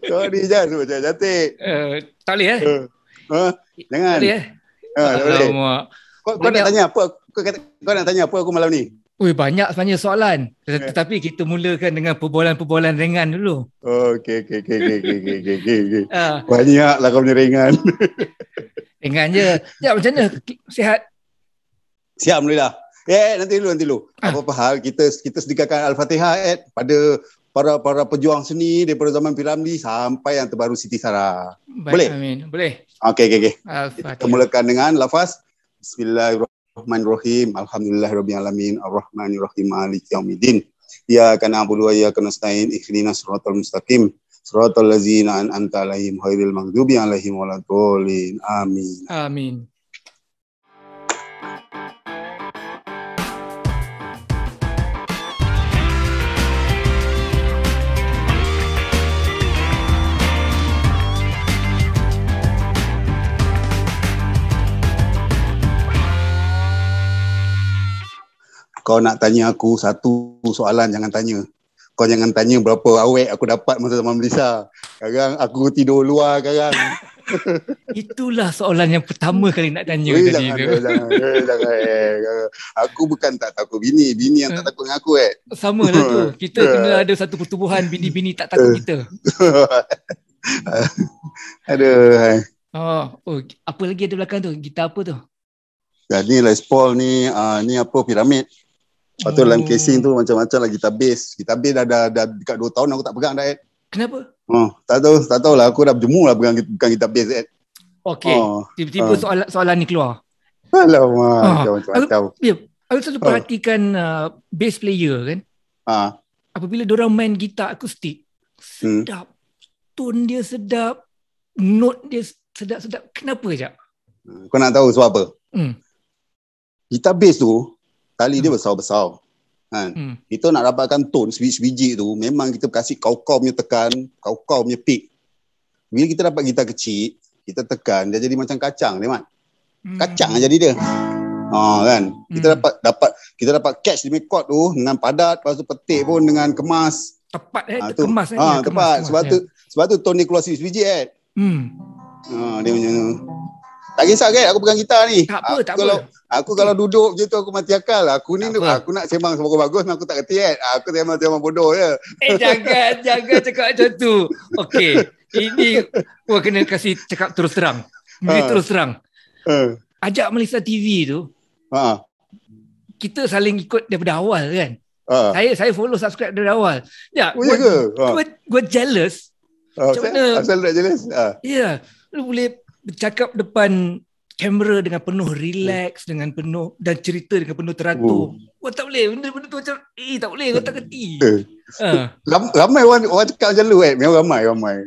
Kau ni jangan sebut cantik. Tak boleh Jangan. Tak boleh Tak boleh. Alamak. Kau nak tanya apa? Kau nak tanya apa aku malam ni? Ui, banyak sebenarnya soalan. Tetapi kita mulakan dengan perbualan-perbualan ringan dulu. Okey. Banyaklah kau punya ringan. Ringan je. Ya, macam mana? Sihat? Siap, Alhamdulillah. Nanti dulu. Apa-apa hal kita sediakan Al-Fatihah pada para pejuang seni daripada zaman Piramli sampai yang terbaru Siti Sarah. Boleh? Amin. Boleh. Okey. Al-Fatihah. Kita mulakan dengan lafaz Bismillahirrahmanirrahim. Alhamdulillahirabbil arrahmanirrahim maliki yaumiddin. Iyyaka na'budu wa iyyaka nasta'in. Ihdinas siratal mustaqim. Siratal ladzina an'amta 'alaihim ghairil maghdubi 'alaihim waladdallin. Amin. Kau nak tanya aku satu soalan, jangan tanya. Kau jangan tanya berapa awet aku dapat masa zaman Malaysia. Sekarang aku tidur luar sekarang. Itulah soalan yang pertama kali nak tanya tadi tu. Jangan. Aku bukan tak takut bini yang tak takut dengan aku Sama lah tu. Kita kena ada satu pertubuhan bini-bini tak takut kita. Aduh. Apa lagi ada belakang tu? Gitar apa tu? Jadi Les Paul ni apa piramid. Lepas tu dalam casing tu macam-macam lah gitar bass. Gitar bass dah dekat 2 tahun aku tak pegang dah Kenapa? Tak tahu lah, aku dah berjemur lah pegang gitar bass Okey. Tiba-tiba soalan ni keluar. Alamak, macam-macam. Aku selalu perhatikan bass player kan. Apabila diorang main gitar akustik, sedap. Tone dia sedap. Note dia sedap-sedap. Kenapa je? Kau nak tahu sebab apa? Gitar bass tu tali dia besar-besar kan. Kita nak dapatkan tone sebiji tu memang kita kasih kau-kau punya tekan, kau-kau punya pick. Bila kita dapat gitar kecil, kita tekan dia jadi macam kacang dia, Mat. Kacang lah jadi dia. Kan. Kita dapat catch di chord tu dengan padat, lepas tu petik pun dengan kemas. Tepat kemas tepat. Sebab tu tone dia keluar sebiji dia macam tu. Tak kisah aku pegang gitar ni. Tak apa. Aku kalau duduk je tu aku mati akal. Aku nak sembang bagus-bagus aku tak kerti Aku sembang bodoh je. Jangan cakap macam tu. Okey. Ini gua kena kasih cakap terus terang. Terus terang. Ajak Malaysia TV tu. Kita saling ikut daripada awal kan. Saya follow subscribe dari awal. Ya. Gua jealous. Macam mana? Asal tak jealous? Ya. Lu boleh bercakap depan kamera dengan penuh relax, dengan penuh dan cerita dengan penuh teratur. Kau tak boleh benda tu macam tak boleh, kau tak kerti. Ramai orang cakap macam lu memang ramai.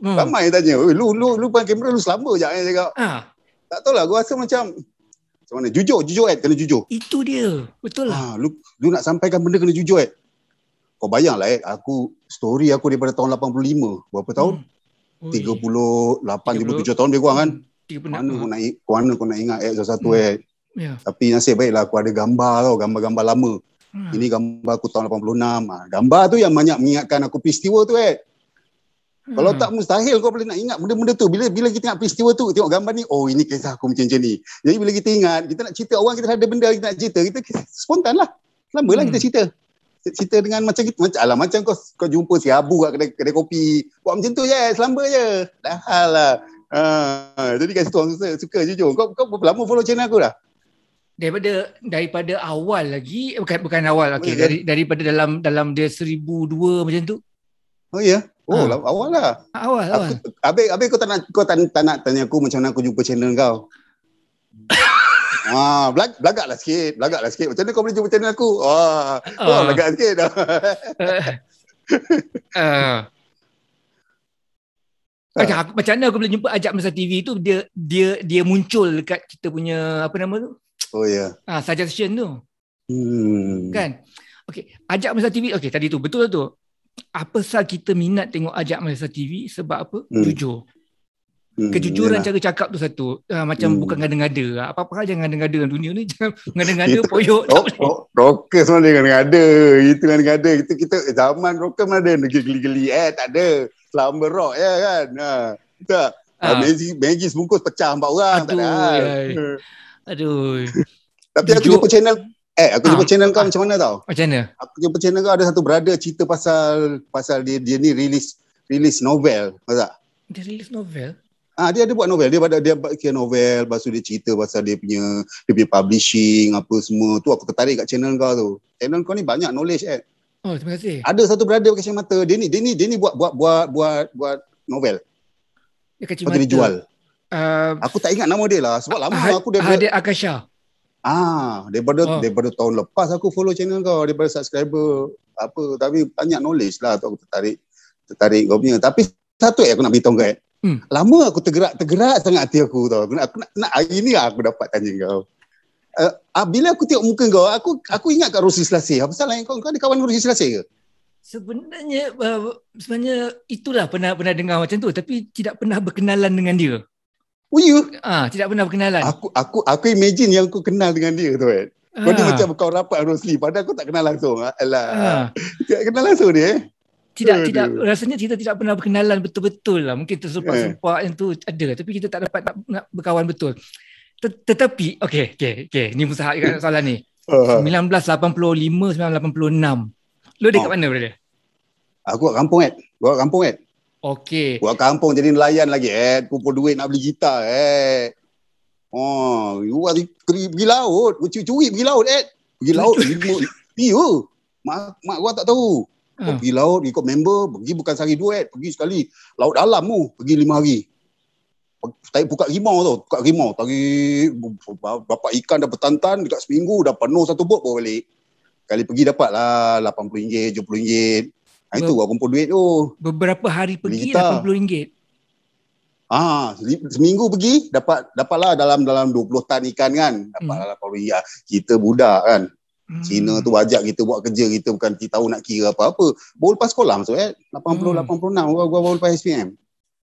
Ramai tanya, lu depan kamera lu selamba je cakap. Tak tahulah, gua rasa macam mana jujur kena jujur. Itu dia. Betul lah. Lu nak sampaikan benda kena jujur Kau bayanglah story aku daripada tahun 85. Berapa tahun? 38, 37 tahun lebih kurang kan. Mana kau nak ingat satu Tapi nasib baiklah aku ada gambar lama. Ini gambar aku tahun 86. Gambar tu yang banyak mengingatkan aku peristiwa tu Kalau tak mustahil kau boleh nak ingat benda-benda tu. Bila kita ingat peristiwa tu, tengok gambar ni, ini kisah aku macam ni. Jadi bila kita ingat, kita nak cerita orang, kita ada benda kita nak cerita, kita spontan lah. Lambalah kita cerita dengan macam kau jumpa si Abu kat kedai kopi, buat macam tu je, selamba je. Dah hal lah. Jadi kat situ orang suka jujur. Kau berapa lama follow channel aku dah? Daripada awal lagi, bukan awal. Okey, daripada dalam dia 1002 macam tu. Oh ya. Awal lah. Awal. Habis kau tak nak tanya aku macam mana aku jumpa channel kau. Belagaklah sikit. Macam mana kau boleh jumpa channel aku? Belagak sikit dah. Macam mana aku boleh jumpa Ajak Malaysia TV tu? Dia muncul dekat kita punya apa nama tu? Oh ya. Suggestion tu. Kan? Okey, Ajak Malaysia TV. Okey, tadi tu betul tu. Apa sah kita minat tengok Ajak Malaysia TV sebab apa? Jujur. Kejujuran cara cakap tu satu. Macam bukan ngada-ngada. Apa-apa jangan ngada-ngada dalam dunia ni. Jangan ngada-ngada poyok. Rockers mana ngada-ngada. Itu ngada-ngada. Kita zaman rockers mana ada geli-geli. Tak ada. Selamba rock kan. Tak. Maggi sebungkus pecah 4 orang. Tak ada. Aduh. Tapi aku jumpa channel. Aku jumpa channel kau macam mana tau? Macam mana? Aku jumpa channel kau ada satu brother cerita pasal dia ni release novel. Maksud tak? Dia release novel? Dia ada buat novel. Dia kira novel. Lepas tu dia cerita pasal dia punya publishing apa semua. Tu aku tertarik kat channel kau tu. Channel kau ni banyak knowledge Oh, terima kasih. Ada satu brother pakai kacamata. Dia ni buat novel. Dia kacamata. Dia jual. Aku tak ingat nama dia lah. Sebab lama aku dia Akasha. Daripada tahun lepas aku follow channel kau. Daripada subscriber apa. Tapi banyak knowledge lah. Tu aku tertarik kau punya. Tapi satu aku nak beritahu kau lama aku tergerak sangat hati aku tau. Aku nak hari ni aku dapat tanya kau. Bila aku tengok muka kau, aku ingat kat Rosie Selassie. Apa salah kau ada kawan Rosie Selassie ke? Sebenarnya itulah pernah dengar macam tu, tapi tidak pernah berkenalan dengan dia. Oh ya? Tidak pernah berkenalan. Aku imagine yang aku kenal dengan dia tu kan. Kau ni macam kau rapat Rosie, padahal aku tak kenal langsung. Tak kenal langsung dia Tidak, rasanya kita tidak pernah berkenalan betul-betul lah. Mungkin tersupak-supak yang tu ada, tapi kita tak dapat nak berkawan betul. Tetapi, okay, ni Musa kat soalan ni. 1985, 1986. Lu dekat mana berada? Aku kat kampung Okay. Buat kampung jadi nelayan lagi kumpul duit nak beli gitar pergi laut, curi pergi laut pergi laut mak gua tak tahu. Pergi laut ikut member, pergi bukan sehari 2 pergi sekali laut dalam pergi 5 hari. Buka rimau tarik bapak ikan dah bertantan dekat seminggu dah penuh satu bot bawa balik. Kali pergi dapatlah RM80, RM70. Itu gua kumpul duit tu. Beberapa hari pergi RM80. Seminggu pergi dapatlah dalam 20 tan ikan kan. Dapatlah RM80. Kita budak kan. Cina tu ajak kita buat kerja, kita bukan tahu nak kira apa-apa. Baru lepas sekolah masuk 80-86 gua baru lepas SPM.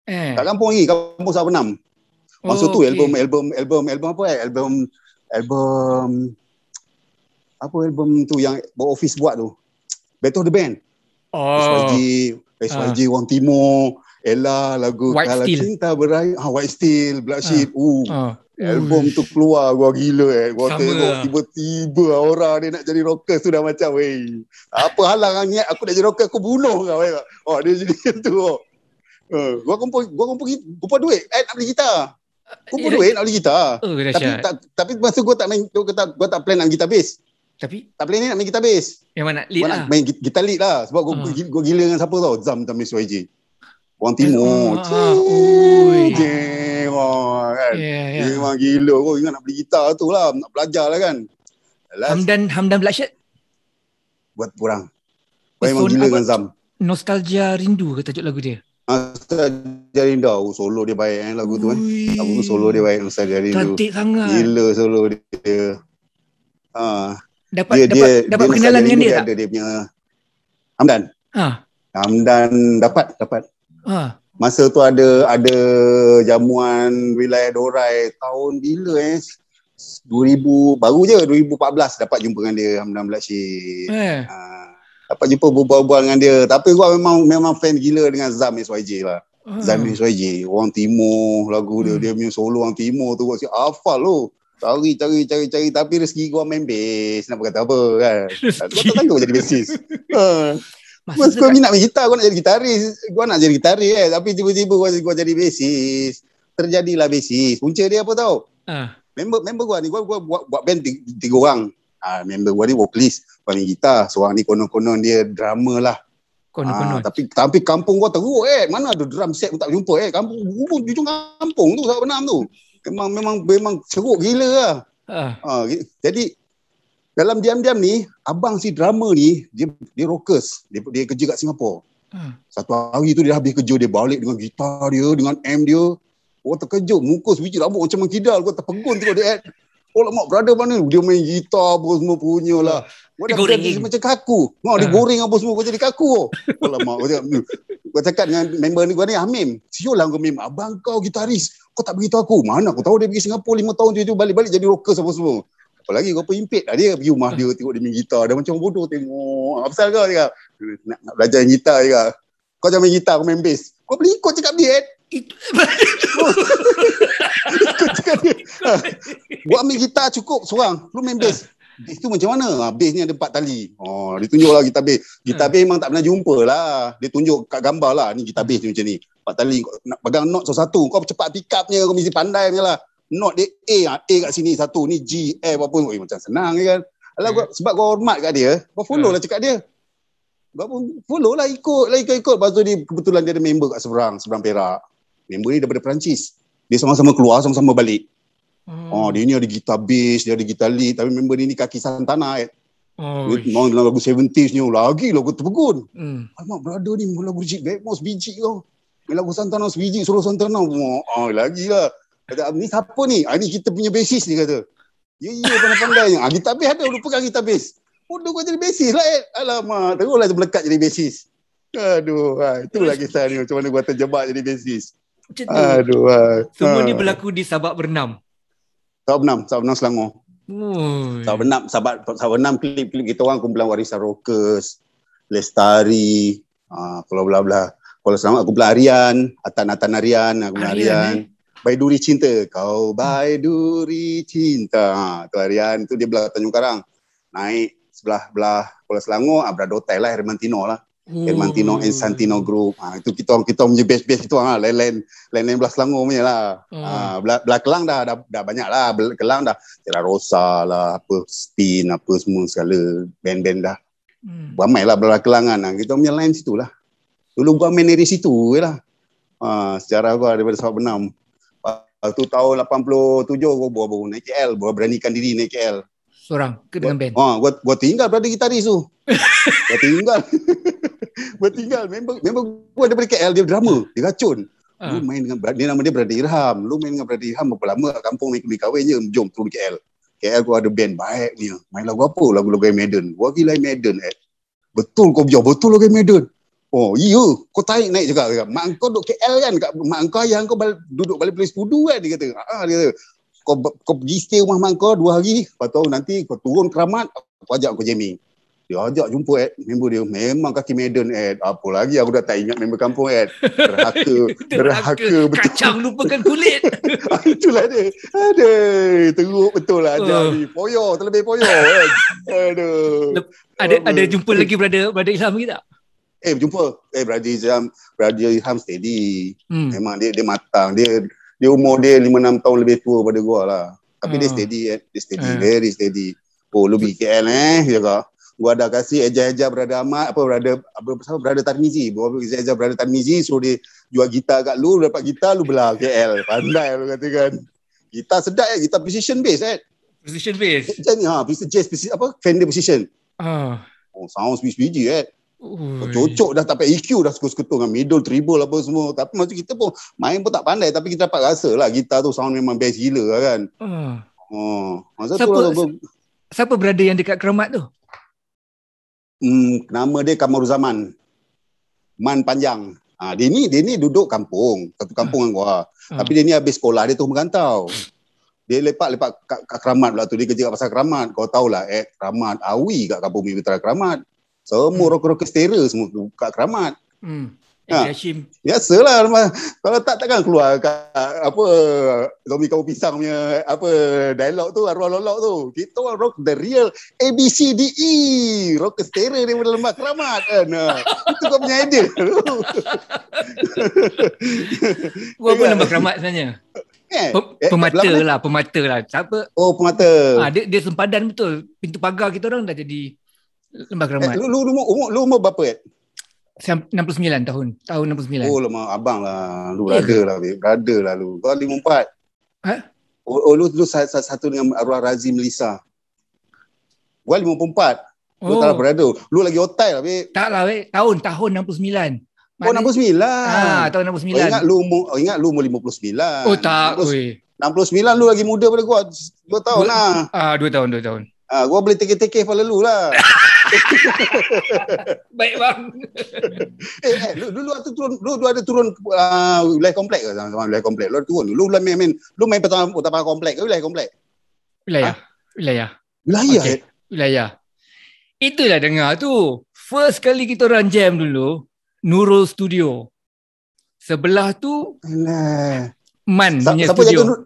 Kat kampung lagi, kampung Sabenam. Masa tu album tu yang office buat tu. Battle of the Band. SYG, Wang Timur, Ella, lagu White Kalau Steel. Cinta Berair, White Steel, Black Sheep. Album tu keluar, gua gila gua tengok tiba-tiba orang dia nak jadi rockers tu dah macam apa halang niat aku nak jadi rockers, aku bunuh kau dia jadi tu. Gua kumpul duit nak beli gitar. Kumpul duit nak beli gitar. Tapi masa gua tak main, gua tak plan nak gitar bass. Tapi tak plan ni nak main gitar bass. Memang nak lead lah. Main gitar lead lah. Sebab gua gila dengan siapa tau? Zam SYG. Wang Timur. Kan. Dia memang gila. Kau ingat nak beli gitar tu lah. Nak belajar lah kan. Hamdan Black Shirt? Buat kurang. Memang gila dengan Zam. Nostalgia Rindu ke tajuk lagu dia? Nostalgia Rindu. Solo dia baik lagu tu kan. Lagu tu solo dia baik. Nostalgia Rindu. Cantik sangat. Gila solo dia. Dapat kenalan dengan dia tak? Dia punya Hamdan. Hamdan dapat. Masa tu ada jamuan wilayah Dorai tahun bila 2000 baru je 2014 dapat jumpa dengan dia Hamdan Black Sheep. Dapat jumpa berbual-bual dengan dia. Tapi gua memang fan gila dengan Zam SYG lah. Zam SYG, Wang Timur lagu dia punya solo Wang Timur tu gua hafal tu. Cari tapi rezeki gua main bass nak berkata apa kan. Gua tak tahu jadi bassist. Mas gua minat main gitar, gua nak jadi gitaris. Tapi tiba-tiba gua jadi bassist. Terjadilah bassist. Punca dia apa tahu? Member gua ni gua buat band 3 orang. Member gua ni vocalist, main gitar. Seorang ni konon-konon dia drummer lah. Tapi kampung gua teruk mana ada drum set pun tak jumpa kampung hujung kampung tu Sabenam tu. Memang seruk gila lah. Jadi dalam diam-diam ni abang si drummer ni dia rockers. Dia kerja kat Singapura. Satu hari tu dia habis kerja, dia balik dengan gitar dia, dengan amp dia. Gua terkejut, muka sebiji rambut macam mengkidal. Gua terpegun tengok dia Alamak, brother mana? Dia main gitar apa semua punya lah. Dia goreng macam kaku. Dia goreng apa semua, kau jadi kaku. Alamak, kau cakap dengan member ni, kau ni, Hamim. Siul lah kau Mim. Abang kau gitaris. Kau tak beritahu aku. Mana aku tahu dia pergi Singapura 5 tahun tu balik-balik jadi rockers apa semua. Apalagi kau impit lah dia pergi rumah dia tengok dia main gitar. Dia macam bodoh tengok. Apa pasal kau cakap? Nak belajar gitar cakap. Kau jangan main gitar, kau main bass. Kau boleh ikut cakap dia. Ikut cakap dia. Buat ambil gitar cukup seorang. Lu main bass. Bass tu macam mana? Bass ni ada 4 tali. Dia tunjuk lah gitar bass. Gitar bass memang tak pernah jumpa lah. Dia tunjuk kat gambar lah. Ni gitar bass ni macam ni. 4 tali. Nak pegang note satu-satu. Kau cepat pick upnya. Kau mesti pandai je lah. Note dia A kat sini satu. Ni G, F apa pun. Macam senang kan. Sebab kau hormat kat dia. Kau follow lah cakap dia. Kau follow lah ikut. Lepas tu dia kebetulan dia ada member kat seberang Perak. Member ni daripada Perancis. Dia sama-sama keluar, sama-sama balik. Dia ni ada gitar bass, dia ada gitar lead. Tapi member ni kaki Santana. Dia dalam lagu 70s ni. Lagi lagu terpegun. Alamak, brother ni lagu Richard Blackmore sebiji kau. Lagu Santana sebiji, suruh Santana. Lagi lah. Kata, ni siapa ni? Ni kita punya bassist ni kata. Ya, pandai-pandai. Gitar bass ada, lu pegang gitar bass. Bodoh kau jadi bassist lah. Alamak, teruslah melekat jadi bassist. Aduh, itulah kisah ni. Macam mana gua terjebak jadi bassist. Aduh. Semua ni berlaku di Sabak Bernam. Sabak Bernam Selangor. Sabak Bernam klip-klip kita orang kumpulan Warisan Rockers, Lestari, kalau bla-bla. Kalau Selangor kumpulan Harian, Atan Harian, kumpulan Harian. Baiduri Cinta. Kau Baiduri Cinta. Tu Harian tu dia belah Tanjung Karang. Naik sebelah Kuala Selangor, Brother Hotel lah, Hermantino lah. Hermantino and Santino Group. Itu kita punya base-base itu lain belah Selangor punya lah. Belah Kelang dah banyak lah. Kelang dah Tera Rosa lah, apa Spin apa semua segala band-band dah. Ramai lah belah Kelangan lah. Kita punya line situ lah. Dulu gua main dari situ je lah. Sejarah gua daripada Sabak Bernam. Tu tahun 87 gua baru naik KL, baru beranikan diri naik KL. Seorang ke dengan band? Gua tinggal brother gitaris tu. Gua tinggal. Member gua daripada KL, dia drama, dia racun. Lu main dengan nama dia Brother Irham. Lu main dengan Brother Irham berapa lama kat kampung main kahwin je. Jom turun KL. KL gua ada band baik ni. Main lagu apa? Lagu-lagu Maiden. Gua gila Maiden. Betul kau biar, betul lagu Maiden. Iya, kau naik juga. Mak kau duduk KL kan, mak kau ayah kau duduk balik Perlis Pudu kan, dia kata. Dia kata, kau pergi stay rumah mak kau 2 hari, lepas tu nanti kau turun Keramat, aku ajak kau jamming. Dia ajak jumpa member dia, memang kaki Maiden apa lagi aku dah tak ingat member kampung derhaka betul. Kacang lupakan kulit. Itulah dia. Aduh, teruk betul lah ajak ni. Poyo, terlebih poyo kan. Aduh. Ada jumpa lagi brother Ilham lagi tak? Jumpa. Brother Ilham steady. Memang dia matang. Dia umur dia 5-6 tahun lebih tua pada gua lah. Tapi dia steady. Very steady. Lu pergi KL dia kata. Gua ada kasih eja-eja Brother Ahmad, Brother Tarmizi. Gua eja-eja Brother Tarmizi, suruh dia jual gitar kat lu dapat gitar, lu belah KL. Pandai lu katakan. Gitar sedap gitar precision bass Precision bass. Macam ni jazz Fender precision. Sound biji cocok dah tak pakai EQ dah suka-suka dengan middle, treble apa semua. Tapi macam kita pun main pun tak pandai, tapi kita dapat rasa lah gitar tu sound memang bass gila lah kan. Siapa brother yang dekat Keramat tu? Nama dia Kamaruzaman. Man Panjang. Dia ni duduk kampung, satu kampung dengan gua. Tapi dia ni habis sekolah dia tu merantau. Dia lepak kat Keramat pula tu. Dia kerja kat pasar Keramat. Kau tahulah Keramat, Awi kat kampung Utara Keramat. Semua rocker-rocker stereo semua kat Keramat. Biasalah. Kalau takkan keluar kat zombie kamu pisang punya dialog tu, arwah lolok tu. Kita orang rock the real ABCDE rocker stereo dia dalam lembah Keramat kan. Itu kau punya idea. Gua apa lembah Keramat sebenarnya? Pemata lah. Siapa? Pemata. Dia sempadan betul. Pintu pagar kita orang dah jadi lembah Keramat. Lu umur berapa 69 tahun 69. Lama abang lah. Lu brother lah lu. Kau 54. Lu satu dengan arwah Razi Melissa. Gua 54. Lu tak brother. Lu lagi otai lah Tak lah tahun 69. 69. Tahun 69. Ingat lu umur 59. Tak 69 lu lagi muda pada gua. 2 tahun lah. 2 tahun. Gua boleh take pada lu lah. Baik bang. Lu ada turun wilayah komplek ke sama wilayah komplek? Lu turun. Lu main pertama komplek ke wilayah komplek? Wilayah. Okay. Wilayah. Itulah dengar tu. First kali kita orang jam dulu, Nurul Studio. Sebelah tu Man punya studio.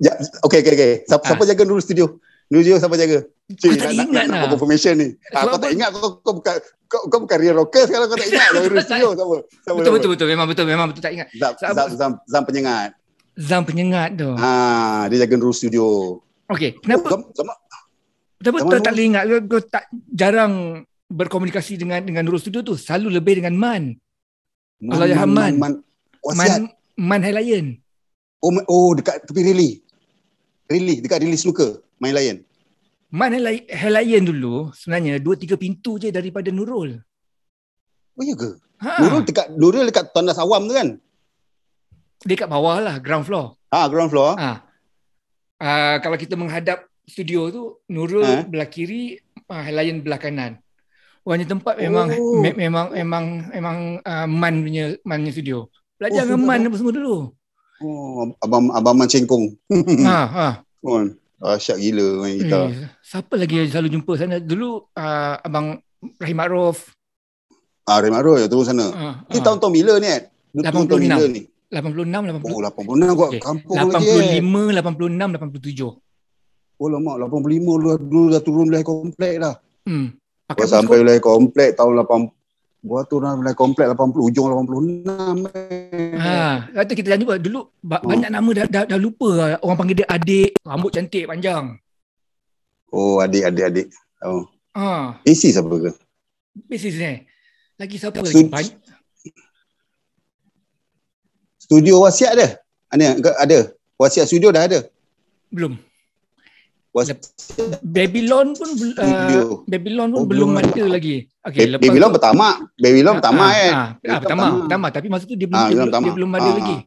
Okay. Siapa jaga Nurul Studio? Nurul Studio siapa jaga? Cik, tak ingat nak confirmation ni. Kau tak ingat, kau bukan real rocker sekarang, kau tak ingat Nurul Studio siapa? Betul. Memang betul tak ingat. Zam Penyengat. Zam Penyengat tu. Dia jaga Nurul Studio. Okay, kenapa? Kenapa kau tak boleh ingat? Kau tak jarang berkomunikasi dengan Nurul Studio tu. Selalu lebih dengan Man. Allahyarham Man High Lion. Dekat tepi Rili dekat Rili Snooker main Lion. Man High Lion dulu sebenarnya 2-3 pintu je daripada Nurul. Oh iya ke? Nurul dekat Tandas Awam tu kan? Dekat bawah lah, ground floor. Ground floor. Kalau kita menghadap studio tu, Nurul belah kiri, High Lion belah kanan. Warna tempat memang Man punya studio. Belajar dengan Man apa semua dulu. Abang Man Cengkong. Asyik gila main gitar. Siapa lagi yang selalu jumpa sana? Dulu Abang Rahim Ma'ruf. Rahim Ma'ruf ya turun sana. Ni tahun-tahun bila ni? 86. 86. 86 gua kampung 85, 86, 87. Lama 85 dulu dah turun wilayah komplek dah. Gua sampai wilayah komplek tahun 80. Gua turun wilayah komplek 80 hujung 86. Kata kita jangan lupa dulu banyak nama dah lupa. Orang panggil dia Adik, rambut cantik panjang. Adik. AC siapa ke? Basis ni. Lagi siapa lagi? Studio Wasiat ada. Wasiat studio dah ada. Belum. Babylon pun belum ada lagi. Okay, Babylon pertama pertama tapi masa tu dia belum ada lagi.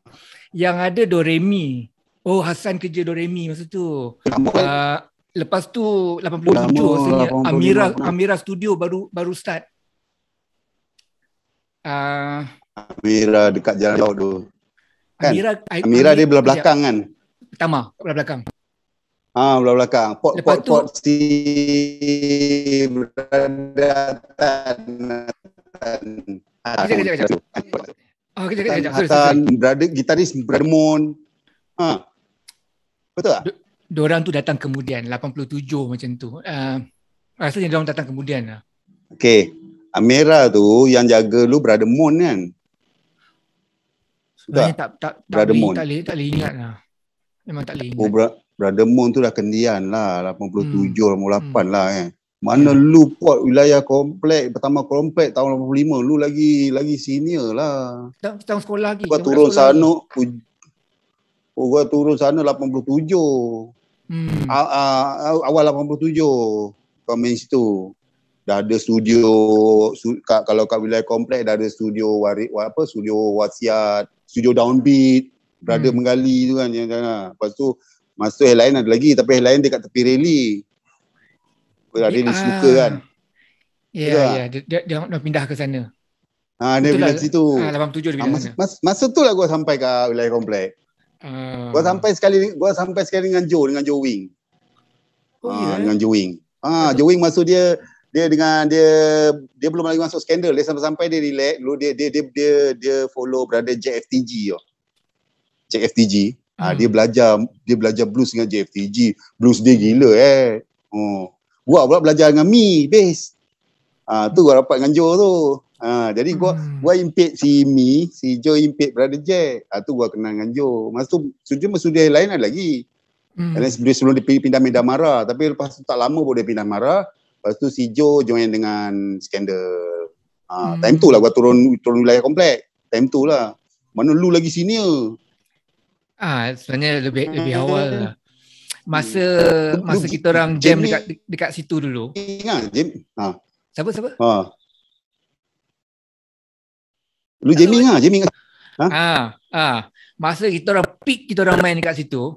Yang ada Doremi. Hasan kerja Doremi masa tu. Lepas tu 87 rasanya Amira Studio baru start. Amira dekat Jalan Laut tu. Kan? Amira dia belah belakang kan? Pertama, belah belakang. Belah belakang. Pot si Kejap. Brother gitaris Brother Mon. Betul tak? Diorang tu datang kemudian 87 macam tu. Rasanya diorang datang kemudian lah. Okay. Amira tu yang jaga lu Brother Mon kan? Sebenarnya tak boleh ingat lah. Memang tak boleh ingat. Brother Mon tu dah kendian lah 87, 88 lah kan. Mana lu pot wilayah komplek, pertama komplek tahun 85, lu lagi senior lah. Tahun sekolah lagi. Gua turun sana, gua turun sana 87. Awal 87 kau main situ. Dah ada studio, kalau kat wilayah komplek dah ada studio studio Wasiat, studio Downbeat, Brother menggali tu kan. Lepas tu masa yang lain ada lagi, tapi yang lain dekat tepi reli. Ada di Snooker kan. Ya. Dia pindah ke sana. Dia pindah ke situ. 87 dia pindah ke sana. Masa tu lah gua sampai ke wilayah komplek. Gua sampai sekali dengan Joe Wing. Dengan Joe Wing. Joe Wing masuk dia belum lagi masuk skandal. Dia sampai dia relax dulu, dia follow brother JFTG. JFTG. Dia belajar blues dengan JFTG. Blues dia gila Gua pula belajar dengan Mi bass. Tu gua rapat dengan Joe tu. Jadi gua impit si Mi, si Joe impit brother Jack. Tu gua kenal dengan Joe. Masa tu studio lain ada lagi. Sebelum dia pindah Medan Mara, tapi lepas tu tak lama pun dia pindah Mara. Lepas tu si Joe join dengan skandal. Time tu lah gua turun wilayah komplek. Time tu lah. Mana lu lagi senior? Sebenarnya lebih awal lah. Masa kita orang jam dekat situ dulu. Siapa? Lu jamming. Masa kita orang main dekat situ,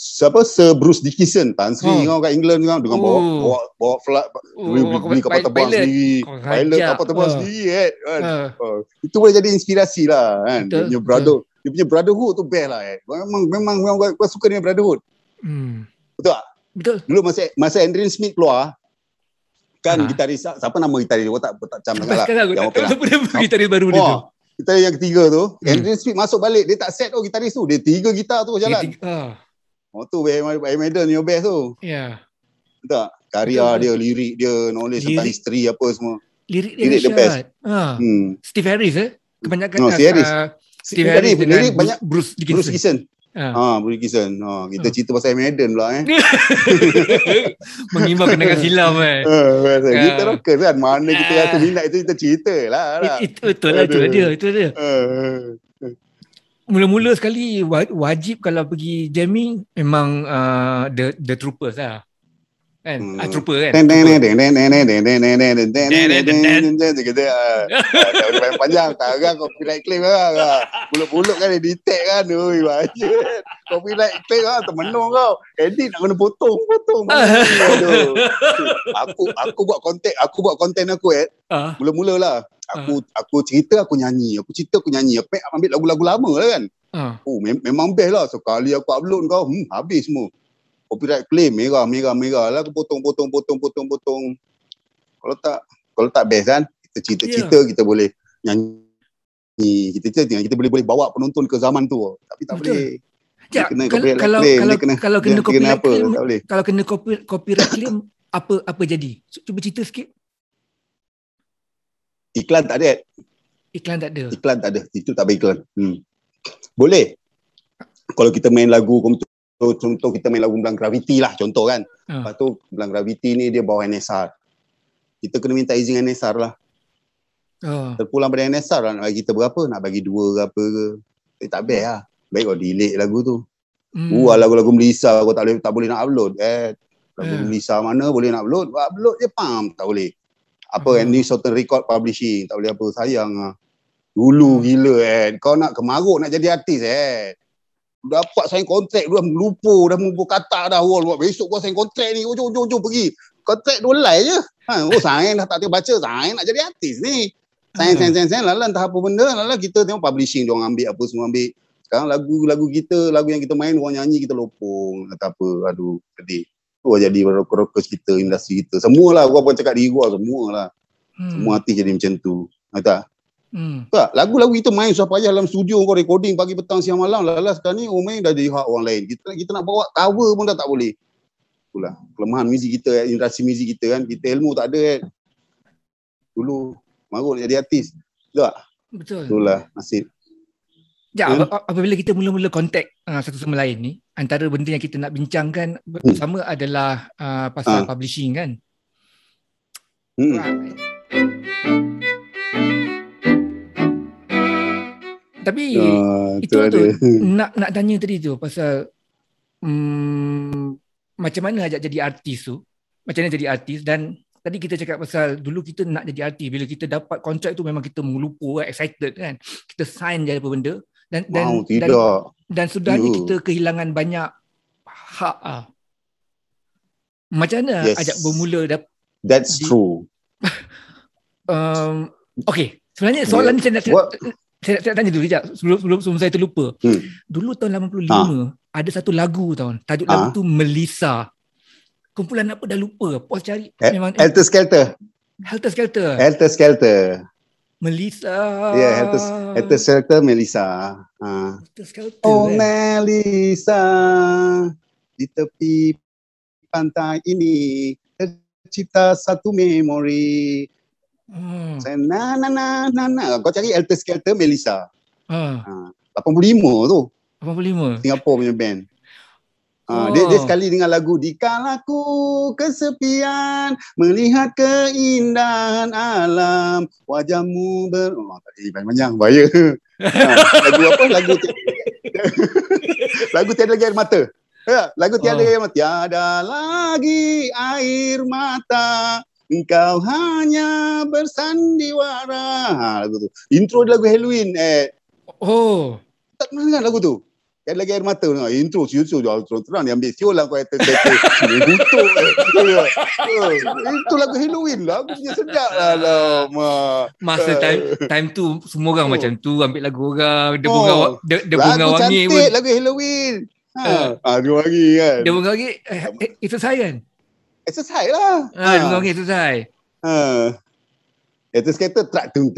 Sir Bruce Dickinson, Tan Sri kau kat England kau dengan bawa flight, beli kapal terbang sendiri, pilot kapal terbang sendiri kan. Itu boleh jadi inspirasi lah kan. Dia punya brotherhood tu best lah. Memang kau suka dengan brotherhood. Betul tak? Betul. Dulu masa Adrian Smith keluar kan, gitaris, siapa nama gitaris dia? Tak cam sangatlah. Siapa nama gitaris baru dia tu? Gitaris yang ketiga tu, Adrian Smith masuk balik, dia tak set gitaris tu, dia 3 gitar tu jalan. Tu Iron Maiden your best tu. Ya. Betul tak? Karya dia, lirik dia, knowledge tentang history apa semua. Lirik dia best. Steve Harris kebanyakan Steve Harris lirik banyak Bruce Dickinson. Bruce Dickinson. Kita cerita pasal Maiden pula Mengimbau kena silam kita rocker kan, mana kita rasa minat itu kita cerita lah. Itu dia. Mula-mula sekali wajib kalau pergi jamming memang the Troopers lah. Kan? Trooper kan? Panjang tak kan copyright claim kan. Bulut-bulut kan dia detect kan. Oi bajet. Copyright claim kan termenung kau. Edit nak kena potong. Aku buat konten aku mula-mula lah. Aku cerita aku nyanyi. Aku ambil lagu-lagu lama lah kan. Memang best lah. Sekali aku upload kau habis semua. Copyright claim merah lah, aku potong. Kalau tak best kan, kita cerita kita boleh nyanyi, kita boleh bawa penonton ke zaman tu, tapi tak boleh. Kalau kena copyright claim apa jadi? Cuba cerita sikit. Iklan tak ada. Itu tak beriklan. Boleh. Kalau kita main lagu contoh kita main lagu Belang Gravity lah contoh kan. Lepas tu Belang Gravity ni dia bawa NSR. Kita kena minta izin NSR lah. Terpulang pada NSR lah, nak bagi kita berapa? Nak bagi 2 ke apa ke. Tak best lah. Baik kau delete lagu tu. Lagu-lagu Melissa kau tak boleh nak upload. Lagu Melissa mana boleh nak upload? Upload je tak boleh. Ni Southern Record Publishing tak boleh apa. Sayang lah. Dulu gila kau nak kemaruk nak jadi artis dapat sign kontrak dah lupa dah kata dah besok kau sign kontrak ni jom pergi kontrak dolai je sign dah tak tengok baca sign nak jadi artis ni sign entah apa benda kita tengok publishing dia orang ambil apa semua ambil. Sekarang lagu kita, lagu yang kita main orang nyanyi kita lopong kata apa, aduh sedih tu jadi rockers kita, industri kita semualah. Gua bukan cakap diri gua, semualah semua artis jadi macam tu kata. Tak, lagu-lagu kita main susah payah dalam studio kau recording pagi petang siang malam sekarang ni main dah jadi hak orang lain. Kita nak bawa cover pun dah tak boleh. Itulah kelemahan muzik kita, industri muzik kita kan. Kita ilmu tak ada dulu marut nak jadi artis. Betul. Itulah nasib. Apabila kita mula-mula kontak satu sama lain ni, antara benda yang kita nak bincangkan bersama adalah pasal publishing kan. Tapi itu nak tanya tadi tu pasal macam mana ajak jadi artis tu, macam mana jadi artis. Dan tadi kita cakap pasal dulu kita nak jadi artis, bila kita dapat kontrak tu memang kita melupa, excited kan, kita sign je apa benda dan sudah ni kita kehilangan banyak hak Macam mana ajak bermula That's true. Okay, sebenarnya soalan ni saya tanya dulu sekejap sebelum saya terlupa. Dulu tahun 85 ada satu lagu tajuk lagu tu Melissa. Kumpulan apa dah lupa. Pos cari memang Helter Skelter. Melissa. Helter Skelter Melissa. Melissa, di tepi pantai ini tercipta satu memori. Kau cari Helter Skelter Melissa. 85 tu. 85. Singapura punya band. Dia sekali dengan lagu Dikala ku kesepian melihat keindahan alam wajahmu tadi panjang bahaya. Lagu apa? Lagu tiada lagi air mata. Lagu tiada lagi air mata. Tiada lagi air mata. Engkau hanya bersandiwara. Lagu tu. Intro lagu Halloween. Tak kenal kan lagu tu? Kan lagi air mata. Intro terang dia ambil siul lah kau kata-kata. Butuh. Itu lagu Halloween lah. Aku punya sedap lah. Alamak. Masa time tu semua orang macam tu ambil lagu orang. Dia bunga lagu wangi cantik pun. Lagu Halloween. Dia wangi kan. Dia bunga wangi. Exercise kan? Exercise lah. Dia bunga wangi exercise. Itu skater trak tung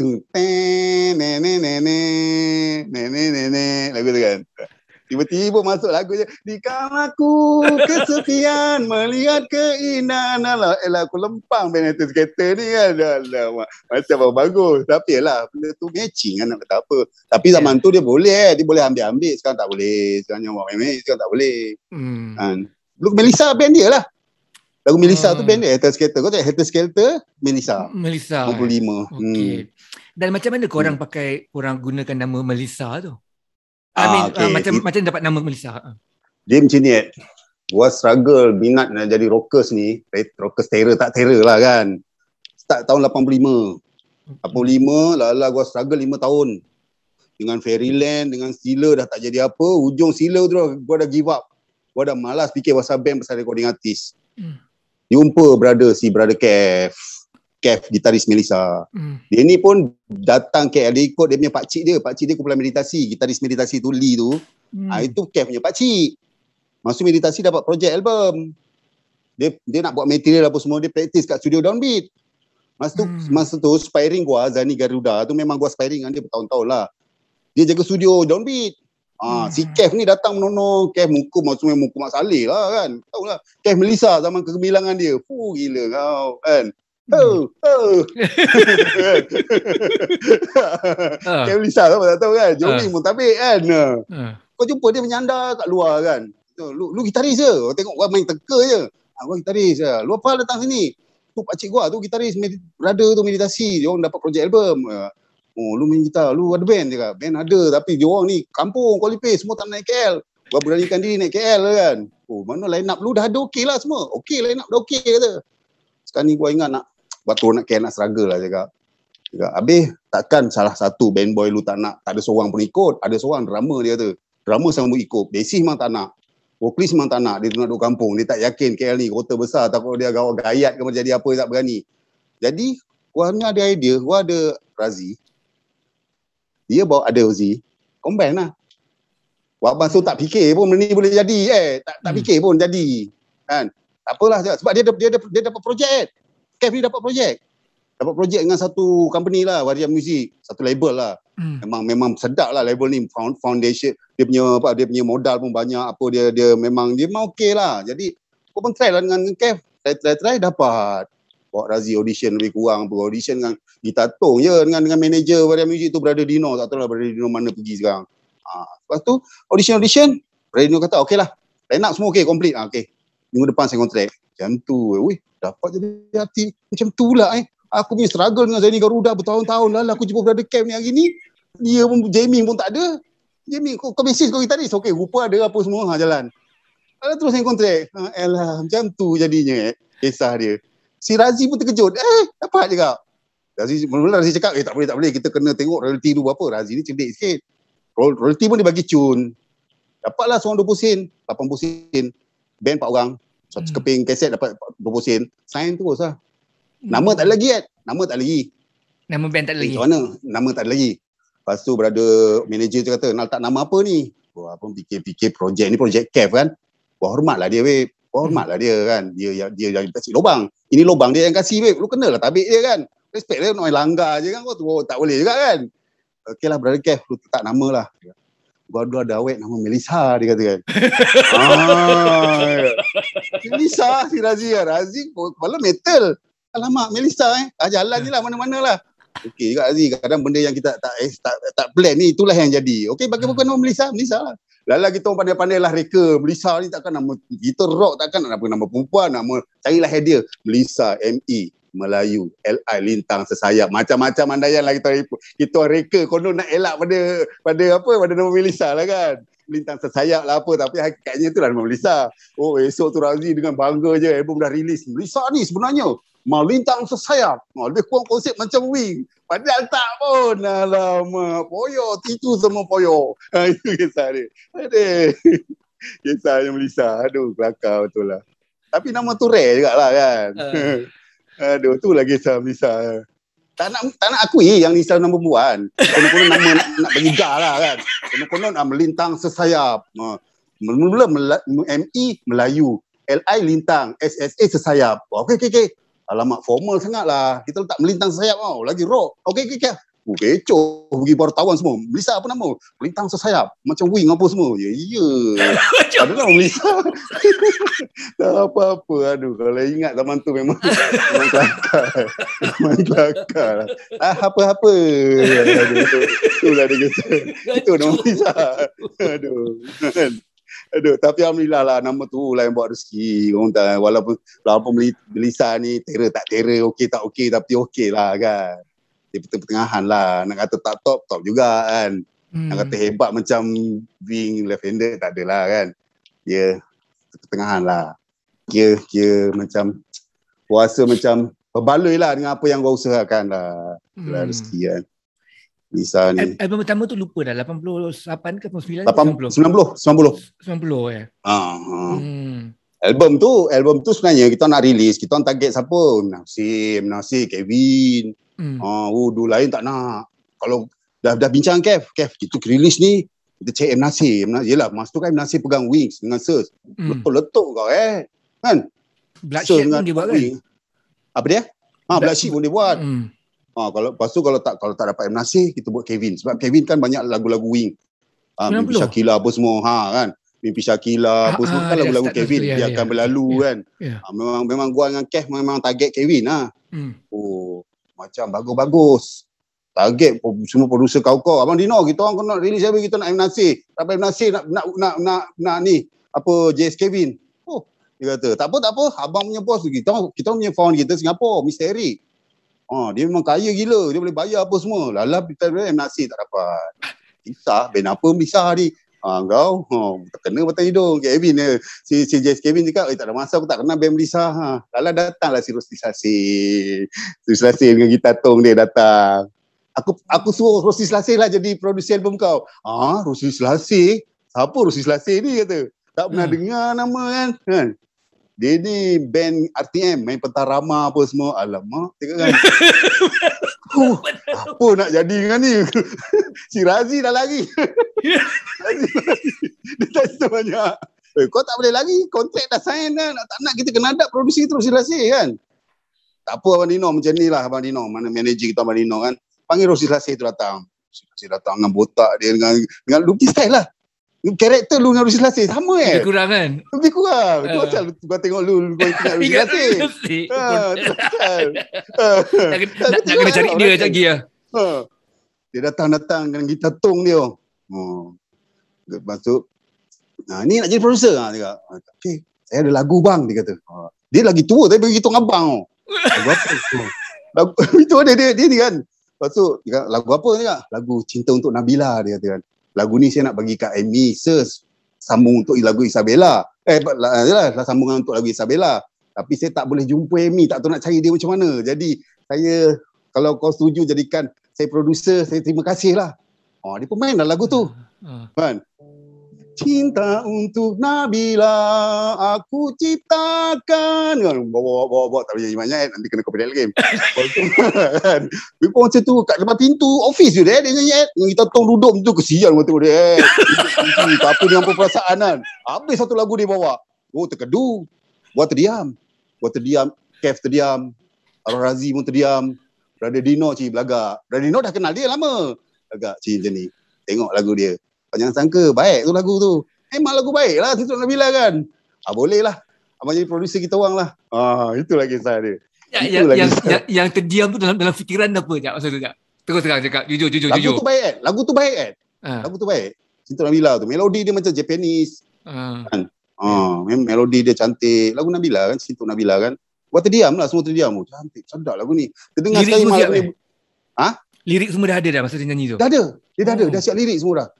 lagu tu kan. Tiba-tiba masuk lagu je. Di kamarku kesepian melihat keindahan. Elah aku lempang band itu skater ni kan. Macam bagus. Tapi lah benda tu matching kan, nak kata apa. Tapi zaman tu dia boleh. Dia boleh ambil-ambil. Sekarang tak boleh. Sekarang nyawa main-main. Sekarang tak boleh. Dulu Melissa band dia lah. Lagu Melissa tu band dia. Hater Skater. Kau tengok Hater Skater, Melissa. 95. Okay. Dan macam mana korang gunakan nama Melissa tu? Macam dapat nama Melissa. Dia macam ni gua struggle minat nak jadi rockers ni. Rockers terror tak terror lah kan. Start tahun 85. 85 lala gua struggle 5 tahun. Dengan Fairyland, dengan Steeler dah tak jadi apa. Ujung Steeler tu gua dah give up. Gua dah malas fikir pasal band, pasal recording artis. Jumpa brother Kev, gitaris Melissa. Dia ni pun datang KL, dia ikut dia punya pakcik dia kumpulan meditasi, gitaris meditasi tu Lee tu. Itu Kev punya pakcik. Masuk meditasi dapat projek album. Dia nak buat material apa semua, dia praktis kat studio Downbeat. Masa tu sparring gua Zani Garuda tu memang gua sparring dengan dia bertahun-tahun lah. Dia jaga studio Downbeat. Si Kev ni datang menolong. Kev maksudnya muka Mak Saleh lah kan. Tahu lah. Kev Melissa zaman kegemilangan dia. Gila kau kan. Kev Melissa tak tahu kan. Jogging pun tabik kan. Kau jumpa dia menyandar kat luar kan. Lu gitaris je. Kau tengok gua main teka je. Gua gitaris je. Lu apa datang sini? Tu pakcik gua tu gitaris brother tu meditasi. Dia orang dapat projek album. Lu main gitar, lu ada band je kan? Band ada, tapi dia orang ni kampung, Kuala semua tak naik KL. Gua beranikan diri naik KL kan. Mana line up lu dah ada okey lah semua. Okey, line up dah okey kata. Sekarang ni gua ingat nak buat turun nak KL nak struggle lah cakap. Habis takkan salah satu band boy lu tak nak, tak ada seorang pun ikut. Ada seorang drama dia tu. Drama sama ikut. Bassist memang tak nak. Vocalist memang tak nak. Dia nak duduk kampung. Dia tak yakin KL ni kota besar, takut dia gayat ke jadi apa, dia tak berani. Jadi gua hanya ada idea, gua ada Razi. Dia bawa ada Uzi, combine lah. Wabang tu tak fikir pun benda ni boleh jadi. Tak fikir pun jadi. Kan? Tak apalah. Sebab dia dapat projek. Kev ni dapat projek. Dapat projek dengan satu company lah, Waria Music. Satu label lah. Memang sedap lah label ni. Foundation. Dia punya modal pun banyak. Dia memang okey lah. Jadi, aku pun try lah dengan Kev. Try dapat. Bawa Razi audition lebih kurang. Audition dengan gitar tong je dengan manager Waria Music tu, Brother Dino. Tak tahu lah Brother Dino mana pergi sekarang. Lepas tu audition Brother Dino kata okey lah, line up semua okey, complete. Okey, minggu depan saya kontrak. Macam tu dapat jadi hati macam tu lah. Aku punya struggle dengan Zaini Garuda bertahun-tahun lah. Aku jumpa Brother Cam ni hari ni, dia pun jamming pun tak ada. Jamming kau basis kau gitaris okey, rupa ada apa semua jalan. Lalu terus saya kontrak. Macam tu jadinya kisah dia. Si Razi pun terkejut. Dapat je kau. Mula-mula Razi cakap, tak boleh. Kita kena tengok royalty dulu berapa. Razi ni cerdik sikit. Royalty pun dia bagi cun. Dapatlah seorang 20 sen, 80 sen. Band 4 orang. Satu keping kaset dapat 20 sen. Sign terus lah. Nama tak lagi Nama tak lagi. Nama band tak lagi. Macam mana? Nama tak lagi. Lepas tu brother manager tu kata, nak letak nama apa ni? Wah, pun fikir-fikir projek ni, projek Kev kan. Wah, hormatlah dia, weh. Hormatlah dia kan. Dia yang kasih lubang. Ini lubang dia yang kasih, weh. Lu kenalah tabik dia kan. Respect dia, nak langgar je kan. Kau tak boleh juga kan. Okey lah brother Kev, lu letak nama lah. Gua ada awet nama Melissa, dia kata kan. Melissa si Razi lah. Razi kepala metal. Alamak Melissa jalan je lah mana-mana lah. Okey juga Razi, kadang benda yang kita tak plan ni, itulah yang jadi. Okey, bagi bukan nama Melissa lah. Lala kita orang pandai-pandai lah reka. Melissa ni takkan nama kita rock, takkan nak nama perempuan, nama carilah head dia. Melissa ME Melayu LI lintang sesayap, macam-macam andaian lah kita reka konon nak elak pada nama Melissa lah kan, lintang sesayap lah apa, tapi hakikatnya itulah nama Melissa. Esok tu Razi dengan bangga je album dah rilis, Melissa ni sebenarnya melintang sesayap. Lebih kurang konsep macam wing. Padahal tak pun. Alamak, poyo. Itu semua poyo. Itu kisah dia. Aduh. Kisah yang Melissa. Aduh, kelakar betul lah. Tapi nama tu rare juga lah kan. Aduh, tu lah kisah Melissa. Tak nak akui yang Nisa nama perempuan. Konon-konon nama nak bagi gar lah kan. Konon-konon melintang sesayap. Mula-mula ME Melayu. LI lintang. SSA sesayap. Okey. Alamak, formal sangat lah. Kita letak melintang sesayap tau. Lagi rock. Okey. Kecoh. Pergi wartawan semua. Melissa apa nama? Melintang sesayap. Macam wing apa semua. Ya. Ada lah Melissa. Tak apa-apa. Aduh, kalau ingat zaman tu memang kelakar. Memang kelakar lah. Apa-apa. Itulah dia kata. Itu nama Melissa. Aduh, tapi alhamdulillah lah nama tu lah yang buat rezeki. Walaupun Melissa ni terror tak terror, okey tak okey, tapi okey lah kan. Dia pertengahan lah. Nak kata tak top juga kan. Nak kata hebat macam wing left-hander tak adalah kan. Dia pertengahan lah. Dia macam puasa macam berbaloi lah dengan apa yang kau usahakan lah. Itulah rezeki kan. Melissa ni. Album pertama tu lupa dah. 88 ke 89? 90 ya. Album tu sebenarnya kita nak release. Kita nak target siapa? Nasir, Kevin. Dulu lain tak nak. Kalau dah bincang Kev, kita release ni, kita check M. Nasir. Yelah, masa tu kan M. Nasir pegang Wings dengan Sirs. Letuk kau kan? Black Sheep pun dia buat kan? Apa dia? Black Sheep pun dia buat. Lepas tu kalau tak dapat M. Nasir, kita buat Kevin. Sebab Kevin kan banyak lagu-lagu Wing. Mimpi Syakila apa semua kan. Mimpi Syakila apa semua kan lagu-lagu Kevin. Dia akan berlalu kan. Memang gua dengan Kev memang target Kevin lah. Macam bagus-bagus. Target semua producer kau. Abang Dino, kita orang nak release apa, kita nak M. Nasir. Dapat M. Nasir nak ni. Apa JS Kevin. Dia kata, tak apa. Abang punya bos kita punya founder kita Singapura, Mr. Eric. Dia memang kaya gila. Dia boleh bayar apa semua. Lala kita M. Nasir tak dapat. Kisah, band apa Melissa ni? Kau terkena batang hidung. Kevin si JS Kevin cakap, tak ada masa aku tak kenal band Melissa. Lala datanglah si Rosti Slasir dengan gitar tong dia datang. Aku suruh Rosti Slasir lah jadi producer album kau. Rosti Slasir? Siapa Rosti Slasir ni kata? Tak pernah dengar nama kan? Dia ni band RTM, main pentarama apa semua. Alamak, tengok kan. Apa nak jadi dengan ni? Si Razi dah lari. Dia tak cerita banyak. Kau tak boleh lari, kontrak dah sign dah. Tak nak kita kena ada produksi terus Slasir kan. Tak apa Abang Dino, macam ni lah Abang Dino. Mana manager kita Abang Dino kan. Panggil Rosti Slasir tu datang. Rosti Slasir datang dengan botak dia, dengan lukis style lah. Karakter lu dengan Rosti Slasir sama Lebih kurang kan? Lebih kurang. Tu pasal kau tengok lu kau ingat Rosti Slasir. Nak kena cari dia lagi lah. Dia datang dengan gitar tong dia. Masuk. Ni nak jadi producer. Dia kata, okay, saya ada lagu bang, dia kata. Dia lagi tua tapi bagi tong abang. Lagu apa? Lagu itu dia ni kan. Lepas tu dia kata, lagu apa ni kak? Lagu Cinta Untuk Nabila, dia kata kan. Lagu ni saya nak bagi kat Amy Sirs, sambung untuk lagu Isabella. Yalah, sambungan untuk lagu Isabella. Tapi saya tak boleh jumpa Amy, tak tahu nak cari dia macam mana. Jadi saya, kalau kau setuju jadikan saya producer, saya terima kasih lah. Dia pemain dah lagu tu. Kan? Cinta Untuk Nabila aku ciptakan. Bawa tak boleh nyanyi banyak nanti kena copyright lagi. Lepas macam tu kat depan pintu office dia nyanyi. Kita tong duduk tu kesian waktu dia. Apa dia apa perasaan kan. Habis satu lagu dia bawa. Terkedu. Buat terdiam. Kev terdiam. Arwah Razi pun terdiam. Brother Dino belagak. Brother Dino dah kenal dia lama. Agak macam ni. Tengok lagu dia. Jangan sangka baik tu lagu tu. Memang lagu baik lah Cinta Untuk Nabila kan. Boleh lah. Abang jadi producer kita orang lah. Itulah kisah dia. Yang terdiam tu dalam fikiran apa Jap masa tu Jap? Terus terang cakap. Jujur. Lagu tu baik. Lagu tu baik. Cinta Nabila tu. Melodi dia macam Japanese. Kan? Melodi dia cantik. Lagu Nabila kan. Cinta Nabila kan. Buat terdiam lah. Semua terdiam. Cantik. Sedap lagu ni. Terdengar sekali malam ni. Lirik semua dah ada dah masa dia nyanyi tu? Dah ada. Dia dah ada. Dah siap lirik semua dah.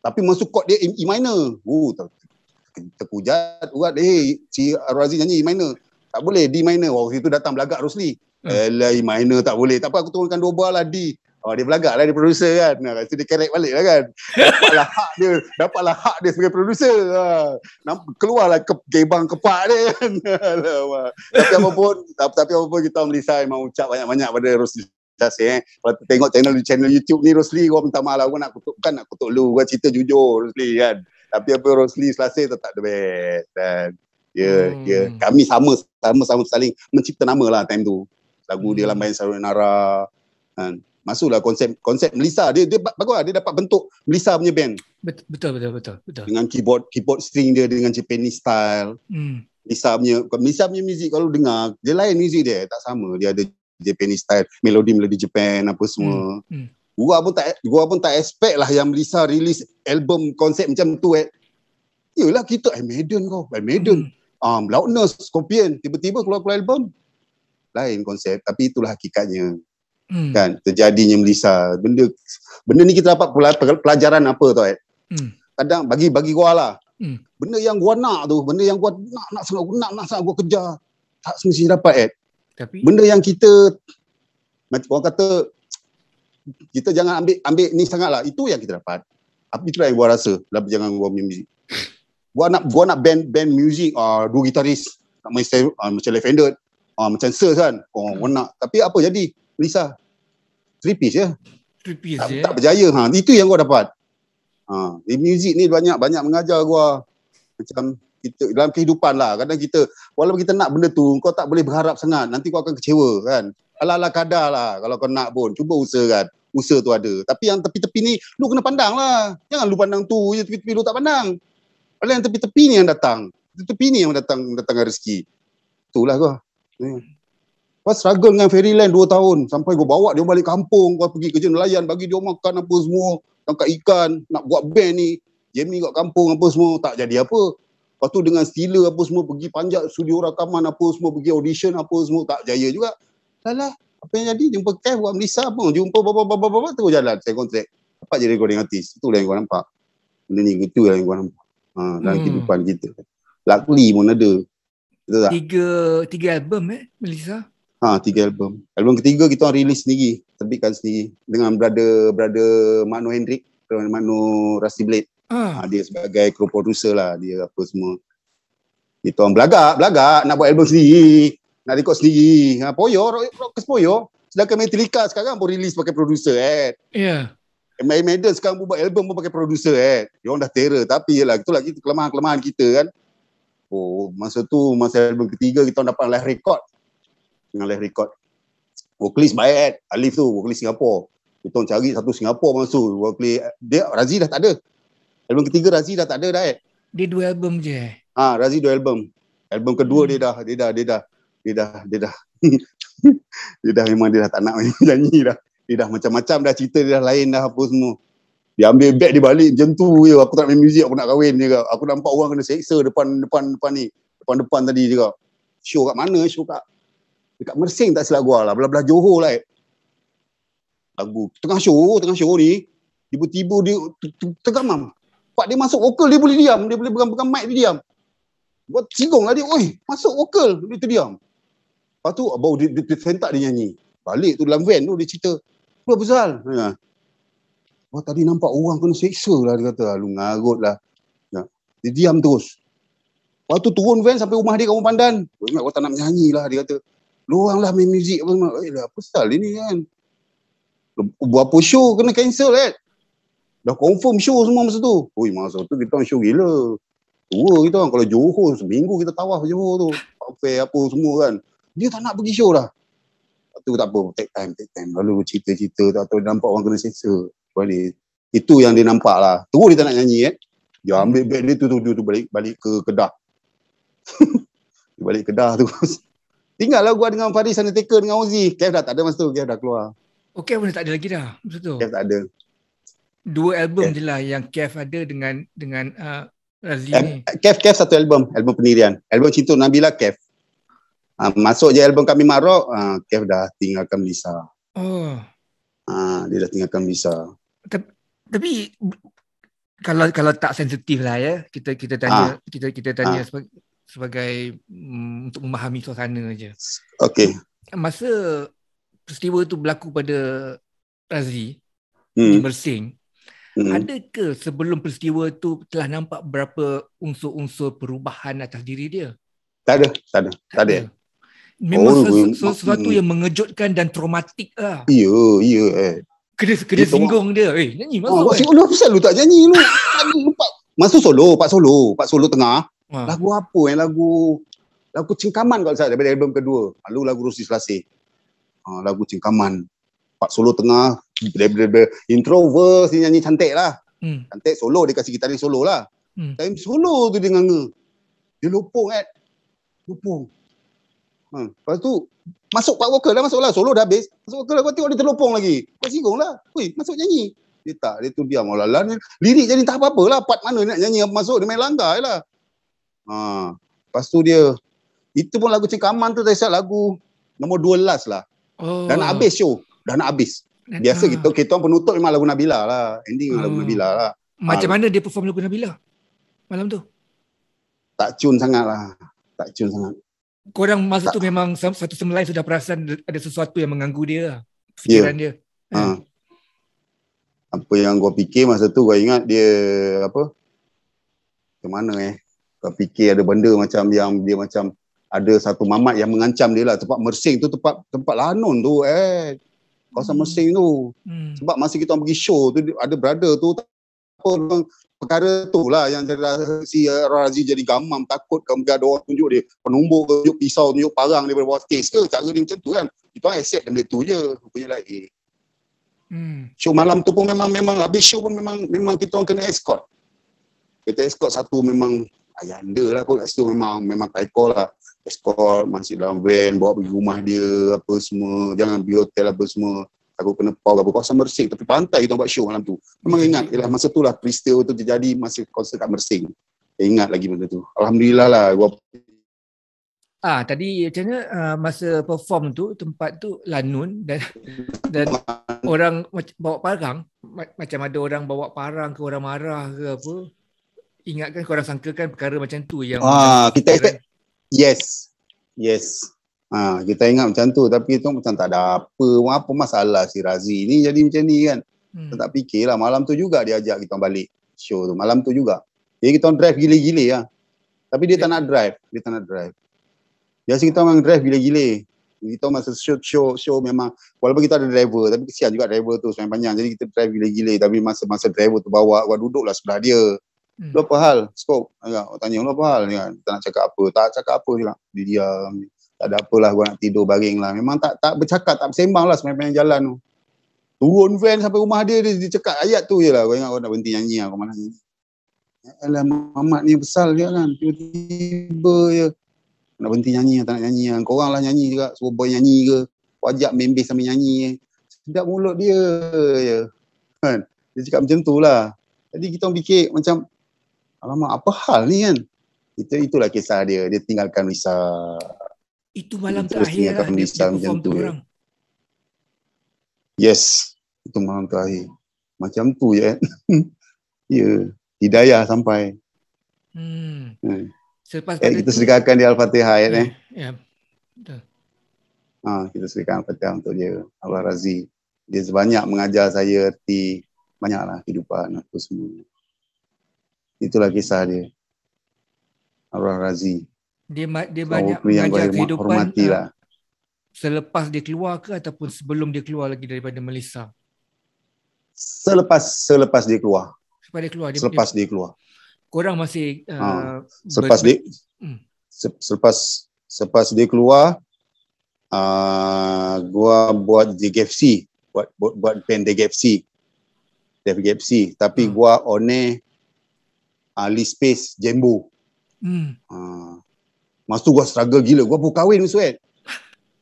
Tapi masuk chord dia E minor. Terpujat buat si Razi nyanyi E minor. Tak boleh, D minor. Waktu itu datang belagak Rosli. E minor tak boleh. Tak apa, aku turunkan 2 bar lah D. Dia belagak lah, dia producer kan. Lepas tu dia kerek balik lah kan. Dapatlah hak dia sebagai producer. Keluarlah gebang kepak dia kan. Tapi apapun kita Melissa memang ucap banyak-banyak pada Rosli Saseh. Kalau tengok channel YouTube ni Rosli, gua minta maaf lah. Gua nak kutuk lu. Gua cerita jujur Rosli kan. Tapi apa Rosli Saseh tetap the best kan. Ya, kami sama saling mencipta nama lah time tu. Lagu dia Lambayan Sayonara kan. Masuklah konsep Melissa. Dia bagus lah. Dia dapat bentuk Melissa punya band. Betul. Dengan keyboard string dia dengan Japanese style. Melissa punya muzik kalau dengar, dia lain muzik dia, tak sama. Dia ada Japanese style, melodi Japan apa semua. Gua pun tak expect lah yang Melissa release album konsep macam tu. Yelah kita Maiden. Loudness, Scorpion, tiba-tiba keluar album lain konsep, tapi itulah hakikatnya. Kan terjadinya Melissa. Benda ni kita dapat pelajaran apa tau kadang bagi gua lah. Benda yang gua nak tu, benda yang gua nak sangat gua kejar, tak semestinya dapat tapi benda yang kita macam orang kata kita jangan ambil ni sangatlah, itu yang kita dapat. Tapi itulah yang gua rasa dalam perjalanan gua punya muzik. Gua nak band music, 2 gitaris nak main style, macam left-handed, macam Sirs kan. Gua nak. Tapi apa jadi? Melissa 3 piece je. Tak berjaya. Itu yang gua dapat. Di muzik ni banyak mengajar gua. Macam kita dalam kehidupan lah. Kadang kita walaupun kita nak benda tu, kau tak boleh berharap sangat. Nanti kau akan kecewa kan. Ala-ala kadar lah. Kalau kau nak pun cuba usahakan. Usaha tu ada. Tapi yang tepi-tepi ni lu kena pandang lah. Jangan lu pandang tu je, tepi-tepi lu tak pandang. Padahal yang tepi-tepi ni yang datang. Tepi ni yang datangkan rezeki. Itulah gua. Gua struggle dengan Fairyland 2 tahun. Sampai gua bawa dia balik kampung. Gua pergi kerja nelayan, bagi dia makan apa semua. Tangkap ikan. Nak buat band ni. Jamie kat kampung apa semua. Tak jadi apa. Lepas tu dengan Stila apa semua. Pergi panjat studio rakaman apa semua. Pergi audition apa semua. Tak jaya juga. Salah. Apa yang jadi? Jumpa Kev buat Melissa pun. Jumpa bapa-bapa tu jalan. Saya kontrak. Dapat jadi recording artis. Itulah yang gua nampak. Benda ni itu yang gua nampak. Dalam kehidupan kita. Luckily pun ada. Betul tak? 3 album Melissa? 3 album. Album ketiga kita orang release sendiri. Terbitkan sendiri. Dengan brother Mano Hendrik. Mano Rusty Blade. Dia sebagai co-producer lah. Dia apa semua. Kita orang belagak. Nak buat album sendiri. Nak record sendiri. Rockers Poyo. Sedangkan Metallica sekarang pun release pakai producer Ya. Maiden sekarang buat album pun pakai producer Dia orang dah terror. Tapi yelah, itulah kita kelemahan kita kan. Masa album ketiga kita orang dapat live record. Dengan live record. Vocalist baik Alif tu, vocalist Singapura. Kita orang cari satu Singapura masuk. Vocalist dia Razi dah tak ada. Album ketiga Razi dah tak ada dah. Dia 2 album je. Razi 2 album. Album kedua dia dah dia dah memang dia dah tak nak nyanyi dah. Dia dah macam-macam dah, cerita dia dah lain dah apa semua. Dia ambil beg dia balik macam tu je. Aku tak main muzik, aku nak kahwin je. Aku nampak orang kena seksa depan ni. Depan tadi je. Show kat mana? Show dekat Mersing tak silap gua lah. Belah-belah Johor lah. Lagu tengah show ni, tiba-tiba dia tergamam. Pak dia masuk vokal, dia boleh diam. Dia boleh pegang mic, dia diam. Gua singgung lah dia. Oi, masuk vokal, dia terdiam. Lepas tu baru dia sentak dia nyanyi. Balik tu dalam van tu dia cerita. Apa pasal? Tadi nampak orang kena seksa lah, dia kata. Lu ngarut lah. Dia diam terus. Lepas tu turun van sampai rumah dia kat Rumah Pandan. Ingat kau tak nak menyanyi lah, dia kata. Lu orang lah main muzik apa semua. Apa pasal ini kan? Berapa show kena cancel Dah confirm show semua masa tu. Masa tu kita orang show gila. Tua kita orang. Kalau Johor, seminggu kita tawaf Johor tu. Fair apa semua kan. Dia tak nak pergi show dah. Tu tak apa, take time. Lalu cerita-cerita, tak tahu nampak orang kena seksa. Itu yang dia nampak lah. Terus dia tak nak nyanyi Dia ambil beg dia tu balik ke Kedah. Dia balik Kedah tu. Tinggal lah gua dengan Faris Undertaker dengan Ozzy. Kev dah tak ada masa tu, Kev dah keluar. Kev pun tak ada lagi dah masa tu. Kev tak ada. 2 album je lah yang Kev ada dengan Razi ni. Kev satu album pendirian. Album Cinta Nabila Kev. Masuk je album Kami Marok, Kev dah tinggalkan Melissa. Dia dah tinggalkan Melissa. Tapi kalau tak sensitif lah kita tanya kita tanya sebagai untuk memahami suasana aja. Okey. Masa peristiwa tu berlaku pada Razi di Mersing, ada ke sebelum peristiwa tu telah nampak berapa unsur-unsur perubahan atas diri dia? Tak ada. Memang sesuatu yang mengejutkan dan traumatik lah. Ya. Kena singgung dia. Nyanyi masuk. Lu pasal lu tak nyanyi lu. Masuk Pak Solo tengah. Lagu apa lagu Cengkaman kalau saya daripada album kedua. Lalu lagu Rosi Selasih. Lagu Cengkaman. Pak Solo tengah. Intro verse dia nyanyi cantik lah. Cantik solo dia kasih gitaris solo lah. Time solo tu dia nganga. Dia lopong. Lepas tu masuk part vokal dah, masuk lah. Solo dah habis. Masuk vokal lah, kau tengok dia terlopong lagi. Kau singgung lah. Masuk nyanyi. Dia tak, dia tu diam. Lirik jadi tak apa-apa lah. Part mana nak nyanyi masuk, dia main langgar je lah. Lepas tu dia, itu pun lagu Cengkaman tu saya lagu nombor 2 last lah. Dah nak habis show. Dah nak habis. Biasa kita penutup memang lagu Nabila lah. Ending lagu Nabila lah. Macam mana dia perform lagu Nabila malam tu? Tak cun sangat lah. Korang masa tu memang satu sama lain sudah perasan ada sesuatu yang mengganggu dia lah. Fikiran dia. Apa yang gua fikir masa tu, gua ingat dia apa? Macam mana Gua fikir ada benda macam yang dia macam ada satu mamat yang mengancam dia lah. Tempat Mersing tu tempat lanun tu kawasan Mersing tu. Sebab masa kita pergi show tu ada brother tu apa perkara tu lah yang si Razi jadi gamam, takut kalau ada orang tunjuk dia penumbuk, tunjuk pisau, tunjuk parang daripada bawah stage ke, cara dia macam tu kan. Kita orang accept benda tu je. Rupanya lain. Show malam tu pun memang habis show pun memang kita orang kena escort. Kita escort satu memang ayanda lah kot kat situ, memang taikor lah. Escort masih dalam van, bawa pergi rumah dia apa semua, jangan pergi hotel apa semua. Aku kena pau apa kawasan Mersing, tapi pantai kita buat show malam tu. Memang ingat ialah masa tu lah peristiwa tu terjadi masa konsert kat Mersing. Saya ingat lagi benda tu. Alhamdulillah lah. Tadi macam mana masa perform tu tempat tu lanun dan orang bawa parang, macam ada orang bawa parang ke, orang marah ke apa. Ingatkan korang sangkakan perkara macam tu yang kita expect. Yes. Kita ingat macam tu, tapi tu macam tak ada apa masalah si Razi ni jadi macam ni kan. Kita tak fikirlah. Malam tu juga dia ajak kita balik show tu. Malam tu juga. Jadi kita drive gila-gila lah. Tapi dia tak nak drive. Biasa kita memang drive gila-gila. Kita masa show memang, walaupun kita ada driver, tapi kesian juga driver tu sepanjang panjang. Jadi kita drive gila-gila. Tapi masa driver tu bawa, gua duduklah sebelah dia. Lu apa hal? Skop. Tanya lu apa hal? Tak nak cakap apa. Tak cakap apa je lah. Dia diam. Tak ada apalah, gua nak tidur baring lah. Memang tak bercakap, tak bersembang lah sepanjang jalan tu. Turun van sampai rumah dia cakap ayat tu je lah. Gua ingat gua nak berhenti nyanyi lah. Kau malah nyanyi. Alah, Mamat ni besar dia kan. Tiba-tiba je. Nak berhenti nyanyi, tak nak nyanyi lah. Korang lah nyanyi juga. Suruh boy nyanyi ke. Wajak main bass sambil nyanyi. Sedap mulut dia je. Kan? Dia cakap macam tu lah. Jadi kita fikir macam, alamak, apa hal ni kan? Itulah kisah dia. Dia tinggalkan Risa. Itu malam terakhir lah dia perform tu orang. Yes. Itu malam terakhir. Macam tu je. Ya. Hidayah sampai. Selepas kita sedekahkan dia Al-Fatihah Ya. Betul. Kita sedekahkan Al-Fatihah untuk dia. Allah Razi. Dia sebanyak mengajar saya erti banyaklah kehidupan apa semua. Itulah kisah dia. Allah Razi. Dia banyak mengajar kehidupan selepas dia keluar ke ataupun sebelum dia keluar lagi daripada Melissa? Selepas dia keluar. Selepas dia keluar. Korang masih selepas dia keluar, gua buat DGFC, buat band DGFC. Tapi gua one Lee Space Jembo. Masa tu gua struggle gila. Gua baru kahwin Sweat.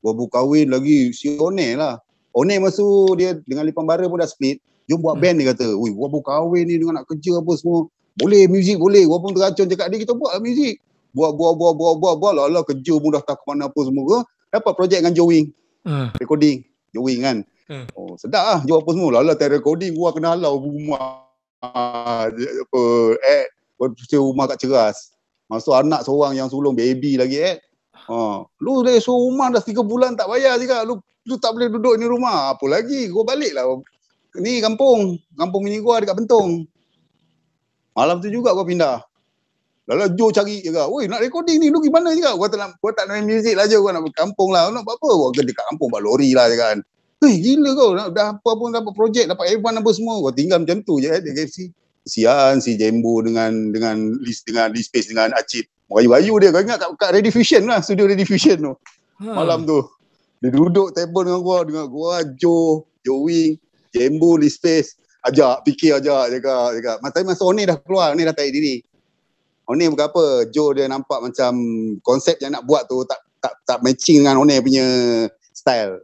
Gua baru kahwin lagi si One lah. One masa dia dengan Lipan Bara pun dah split. Jom buat band, dia kata. Ui, gua baru kahwin ni dengan nak kerja apa semua. Boleh muzik boleh. Gua pun teracun cakap dia, kita buat lah muzik. Buat lah kerja pun dah tak ke mana apa semua ke. Dapat projek dengan Jowing. Recording. Jowing kan. Oh, sedap lah. Jawab apa semua. Lala tak recording. Gua kena halau rumah. Rumah kat Ceras. Masuk anak seorang yang sulung baby lagi lu dari rumah dah 3 bulan tak bayar juga. Lu tak boleh duduk ni rumah. Apa lagi? Gua balik lah. Ni kampung bini gua dekat Bentong. Malam tu juga gua pindah. Lalu Joe cari juga. Woi, nak recording ni lu gimana juga? Gua tak nak main muzik lah je. Gua nak kampung lah. Nak buat apa? Gua dekat kampung buat lori lah je kan. Gila kau. Dah apa pun dapat projek, dapat Evan apa semua. Gua tinggal macam tu je di KFC. Kesian si Jembo dengan Lee Space dengan Acid. Bayu dia, kau ingat kat Ready Fusion lah, studio Ready Fusion tu. Malam tu. Dia duduk table dengan gua, Joe Wing, Jembo, Lee Space. Fikir ajak. Masa One dah keluar, One dah tarik diri. One bukan apa, Joe dia nampak macam konsep yang nak buat tu tak matching dengan One punya style.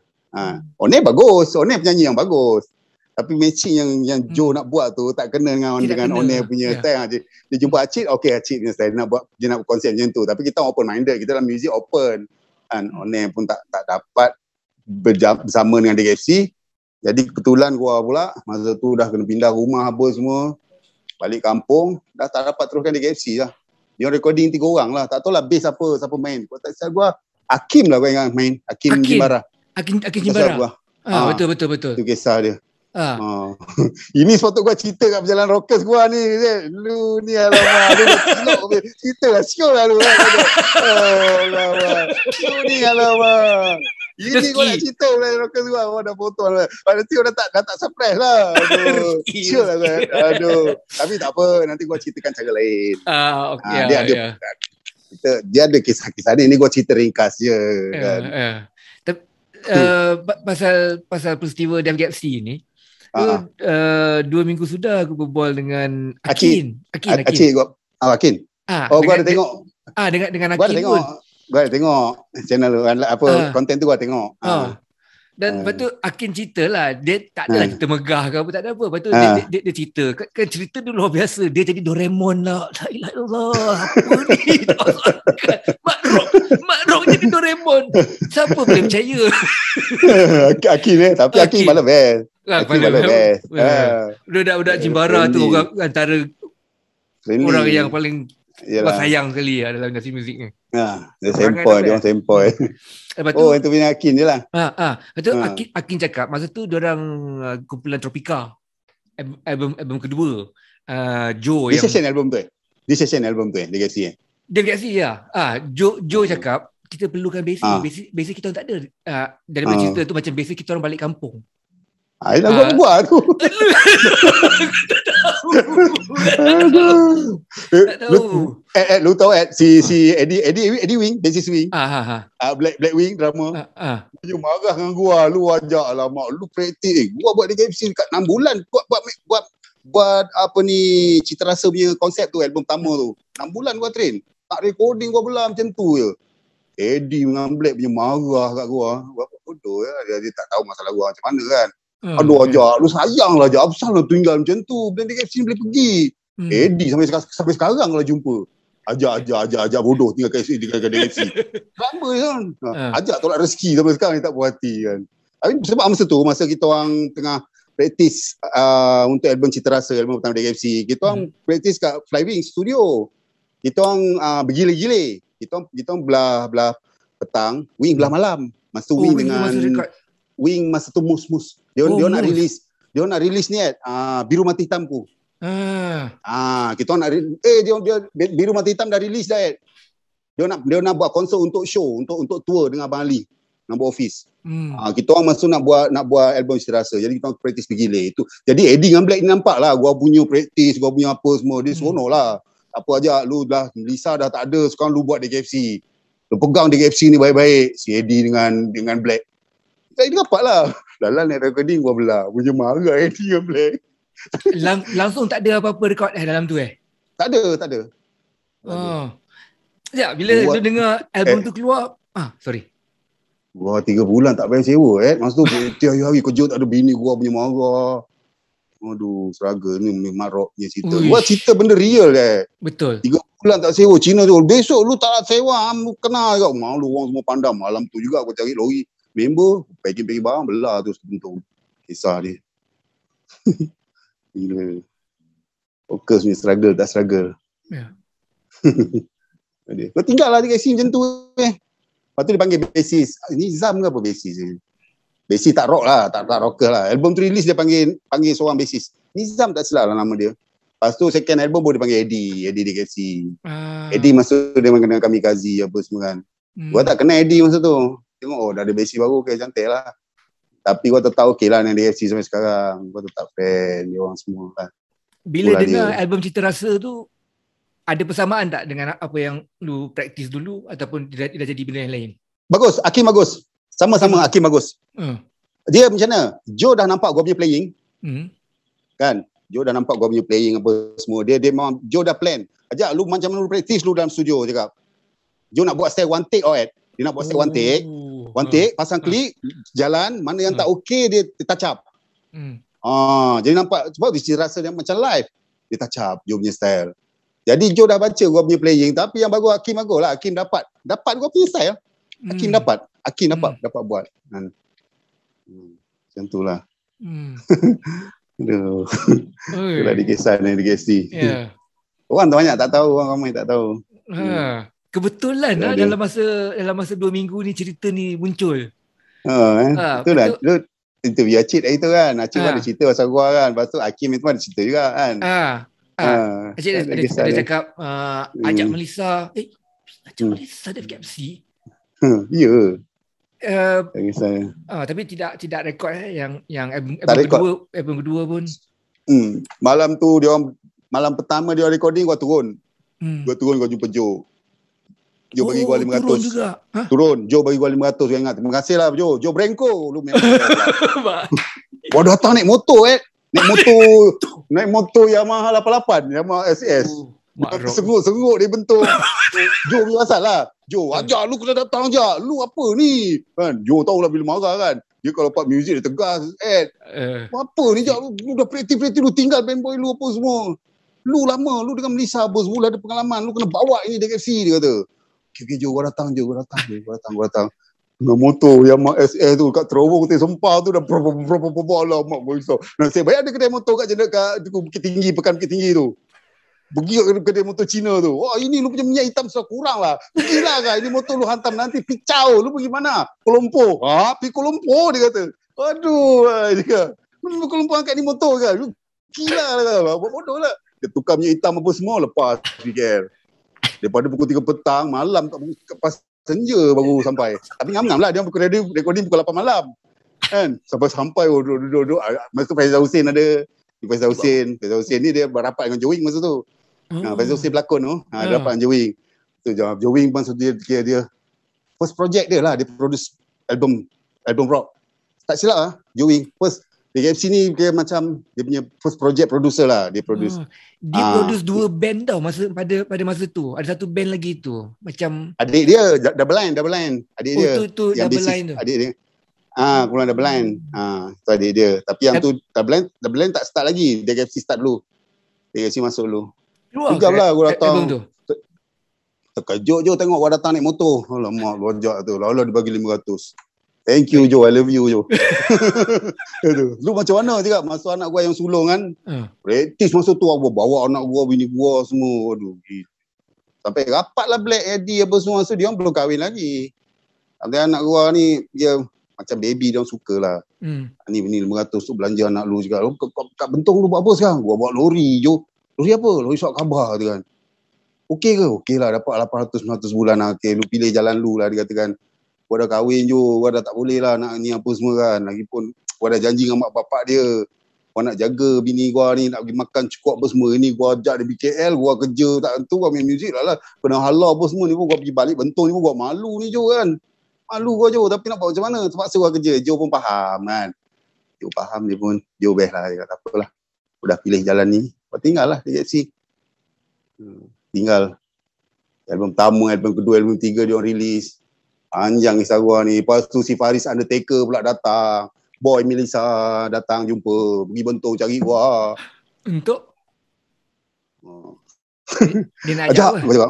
One bagus, One penyanyi yang bagus. Tapi matching yang Joe nak buat tu tak kena dengan One punya style. Dia jumpa Acid, Acid punya style. Dia nak konsep macam tu. Tapi kita open minded, kita dalam music open. Kan One pun tak dapat bersama dengan DKFC. Jadi kebetulan gua pula masa tu dah kena pindah rumah apa semua. Balik kampung, dah tak dapat teruskan DKFC lah. Dia recording 3 orang lah. Tak tahu lah bass siapa main. Gua Hakim lah gua ingat main. Hakim Jimbara. Hakim Jimbara. Betul. Itu kisah dia. Ini sepatut gua cerita kat perjalanan rockers gua ni. Lu ni alamak. Lu cerita lah. Siul lah lu. Alamak. Lu ni alamak. Ini gua nak cerita perjalanan rockers gua. Gua dah foto lah. Nanti gua dah tak surprise lah. Siul lah gua. Tapi tak apa. Nanti gua ceritakan cara lain. Dia ada kisah-kisah ni. Ini gua cerita ringkas je. Pasal peristiwa DFGFC ni. 2 minggu sudah aku berbual dengan Akin. Akin. Gua ada tengok. Dengan Akin pun. Gua ada tengok channel konten tu gua tengok. Dan lepas tu Akin cerita lah. Dia tak adalah cerita megah ke apa, tak ada apa. Lepas tu dia cerita. Kan cerita tu luar biasa. Dia jadi Doraemon lah. La ilaha illallah. Apa ni? Mak Rock jadi Doraemon. Siapa boleh percaya? Akin Tapi Akin malah best. Budak-budak Jimbara tu orang antara orang yang paling sayang sekali dalam industri muzik ni. Dia sempoi. Lepas tu yang tu punya Akin je lah. Betul. Akin cakap masa tu diorang kumpulan Tropika, album kedua. Joe yang session album tu. DKFC ya. Joe cakap kita perlukan basic kita orang tak ada. Daripada cerita tu macam basic kita orang balik kampung. Nak buat tu. Tak tahu. Lu tahu si Eddie Wing, bassist Wing. Black Wing drama. Dia marah dengan gua, lu ajak alamak, lu praktis. Gua buat DKFC dekat 6 bulan buat apa ni Cita Rasa punya konsep tu, album pertama tu. 6 bulan gua train. Tak recording gua belah macam tu je. Eddie dengan Black punya marah kat gua. Gua bodoh ya. Dia tak tahu masalah gua macam mana kan. Aduh ajak, lu sayang lah ajak. Apasal lah tinggal macam tu. Benda DKFC boleh pergi. Eddie sampai sekarang lah jumpa. Ajak bodoh tinggal DKFC. Lama kan. Ajak tolak rezeki sampai sekarang ni tak puas hati kan. Tapi sebab masa tu, masa kita orang tengah praktis untuk album Cita Rasa, album pertama DKFC, kita orang praktis kat Flywing Studio. Kita orang bergila-gila. Kita orang belah petang, Wing belah malam. Masa Wing dengan Wing masa tu mus. Dia nak release ni Biru Mati Hitamku. Kita nak dia Biru Mati Hitam dah release dah. Dia nak buat konsert untuk show, untuk tour dengan Abang Ali. Nak buat office. Kita orang masuk nak buat album Cita Rasa. Jadi kita orang praktis bergila itu. Jadi Eddie dengan Black ni nampak lah gua punya praktis, gua punya apa semua. Dia seronok lah. Apa aja lu dah Lisa dah tak ada, sekarang lu buat DKFC. Lu pegang DKFC ni baik-baik. Si Eddie dengan Black. Dia dapat lah. Dalam net recording gua belah. Punya marah Eddie dengan Black. Langsung tak ada apa-apa rekod dalam tu Tak ada. Sekejap, bila lu dengar album tu keluar, sorry. Gua 3 bulan tak bayar sewa masa tu tiap hari kerja tak ada, bini gua punya marah. Aduh, struggle ni memang rock punya cerita. Gua cerita benda real Betul. 3 bulan tak sewa, Cina tu. Besok lu tak sewa, kena juga. Malu orang semua pandang. Malam tu juga gua cari lori. Member, packing barang, belah tu sebentuk. Kisah dia. Gila. Fokus ni struggle, tak struggle. Ya. Kau tinggal lah DKC macam tu Lepas tu dia panggil bassist. Ini Zam ke apa bassist ni? Bassist tak rock lah, tak rocker lah. Album tu release dia panggil seorang bassist. Ni Zam tak silap lah nama dia. Lepas tu second album pun dia panggil Eddie DKC. Eddie masa dia kena Kamikaze apa semua kan. Gua tak kenal Eddie masa tu. Tengok dah ada bassist baru, okay, cantik lah. Tapi gua tetap okey lah dengan DKC sampai sekarang. Gua tetap fan dia orang semua kan. Bila dengar album Cita Rasa tu, ada persamaan tak dengan apa yang lu praktis dulu ataupun dah jadi benda yang lain? Bagus, Hakim bagus. Sama-sama Hakim bagus. Dia macam mana? Joe dah nampak gua punya playing. Kan? Joe dah nampak gua punya playing apa semua. Dia memang Joe dah plan. Ajak lu macam mana lu praktis lu dalam studio cakap. Joe nak buat style one take Dia nak buat style one take. One take, pasang klik, jalan, mana yang tak okey dia touch up. Jadi nampak sebab dia rasa dia macam live. Dia touch up Joe punya style. Jadi Joe dah baca gua punya playing, tapi yang bagus Hakim bagus lah. Hakim dapat gua punya style. Hakim dapat buat. Macam tu lah. Aduh. Itulah Digesan dan Digesi. Orang tu banyak tak tahu, orang ramai tak tahu. Kebetulan lah dalam masa 2 minggu ni cerita ni muncul. Itulah. Lu interview Acid hari tu kan. Acid pun ada cerita pasal gua kan. Lepas tu Hakim itu ada cerita juga kan. Acik ada cakap ajak Melissa. Ajak Melissa ada KFC. Ya. Tapi tidak rekod yang album kedua pun. Malam tu malam pertama dia recording gua turun. Gua jumpa Joe. Joe bagi gua 500. Turun juga. Turun. Joe bagi gua 500. Gua ingat. Terima kasih lah Joe. Joe Branko. Lu memang. Gua datang naik motor Naik motor Yamaha 88, Yamaha SS. Senguk dia bentuk. Joe punya asal lah. Joe, ajak lu kena datang ajak. Lu apa ni? Kan? Joe tahulah bila marah kan. Dia kalau part muzik dia tegas. Apa ni Jak? Lu dah praktis lu tinggal band boy lu apa semua. Lu lama, lu dengan Melissa apa semua ada pengalaman. Lu kena bawa ini DKC dia kata. Okay, Joe, gua datang. Dengan motor Yamaha SS tu kat terowong Kota Sempah tu dah berapa lah mak gua risau. Nasib baik ada kedai motor kat Bukit Tinggi, Pekan Bukit Tinggi tu. Pergi kat kedai motor Cina tu. Wah, ini lu punya minyak hitam sudah kurang lah. Pergilah kan, ini motor lu hantam nanti picau. Lu pergi mana? Kuala Lumpur. Pergi Kuala Lumpur dia kata. Aduh, dia kata. Lu pergi Kuala Lumpur angkat ni motor kan. Lu gila lah. Bodoh lah. Dia tukar minyak hitam apa semua lepas PKL. Daripada pukul 3 petang, malam pas senja baru sampai. Tapi ngam-ngam lah dia recording pukul 8 malam. Kan? Sampai duduk. Masa tu Faizal Hussein ada. Faizal Hussein ni dia berapat dengan Joey masa tu. Faizal Hussein pelakon tu. Dia rapat dengan Joey. Joey masa dia first project dia lah. Dia produce album rock. Tak silap lah. Joey first. DKFC ni dia macam dia punya first project producer lah. Dia produce. Dia produce 2 band tau pada masa tu. Ada satu band lagi tu. Macam adik dia Double Line. Adik dia. Tu Double Line tu. Adik dia. Kurang Double Line. Tu adik dia. Tapi yang tu Double Line tak start lagi. DKFC start dulu. DKFC masuk dulu. Juga lah gua datang. Terkejut je tengok gua datang naik motor. Alamak, lojak tu. Lalu dia bagi 500. Thank you Joe, I love you Joe. Lu macam mana cakap masa anak gua yang sulung kan. Praktis masa tu aku bawa anak gua, bini gua semua. Aduh, sampai rapat lah Black Eddie apa semua. Masa dia orang belum kahwin lagi. Sampai anak gua ni dia macam baby dia orang suka lah. Ni 500 tu belanja anak lu cakap. Kat Bentong lu buat apa sekarang? Gua bawa lori Joe. Lori apa? Lori surat khabar tu kan. Okey ke? Okey lah dapat 800-900 bulan lah. Okay, lu pilih jalan lu lah dia katakan. Gua dah kahwin je, gua dah tak boleh lah nak ni apa semua kan. Lagipun gua dah janji dengan mak bapak dia. Gua nak jaga bini gua ni, nak pergi makan cukup apa semua. Ini gua ajak dia BKL, gua kerja tak tentu, gua main muzik lah. Kena halau apa semua ni pun gua pergi balik Bentong ni pun gua malu ni Jo kan. Malu gua Jo, tapi nak buat macam mana? Terpaksa gua kerja. Jo pun faham kan. Jo faham dia pun, Jo best lah. Dia kata apalah. Udah pilih jalan ni, gua tinggal lah DKC. Tinggal. Album pertama, album kedua, album tiga dia orang release. Panjang kisah gua ni. Lepas tu si Faris Undertaker pula datang. Boy Melissa datang jumpa. Pergi Bentong cari gua. Untuk? Dia nak ajak apa?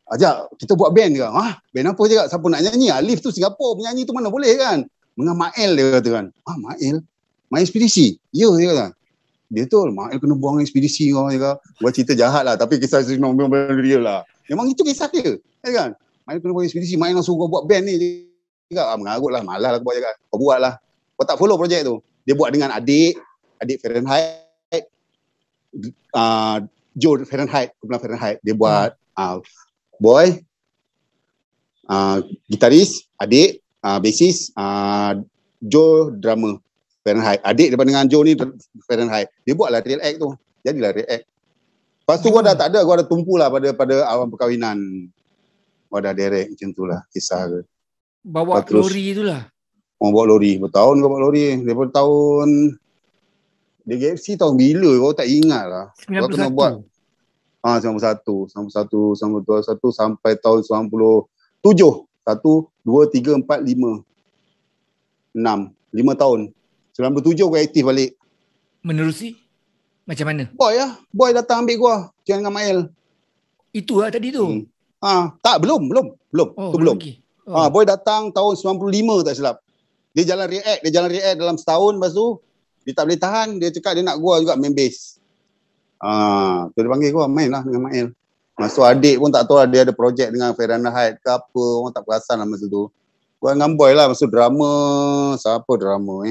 Ajak kita buat band ke? Band apa je kak? Siapa nak nyanyi? Alif tu Singapura penyanyi tu mana boleh kan? Dengan Mael dia kata kan. Mael ekspedisi? Ya dia kata. Dia tu Mael kena buang ekspedisi kau je kak. Gua cerita jahat lah. Tapi kisah memang real lah. Memang itu kisah dia. Kan? Mail kena buat ekspedisi, Mail langsung kau buat band ni. Mengarut lah, malas lah kau buat cakap. Kau buat lah. Kau tak follow projek tu. Dia buat dengan adik Fahrenheit, Joe Fahrenheit, kumpulan Fahrenheit. Dia buat boy, gitaris, adik, bassist, Joe drummer Fahrenheit. Adik daripada dengan Joe ni Fahrenheit. Dia buatlah real act tu. Jadilah real act. Lepas tu gua dah tak ada, gua dah tumpu lah pada awal perkahwinan. Gua dah direct macam tu lah kisah ke. Bawa lori itulah. Bawa lori. Bertahun kau bawa lori. Daripada tahun DGFC tahun bila kau tak ingat lah. 91. Kau kena buat 91 sampai tahun 97. 1, 2, 3, 4, 5 6 5 tahun. 97 kau aktif balik. Menerusi? Macam mana? Boy datang ambil gua. Jangan dengan Mail. Itu lah tadi tu. Tak, belum. Oh, tu belum. Lagi. Boy datang tahun 95 tak silap. Dia jalan react dalam setahun, lepas tu dia tak boleh tahan, dia cakap dia nak gua juga main bass. Tu dia panggil gua main lah dengan Mail. Masa adik pun tak tahu lah dia ada projek dengan Fahrenheit ke apa, orang tak perasan lah masa tu. Gua dengan Boy lah masa drama, siapa drama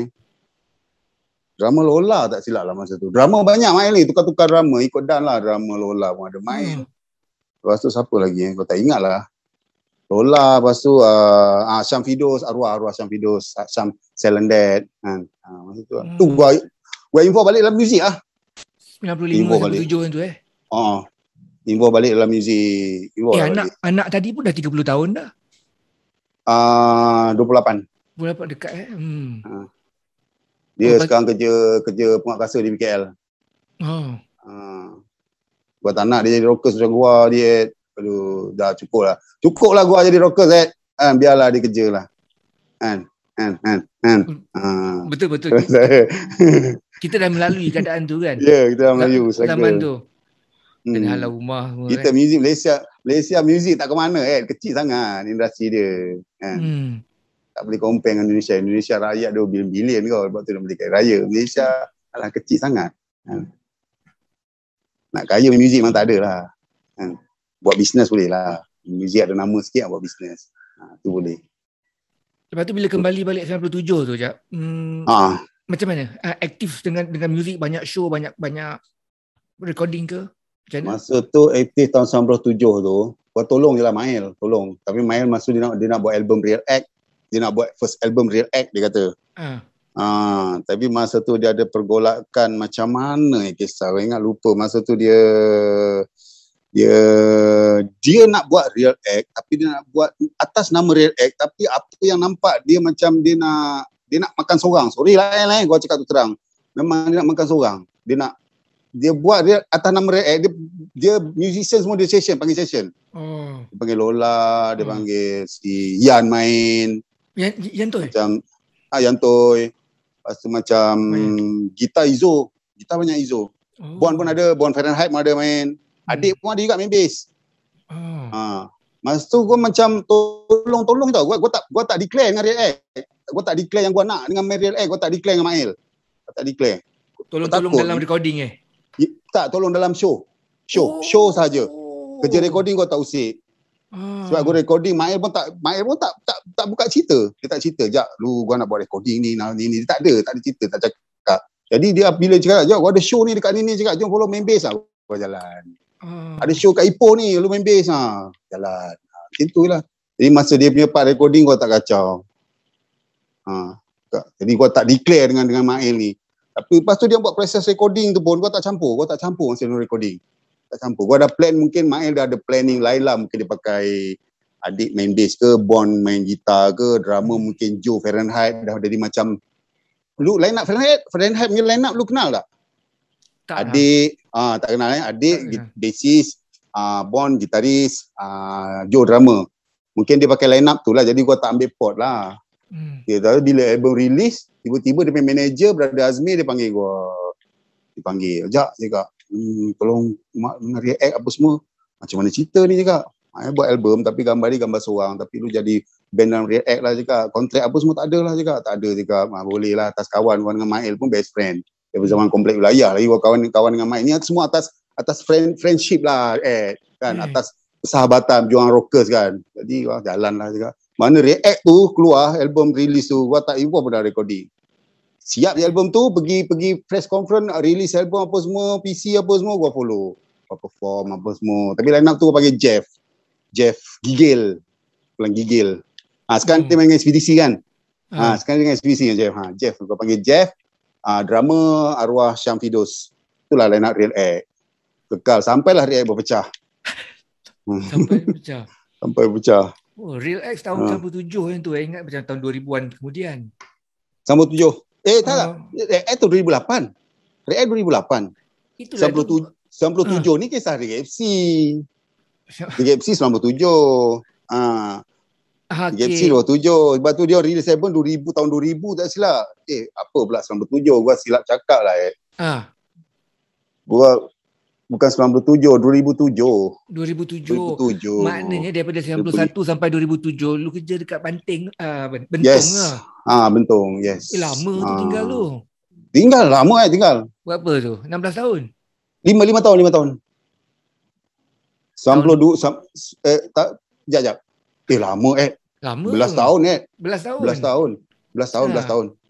drama Lola tak silap lah masa tu. Drama banyak Mail ni, tukar-tukar drama, ikut dan lah drama Lola pun ada main. Lepas tu siapa lagi kau tak ingat lah. Lola, lepas tu Syam Fidos, arwah Syam Fidos, Syam Selendet kan. Masa tu tu gua info balik dalam muzik lah. 95 97 kan tu info balik dalam muzik. Anak tadi pun dah 30 tahun dah. 28 dekat dia sekarang kerja penguatkuasa di BKL. Gua tak nak dia jadi rockers macam gua dia. Aduh, dah cukup lah gua jadi rockers biarlah dia kerja lah. Betul. Kita dah melalui keadaan tu kan. Ya, kita dah melalui zaman tu. Kena halau rumah kita kan. Muzik Malaysia muzik tak ke mana kecil sangat industri dia kan. Tak boleh compare dengan Indonesia rakyat dia bilion-bilion kau, sebab tu dia boleh kaya raya. Malaysia alah kecil sangat kan. Nak kaya muzik memang tak ada lah kan. Buat bisnes boleh lah. Muzik ada nama sikit buat bisnes. Tu boleh. Lepas tu bila kembali balik 97 tu Jap. Macam mana? Aktif dengan muzik, banyak show, banyak recording ke? Macam mana? Masa tu aktif tahun 97 tu, gua tolong je lah Mail, tolong. Tapi Mail masa dia nak buat album Real Act. Dia nak buat first album Real Act dia kata. Tapi masa tu dia ada pergolakan macam mana kisah. Aku ingat lupa. Masa tu dia nak buat Real Act, tapi dia nak buat atas nama Real Act, tapi apa yang nampak dia macam dia nak makan seorang. Sorry lah gua cakap tu terang. Memang dia nak makan seorang. Dia buat dia atas nama Real Act, dia musician semua dia panggil session. Dia panggil Lola, dia panggil si Yan main. Yan Toy. Macam Yan Toy. Lepas tu macam gitar banyak Izo. Bon pun ada, Bon Fahrenheit pun ada main. Adik pun ada juga main bass. Masa tu gua macam tolong tau. Gua tak declare dengan Real Act. Gua tak declare yang gua nak dengan main Real Act. Gua tak declare dengan Mail. Gua tak declare. Tolong dalam recording Tak, tolong dalam show. Show saja. Kerja recording gua tak usik. Sebab gua recording Mail pun tak buka cerita. Dia tak cerita, "Jap, lu gua nak buat recording ni." Dia tak ada cerita, tak cakap. Jadi dia bila cakap, "Jap, gua ada show ni dekat ni cakap, jom follow main bass lah." Gua jalan. Ada show kat Ipoh ni, lu main bass lah. Jalan. Macam tu lah. Jadi masa dia punya part recording gua tak kacau. Jadi gua tak declare dengan Mail ni. Tapi lepas tu dia buat proses recording tu pun gua tak campur masa recording. Tak campur. Gua ada plan, mungkin Mail dah ada planning lain lah, mungkin dia pakai adik main bass ke, Bon main gitar ke, drama mungkin Joe Fahrenheit dah jadi macam lu line up Fahrenheit punya line up lu kenal tak? Adik tak kenal adik bassist, Bon gitaris, Joe drama. Mungkin dia pakai line up tu lah, jadi gua tak ambil pot lah. Dia tahu bila album release, tiba-tiba dia punya manager Brother Azmi dia panggil gua. Dipanggil, "Jak," cakap, "tolong react apa semua. Macam mana cerita ni," cakap. Buat album tapi gambar dia gambar seorang, tapi lu jadi band dalam react lah, cakap. Kontrak apa semua tak ada lah, cakap. Tak ada, cakap. Boleh lah, atas kawan dengan Mail pun best friend. Dari zaman komplek wilayah lagi gua kawan dengan Mail ni semua atas friendship lah, kan. Atas persahabatan berjuang rockers kan. Jadi jalan lah juga. Mana React tu keluar, album release tu, gua tak involve pada recording. Siap je album tu, pergi press conference, release album apa semua, PC apa semua, gua follow. Gua perform apa semua. Tapi line up tu gua panggil Jeff Gigil. Pulang Gigil. Sekarang dia main dengan ekspedisi kan. Sekarang dengan ekspedisi Jeff. Jeff, gua panggil Jeff. Drama arwah Syam Fidos. Itulah line up Real Act. Kekal sampailah Real Act berpecah. Sampai pecah. Oh, Real X tahun 97 yang tu. Ingat macam tahun 2000-an kemudian. 97. Tak. Real Act tu 2008. Real Act 2008. 97 ni kisah RFC. RFC 97. RFC 27. Lepas tu dia release album 2000, tahun 2000 tak silap. Apa pula 97? Gua silap cakap lah. Gua bukan 97, 2007. 2007. Maknanya daripada 91 sampai 2007 lu kerja dekat Banting, Bentong lah. Bentong, yes. Lama tu tinggal lu. Tinggal lama tinggal. Berapa tu? 16 tahun? 5 tahun. 92 sekejap. Lama Lama. 11 tahun 11 tahun.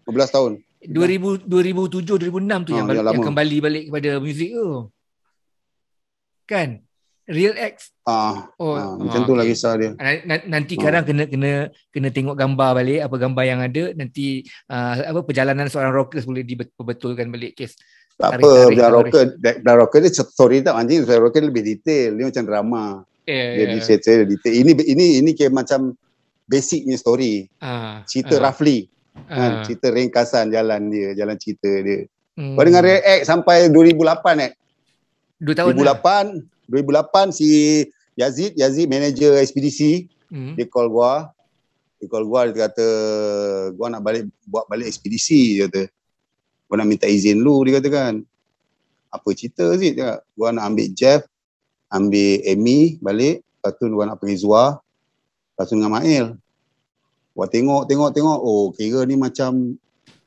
15 tahun. 2007 2006 tu yang kembali balik kepada muzik tu. Kan? Real X. Macam tu lah kisah dia. Nanti sekarang kena tengok gambar balik, apa gambar yang ada, nanti perjalanan seorang rockers boleh diperbetulkan balik kes. Tak apa, Black Rocker dia story tak anjing, Black Rocker lebih detail, dia macam drama. Dia detail. Ini kayak macam basicnya story. Cerita roughly. Cerita ringkasan jalan cerita dia. Kau dengan Real X sampai 2008 2 tahun 2008 si Yazid manager ekspedisi, dia call gua, dia kata gua nak buat balik ekspedisi, dia kata gua nak minta izin lu, dia kata kan. Apa cerita Zid? Gua nak ambil Jeff, ambil Amy balik, lepas tu gua nak pergi Zua, lepas tu dengan Mail. Gua tengok, kira ni macam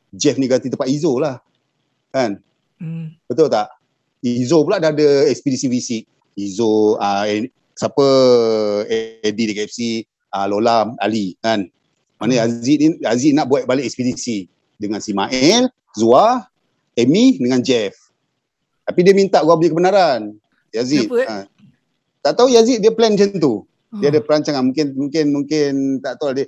Jeff ni ganti tempat Izo lah kan. Betul tak? Izo pula dah ada ekspedisi visik. Izo, siapa Eddie di KFC, Lola, Ali kan. Mana Aziz nak buat balik ekspedisi dengan si Mael, Zua, Amy dengan Jeff. Tapi dia minta gua beri kebenaran. Yazid. Tak tahu Yazid dia plan macam tu. Dia ada perancangan, mungkin tak tahu dia.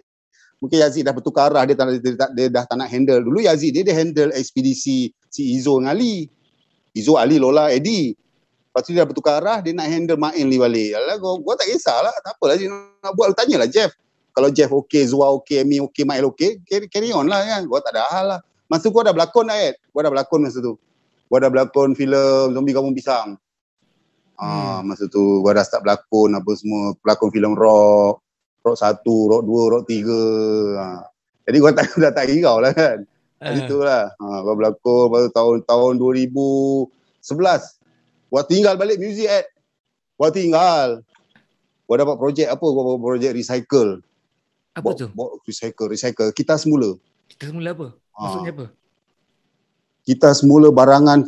Mungkin Yazid dah bertukar arah, dia dah tak nak handle. Dulu Yazid dia handle ekspedisi si Izo dengan Ali. Izo, Ali, Lola, Eddie. Lepas tu dia dah bertukar arah, dia nak handle Main ni balik. Alah, gua tak kisahlah. Tak apalah dia nak buat, tanyalah Jeff. Kalau Jeff okey, Zua okey, Amy okey, Mail okey, carry on lah kan. Gua tak ada hal lah. Masa tu gua dah berlakon dah Gua dah berlakon masa tu. Gua dah berlakon filem Zombie Kampung Pisang. Masa tu gua dah start berlakon apa semua. Berlakon filem Rock 1, Rock 2, Rock 3. Jadi gua dah tak hirau lah kan. Itulah. Gua berlakon pada tahun 2011. Gua tinggal balik muzik Gua dapat projek apa? Gua dapat projek recycle. Apa tu? Recycle. Kita semula. Kita semula apa? Maksudnya apa? Kita semula barangan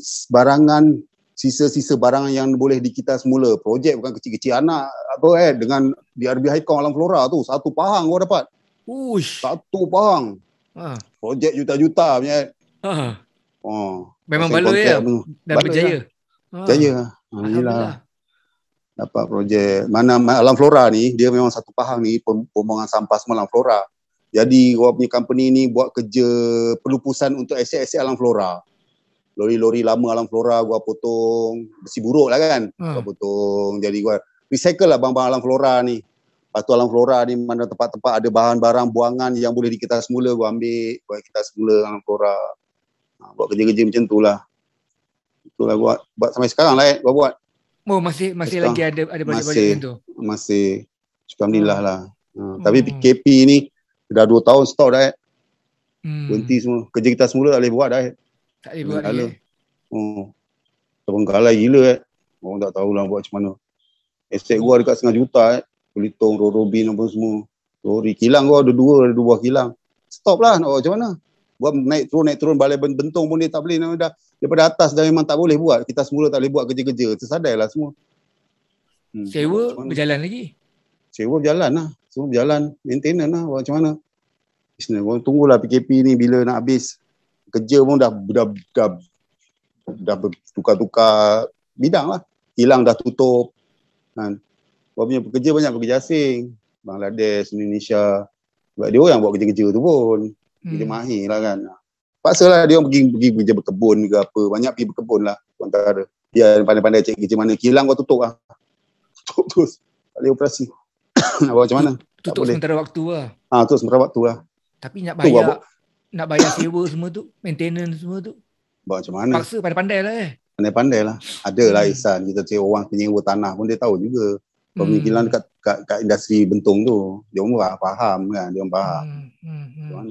sisa-sisa barangan yang boleh dikita semula. Projek bukan kecil-kecil anak apa dengan di RB Haikong Alam Flora tu. 1 Pahang gua dapat. Uish. 1 Pahang. Projek juta-juta punya. Memang baloi ya. Dan berjaya. Jaya. Alhamdulillah. Dapat projek. Mana Alam Flora ni, dia memang 1 Pahang ni pembuangan sampah semua Alam Flora. Jadi gua punya company ni buat kerja pelupusan untuk aset-aset Alam Flora. Lori-lori lama Alam Flora gua potong, besi buruk lah kan. Gua potong. Jadi gua recycle lah barang-barang Alam Flora ni. Lepas tu Alam Flora ni mana tempat-tempat ada bahan barang buangan yang boleh dikita semula, gua ambil, buat kita semula Alam Flora. Buat kerja-kerja macam tu lah. Itulah buat sampai sekarang lah gua buat. Oh, masih lagi ada projek-projek macam tu? Masih. Alhamdulillah lah. Tapi PKP ni dah 2 tahun stop dah berhenti semua. Kerja kita semula tak boleh buat dah Tak boleh buat lagi. Terbengkalai gila Orang tak tahulah buat macam mana. Aset gua dekat 5 juta Pelitong, Robin apa semua. Lori kilang gua ada 2 buah kilang. Stop lah nak buat macam mana. Gua naik turun balai Bentong pun dia tak boleh. Dah daripada atas dah memang tak boleh buat. Kita semula tak boleh buat kerja-kerja. Tersadailah semua. Sewa berjalan lagi? Sewa berjalan lah. Semua berjalan. Maintenance lah. Macam mana? Orang tunggulah PKP ni bila nak habis. Kerja pun dah bertukar-tukar bidang lah. Kilang dah tutup. Kan? Orang punya pekerja banyak pekerja asing. Bangladesh, Indonesia. Sebab dia orang buat kerja-kerja tu pun. Kerja mahir lah kan. Paksalah dia orang pergi kerja berkebun ke apa. Banyak pergi berkebun lah. Antara dia pandai-pandai cek kerja mana. Kilang kau tutup lah. Tutup terus. Tak boleh operasi. Nak buat macam mana? Tutup sementara waktu lah. Tutup sementara waktu lah. Tapi nak bayar sewa semua tu. Maintenance semua tu. Buat macam mana? Paksa pandai-pandai lah Pandai-pandai lah. Ada lah Ihsan. Kita cek orang penyewa tanah pun dia tahu juga. Pemikiran kat industri bentung tu. Dia orang faham kan. Dia orang faham.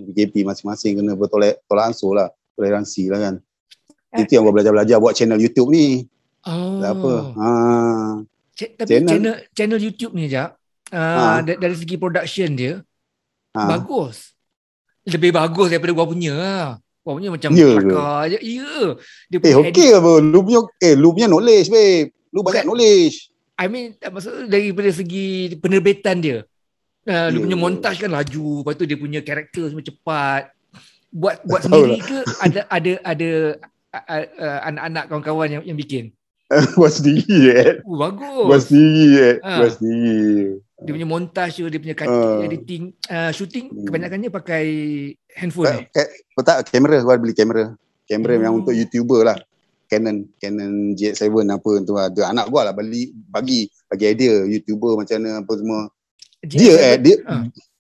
PKP masing-masing kena bertolak ansur lah. Toleransi lah kan. Itu yang gua belajar buat channel YouTube ni. Apa? Tapi channel YouTube ni Jap, dari segi production dia bagus. Lebih bagus daripada gua punya lah. Gua punya macam kelakar je. Ya. Okey apa? Lu punya knowledge babe. Lu banyak knowledge. I mean, maksud daripada segi penerbitan dia. Dia punya montaj kan laju. Lepas tu dia punya karakter semua cepat. Buat sendiri ke ada anak-anak kawan-kawan yang bikin? Buat sendiri bagus. Buat sendiri. Dia punya montaj tu, dia punya editing, shooting kebanyakannya pakai handphone tak, kamera. Gua beli kamera yang untuk YouTuber lah. Canon GX7 apa tu lah. Dia anak gua lah bagi idea YouTuber macam mana apa semua. Dia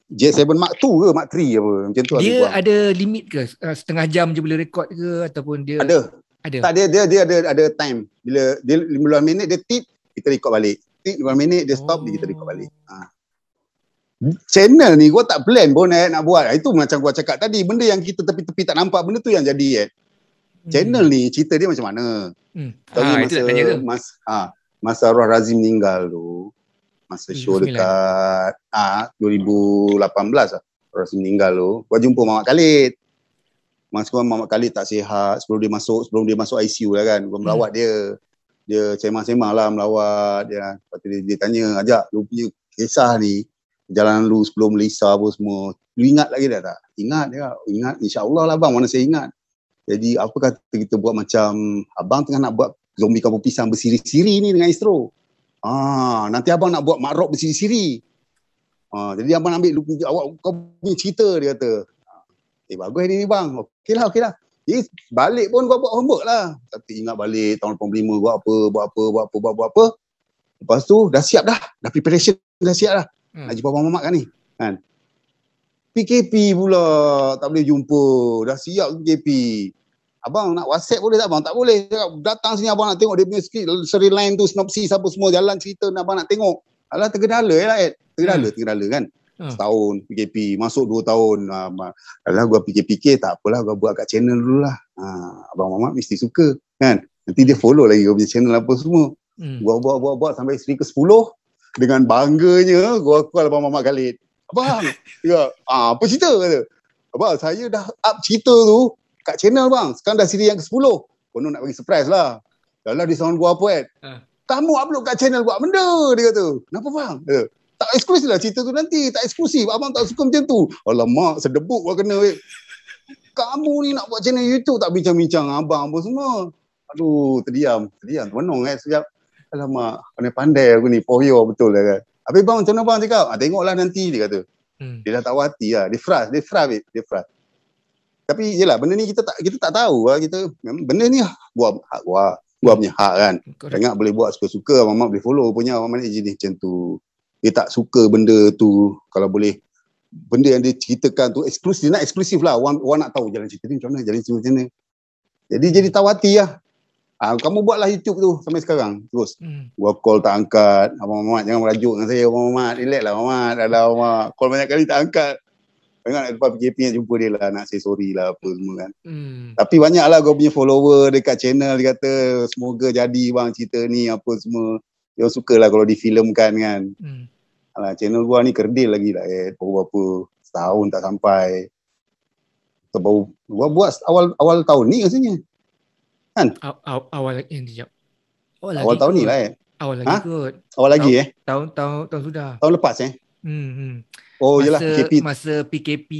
GX7 Mark 2 ke Mark 3 apa macam tu. Dia ada limit ke? Setengah jam je boleh record ke ataupun dia ada? Tak, dia ada time. Bila dia 15 minit dia tip, kita record balik. Tip 15 minit dia stop, kita record balik. Channel ni gua tak plan pun nak buat. Itu macam gua cakap tadi, benda yang kita tepi-tepi tak nampak, benda tu yang jadi Channel ni cerita dia macam mana? Masa Arwah Razim meninggal tu, masa show 2009. Dekat 2018 lah Razim meninggal tu, gua jumpa Muhammad Khalid. Masa Muhammad Khalid tak sihat sebelum dia masuk ICU lah kan. Gua melawat dia sembang-sembang lah melawat dia. Lepas tu dia tanya, Ajak lu punya kisah ni perjalanan lu sebelum Malaysia apa semua, lu ingat lagi dah tak? Ingat insya-Allah lah bang, mana saya ingat. Jadi apa kata kita buat macam abang tengah nak buat zombie kampung pisang bersiri-siri ni dengan Astro. Nanti abang nak buat makrok bersiri-siri. Jadi abang ambil kau punya cerita, dia kata. Bagus ni bang. Okey lah. Jadi balik pun gua buat homework lah. Tapi ingat balik tahun 85 buat apa. Lepas tu dah siap dah. Dah preparation dah siap dah. Nak jumpa Abang Mamat kan ni. Kan? PKP pula tak boleh jumpa. Dah siap PKP. Abang nak WhatsApp boleh tak bang? Tak boleh. Datang sini abang nak tengok dia punya storyline tu, synopsis apa semua, jalan cerita abang nak tengok. Alah tergedala Tergedala kan. Setahun PKP, masuk 2 tahun. Alah gua fikir-fikir tak apalah, gua buat kat channel dulu lah. Abang Mamat mesti suka kan. Nanti dia follow lagi gua punya channel apa semua. Gua buat sampai seri ke-10. Dengan bangganya gua call Abang Mamat Khalid. Abang, apa cerita kata? Abang, saya dah up cerita tu kat channel bang. Sekarang dah siri yang ke-10. Konon nak bagi surprise lah. Dah dia sound gua apa kamu upload kat channel buat benda, dia kata. Kenapa bang? Tak eksklusif lah cerita tu nanti. Tak eksklusif. Abang tak suka macam tu. Alamak, sedebuk gua kena. Kamu ni nak buat channel YouTube tak bincang-bincang abang apa semua. Aduh, terdiam. Termenung sekejap. Alamak, pandai aku ni. Pohyo betul lah kan. Habis bang, macam mana bang cakap? Tengoklah nanti, dia kata. Dia dah tak hati lah. Dia frust. Tapi yelah, benda ni kita tak tahu lah. Benda ni gua punya hak kan. Ingat boleh buat suka-suka. Mamat boleh follow punya. Mamat ni jenis macam tu. Dia tak suka benda tu. Kalau boleh, benda yang dia ceritakan tu eksklusif. Dia nak eksklusif lah. Orang nak tahu jalan cerita ni macam mana. Jadi tahu hati lah. Kamu buatlah YouTube tu sampai sekarang. Terus. Gua call tak angkat. Abang Mamat jangan merajuk dengan saya. Abang Mamat, relax lah Mamat. Alamak. Call banyak kali tak angkat. Ingat lepas PKP yang jumpa dia lah. Nak say sorry lah apa semua kan. Tapi banyak lah gua punya follower dekat channel. Dia kata semoga jadi bang cerita ni apa semua. Dia suka lah kalau difilmkan kan. Alah, channel gua ni kerdil lagi lah baru setahun tak sampai. Baru gua buat awal tahun ni rasanya. Kan? Awal tahun ni lah Awal lagi kot. Awal lagi Tahun sudah. Tahun lepas Oh, masa, yelah PKP. Masa PKP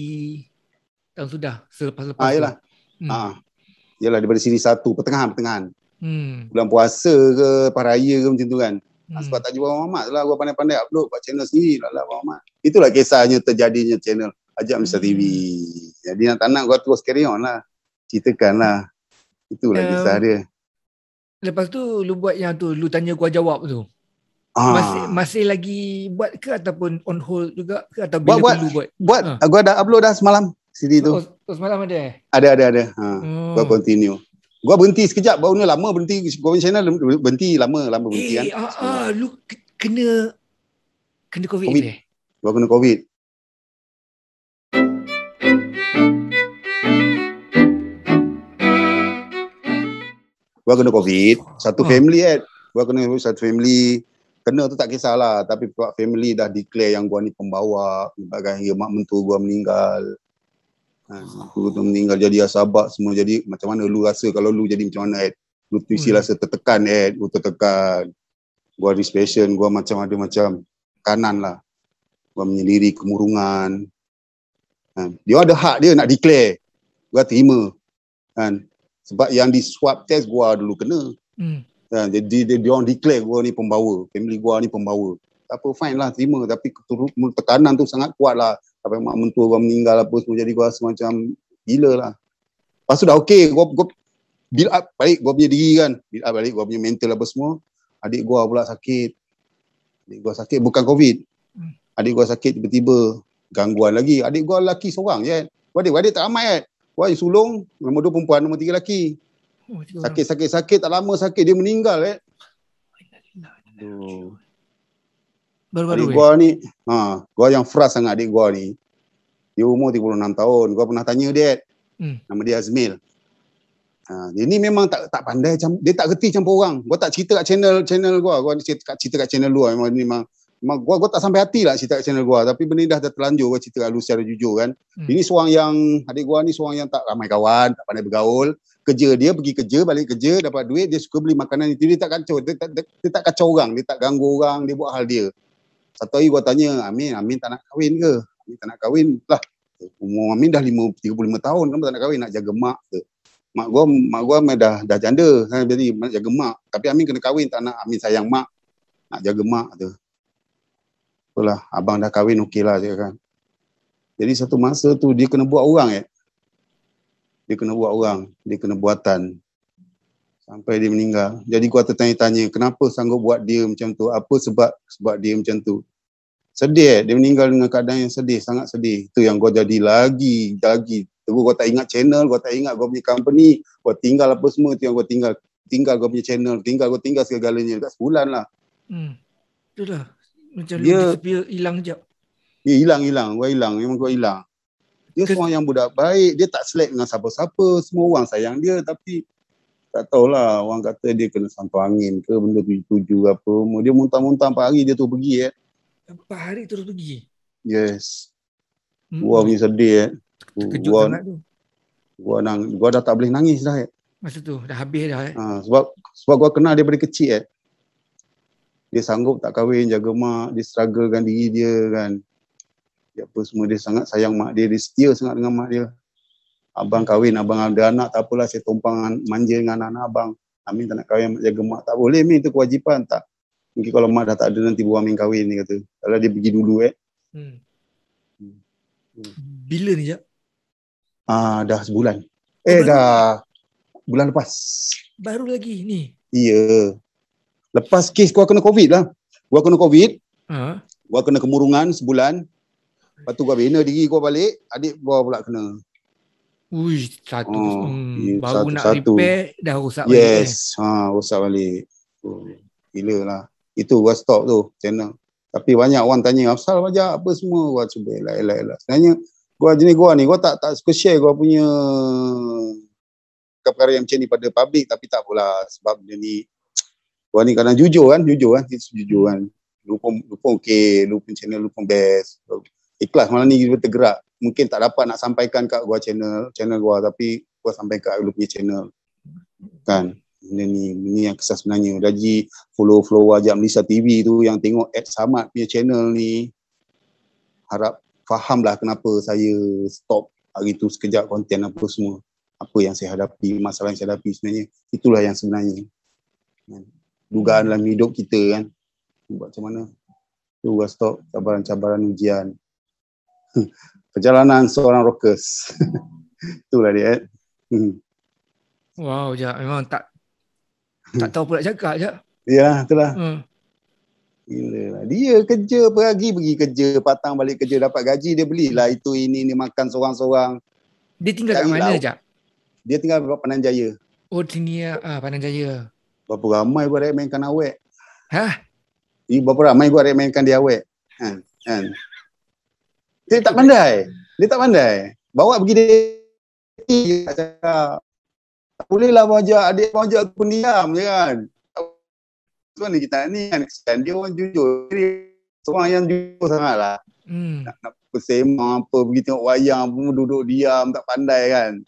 tahun sudah. Selepas-lepas yelah. Yelah daripada siri 1 pertengahan. Bulan puasa ke Paraya ke macam tu kan. Sebab tak jumpa Abang Ahmad lah. Gua pandai-pandai upload buat channel sendiri lah Abang Ahmad. Itulah kisahnya terjadinya channel Ajak Malaysia TV. Jadi tak nak gua terus carry on lah. Ceritakan lah. Itulah kisah dia. Lepas tu lu buat yang tu, lu tanya gua jawab tu. Masih lagi buat ke ataupun on hold juga ke atau bila perlu buat? Gua dah upload dah semalam CD tu. Semalam ada? Ada. Gua continue. Gua berhenti sekejap, baru ni lama berhenti. Gua channel berhenti lama berhenti kan. Lu kena COVID. Gua kena COVID. Gua kena COVID, satu family Gua kena satu family. Kena tu tak kisahlah, tapi pihak family dah declare yang gua ni pembawa, sebagainya. Mak mentua gua meninggal. Aku tu meninggal jadi asabak semua. Jadi macam mana lu rasa kalau lu jadi macam mana lu mesti rasa tertekan lu tertekan. Gua depression, gua macam ada macam kanan lah. Gua menyendiri, kemurungan. Dia ada hak dia nak declare. Gua terima. Sebab yang di swab test gua dulu kena. Jadi dia orang declare gua ni pembawa. Family gua ni pembawa. Tak apa, fine lah, terima. Tapi tekanan tu sangat kuat lah. Sampai mak mentua gua meninggal apa semua. Jadi gua rasa macam gila lah. Lepas tu dah okey. Gua build up balik gua punya diri kan. Build up balik gua punya mental apa semua. Adik gua pula sakit. Bukan COVID. Adik gua sakit tiba-tiba. Gangguan lagi. Adik gua lelaki seorang je. Adik tak ramai Gua sulung. Nombor 2 perempuan, nombor 3 lelaki. Sakit tak lama sakit dia meninggal Baru-baru adik gua ni gua yang frust sangat adik gua ni. Dia umur 36 tahun. Gua pernah tanya dia nama dia Azmil. Dia ni memang tak pandai, dia tak kerti campur orang. Gua tak cerita kat channel gua cerita kat channel lu memang gua tak sampai hati lah cerita kat channel gua, tapi benda ni dah terlanjur gua cerita kat lu secara jujur kan. Ini seorang yang adik gua ni seorang yang tak ramai kawan, tak pandai bergaul. Kerja dia pergi kerja, balik kerja, dapat duit, dia suka beli makanan itu. Dia tak kacau, dia tak kacau orang, dia tak ganggu orang, dia buat hal dia. Satu hari gua tanya, Amin tak nak kahwin ke? Amin tak nak kahwin lah. Umur Amin dah 35 tahun, kenapa tak nak kahwin? Nak jaga mak ke? Mak gua dah janda, jadi nak jaga mak. Tapi Amin kena kahwin, tak nak. Amin sayang mak, nak jaga mak tu. Itulah, abang dah kahwin okey lah dia kan. Jadi satu masa tu dia kena buat orang Dia kena buatan. Sampai dia meninggal. Jadi gua tertanya-tanya, kenapa sanggup buat dia macam tu? Apa sebab dia macam tu? Sedih dia meninggal dengan keadaan yang sedih, sangat sedih. Itu yang gua jadi lagi. Terus gua tak ingat channel, gua tak ingat gua punya company, gua tinggal apa semua tu yang gua tinggal gua punya channel, gua tinggal segalanya dekat sebulan lah. Itulah. Macam dia disappear, hilang jap. Dia hilang. Memang gua hilang. Dia seorang yang budak baik, dia tak selek dengan siapa-siapa, semua orang sayang dia, tapi tak tahulah, orang kata dia kena santu angin ke, benda tuju apa, dia muntah-muntah 4 hari dia tu pergi 4 hari terus pergi? Yes. Gua punya sedih Terkejut sangat tu. Gua dah tak boleh nangis dah masa tu, dah habis dah sebab gua kenal dia daripada kecil dia sanggup tak kahwin, jaga mak, dia strugglekan diri dia kan. Dia apa semua, dia sangat sayang mak dia setia sangat dengan mak dia. Abang kahwin, abang ada anak, tak apalah saya tumpang manja dengan anak-anak abang. Amin tak nak kahwin, jaga mak. Tak boleh, Min, itu kewajipan. Tak. Mungkin kalau mak dah tak ada, nanti baru Amin kahwin, dia kata. Kalau dia pergi dulu Bila ni Jap? Dah sebulan. Dah bulan lepas. Baru lagi ni? Ya. Lepas kes gua kena COVID lah. Gua kena COVID. Gua kena kemurungan sebulan. Lepas tu gua bina diri gua balik, adik gua pula kena. Baru nak repair dah rosak balik. Yes, rosak balik. Gila lah. Itu gua stop tu channel. Tapi banyak orang tanya, asal aja apa semua, gua cuba elak. Sebenarnya gua jenis gua ni, gua tak suka share gua punya perkara yang macam ni pada public, tapi tak apalah sebab dia ni gua ni kadang jujur kan. Lu pun okey, lu pun channel lu pun best. Ikhlas malam ni kita tergerak. Mungkin tak dapat nak sampaikan kat gua channel gua, tapi gua sampaikan kat lu punya channel. Kan. Ini yang kesal sebenarnya. Raji follow ajak Malaysia TV tu yang tengok Ed Samad punya channel ni, harap fahamlah kenapa saya stop hari tu sekejap konten apa semua. Apa yang saya hadapi, masalah yang saya hadapi sebenarnya. Itulah yang sebenarnya. Dugaan dalam hidup kita kan. Buat macam mana? Tu gua stop cabaran-cabaran ujian. Perjalanan seorang rockers. Itulah dia. Wow, Jack. Memang tak tahu pula cakap, Jack. Ya, itulah. Gila. Dia kerja pergi kerja, patang balik kerja, dapat gaji, dia belilah itu ini makan seorang-seorang. Dia tinggal kat mana, Jack? Dia tinggal di Pandan Jaya. Oh, sini Pandan Jaya. Berapa ramai gua ada mainkan awek. Hah? Berapa ramai gua ada mainkan dia awek. Kan? Dia tak pandai. Bawa pergi dia cakap, tak bolehlah ajak adik ajak pendiam je kan. Macam mana kita ni kan, kesian dia orang jujur. Seorang yang jujur sangatlah. Nak bersemang apa, pergi tengok wayang pun duduk diam, tak pandai kan.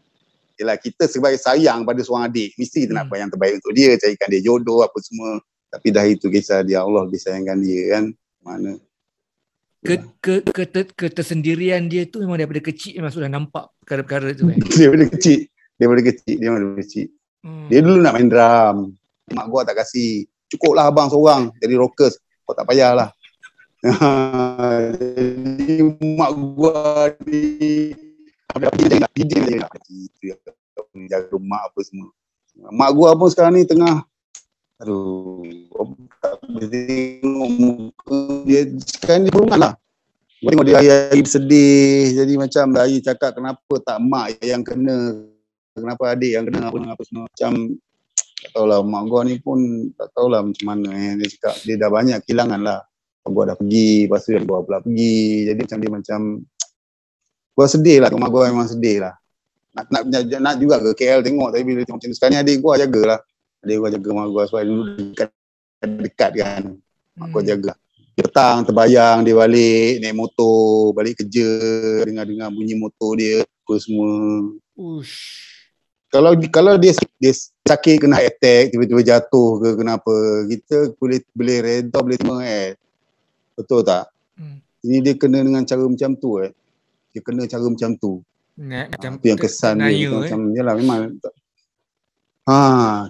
Yelah, kita sebagai sayang pada seorang adik, mesti kita nak buat yang terbaik untuk dia, carikan dia jodoh apa semua. Tapi dah itu kisah dia, Allah disayangkan dia kan. Mana ketersendirian dia tu memang daripada kecil memang sudah nampak perkara-perkara tu kan. Daripada kecil dia memang daripada kecil. Dia dulu nak main drum, mak gua tak kasih. Cukuplah abang seorang jadi rockers, kau tak payahlah. Jadi mak gua di DJ nak jaga rumah apa semua. Mak gua pun sekarang ni tengah tak boleh tengok muka dia sekarang ni perungan lah. Tengok dia hari-hari sedih. Jadi macam hari cakap kenapa tak mak yang kena, kenapa adik yang kena apa semua. Macam tak tahulah, mak gua ni pun tak tahulah macam mana. Dia cakap dia dah banyak kehilangan lah. Gua dah pergi, lepas tu gua pula pergi. Jadi macam dia macam gua sedih lah, mak gua memang sedih lah. Nak juga ke KL tengok, tapi bila tengok macam sekarang ni adik gua jagalah. Adik gua jaga mak gua sebab dulu dekat kan. Mak gua jaga. Petang terbayang dia balik naik motor, balik kerja, dengar bunyi motor dia apa semua. Kalau dia sakit, kena attack, tiba-tiba jatuh ke kenapa, kita boleh redha, boleh terima betul tak? Ini dia kena dengan cara macam tu Dia kena cara macam tu. Itu yang kesan dia macam yalah memang.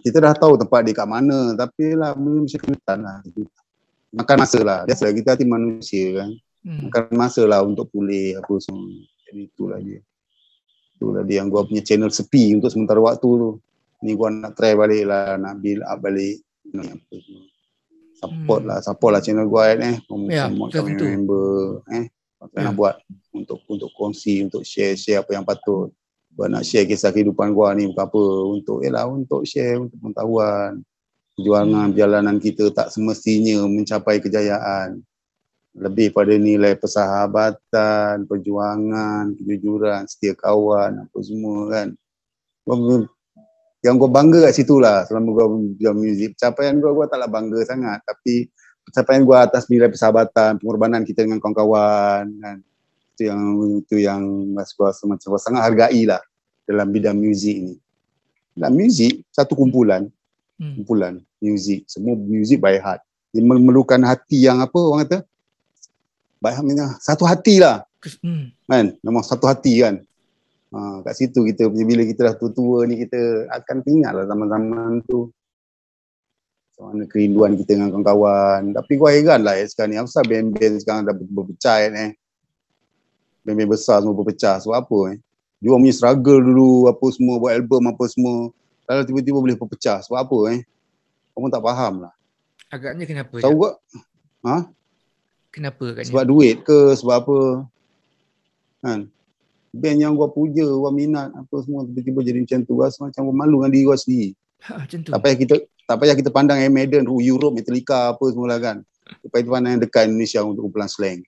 Kita dah tahu tempat dia kat mana, tapi lah mesti kesulitan lah. Makan masa lah. Biasalah kita hati manusia kan. Makan masa lah untuk pulih apa semua. Jadi itulah dia yang gua punya channel sepi untuk sementara waktu tu. Ni gua nak try balik lah, nak build up balik apa semua. Support lah channel gua semua member nak buat untuk kongsi, untuk share apa yang patut. Gua nak share kisah kehidupan gua ni bukan apa, untuk share, untuk pengetahuan. Perjuangan perjalanan kita tak semestinya mencapai kejayaan. Lebih pada nilai persahabatan, perjuangan, kejujuran, setia kawan, apa semua kan. Yang gua bangga kat situ lah selama gua buat muzik. Pencapaian gua taklah bangga sangat, tapi pencapaian gua atas nilai persahabatan, pengorbanan kita dengan kawan-kawan kan. Itu yang gua sangat hargai lah dalam bidang muzik ni. Dalam muzik, satu kumpulan muzik, semua muzik by heart. Dia memerlukan hati yang apa orang kata? By heart ni satu hati lah. Kan? Memang satu hati kan. Kat situ kita bila kita dah tua-tua ni, kita akan ingat lah zaman-zaman tu. Macam mana kerinduan kita dengan kawan-kawan. Tapi gua heran lah sekarang ni. Apasal band-band sekarang dah berpecah band-band besar semua berpecah. Sebab apa dia punya struggle dulu apa semua, buat album apa semua. Lalu tiba-tiba boleh berpecah. Sebab apa Kamu tak faham lah. Agaknya kenapa? Tahu gua? Kenapa agaknya? Sebab duit ke? Sebab apa? Kan? Band yang gua puja, gua minat apa semua, tiba-tiba jadi macam tu. Rasa macam gua malu dengan diri gua sendiri. Macam tu. Tak payah kita pandang Iron Maiden, Europe, Metallica apa semua lah kan. Supaya kita pandang yang dekat Indonesia untuk kumpulan slang.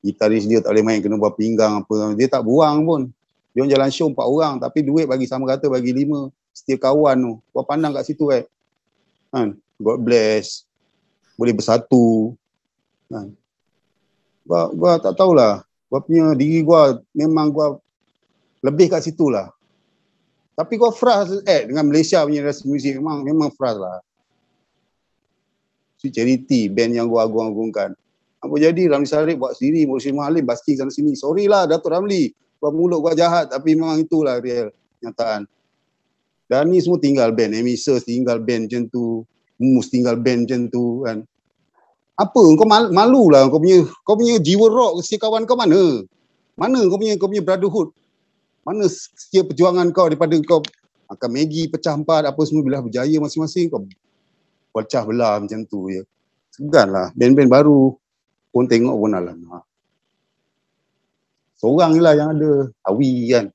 Gitaris dia tak boleh main, kena buat pinggang apa. Dia tak buang pun. Dia orang jalan show 4 orang, tapi duit bagi sama rata, bagi 5. Setia kawan tu. Gua pandang kat situ kan. God bless. Boleh bersatu. Kan. Gua tak tahulah. Gua punya diri gua memang gua lebih kat situ lah. Tapi kau fras dengan Malaysia punya industri muzik memang fras lah. Sweet Charity, band yang gua agung-agungkan. Apa jadi Ramli Sarip buat sendiri, Murshin Mahalim basking sana sini. Sorry lah Datuk Ramli, gua mulut gua jahat, tapi memang itulah real kenyataan. Dan ni semua tinggal band, Emisers tinggal band macam tu, Mus tinggal band macam tu kan. Apa kau malu lah kau punya jiwa rock setia kawan kau mana? Mana kau punya brotherhood? Mana setia perjuangan kau daripada kau makan Maggi pecah 4 apa semua bila berjaya masing-masing kau pecah belah macam tu je. Seganlah band-band baru pun tengok pun alamak. Seorang je lah yang ada, Awi kan.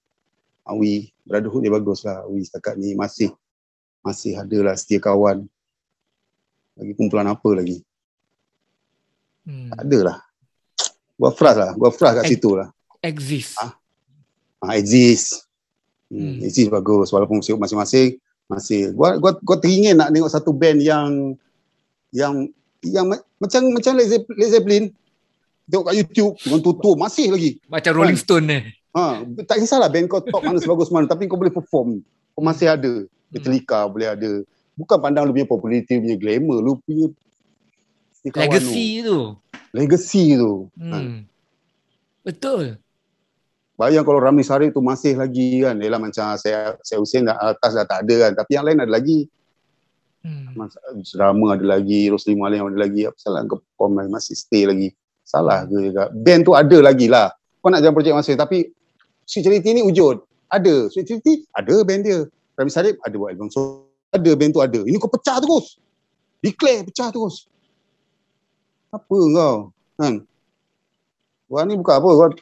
Awi brotherhood dia bagus lah. Awi setakat ni masih ada lah setia kawan. Lagi kumpulan apa lagi? Tak ada lah. Buat fras kat situ lah. Exist. Exist. Exist bagus walaupun sibuk masing-masing masih. Gua teringin nak tengok satu band yang macam Led Zeppelin. Tengok kat YouTube dengan tutup masih lagi. Macam Rolling Stone ni. Tak kisahlah band kau top mana sebagus mana tapi kau boleh perform. Kau masih ada. Metallica boleh ada. Bukan pandang lu punya populariti, punya glamour, lu punya legacy tu. Betul. Bayang kalau Ramli Sarip tu masih lagi kan. Yelah macam saya Hussein atas dah tak ada kan. Tapi yang lain ada lagi. Drama ada lagi. Rosli Malim ada lagi. Apa salah kau masih stay lagi. Salah ke juga. Band tu ada lagi lah. Kau nak jalan projek masing. Tapi Sweet Charity ni wujud. Ada. Sweet Charity ada band dia. Ramli Sarip ada buat album. So ada band tu ada. Ini kau pecah terus. Declare pecah terus. Apa kau? Kan? Wah ni bukan apa.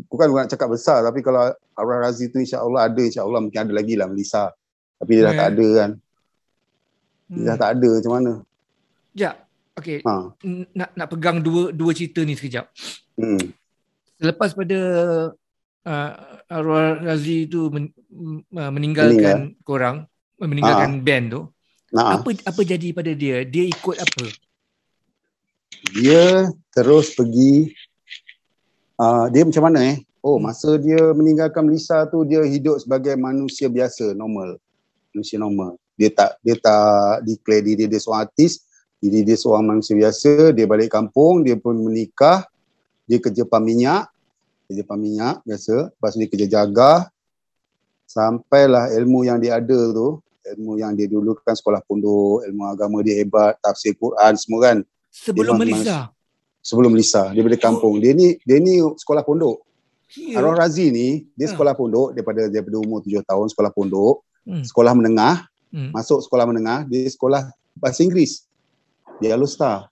Bukan nak cakap besar. Tapi kalau Arwah Razi tu insya-Allah ada. InsyaAllah mungkin ada lagi lah Melissa. Tapi dia dah tak ada kan. Dia dah tak ada macam mana. Sekejap. Okay. Nak pegang dua cerita ni sekejap. Selepas pada Arwah Razi tu meninggalkan korang. Meninggalkan band tu. Apa jadi pada dia? Dia ikut apa? Dia terus pergi dia macam mana masa dia meninggalkan Melissa tu dia hidup sebagai manusia biasa, normal. Manusia normal. Dia tak declare diri dia seorang artis, diri dia seorang manusia biasa. Dia balik kampung, dia pun menikah, dia kerja pam minyak biasa, lepas tu dia kerja jaga sampailah ilmu yang dia ada tu, ilmu yang dia dulu kan sekolah pondok, ilmu agama dia hebat, tafsir Quran semua kan. Sebelum Melissa. Sebelum Melissa, dia balik kampung. Dia ni sekolah pondok. Arwah Razi ni dia sekolah pondok daripada umur 7 tahun sekolah pondok, sekolah menengah, masuk sekolah menengah, dia sekolah bahasa Inggeris. Dia Alostar.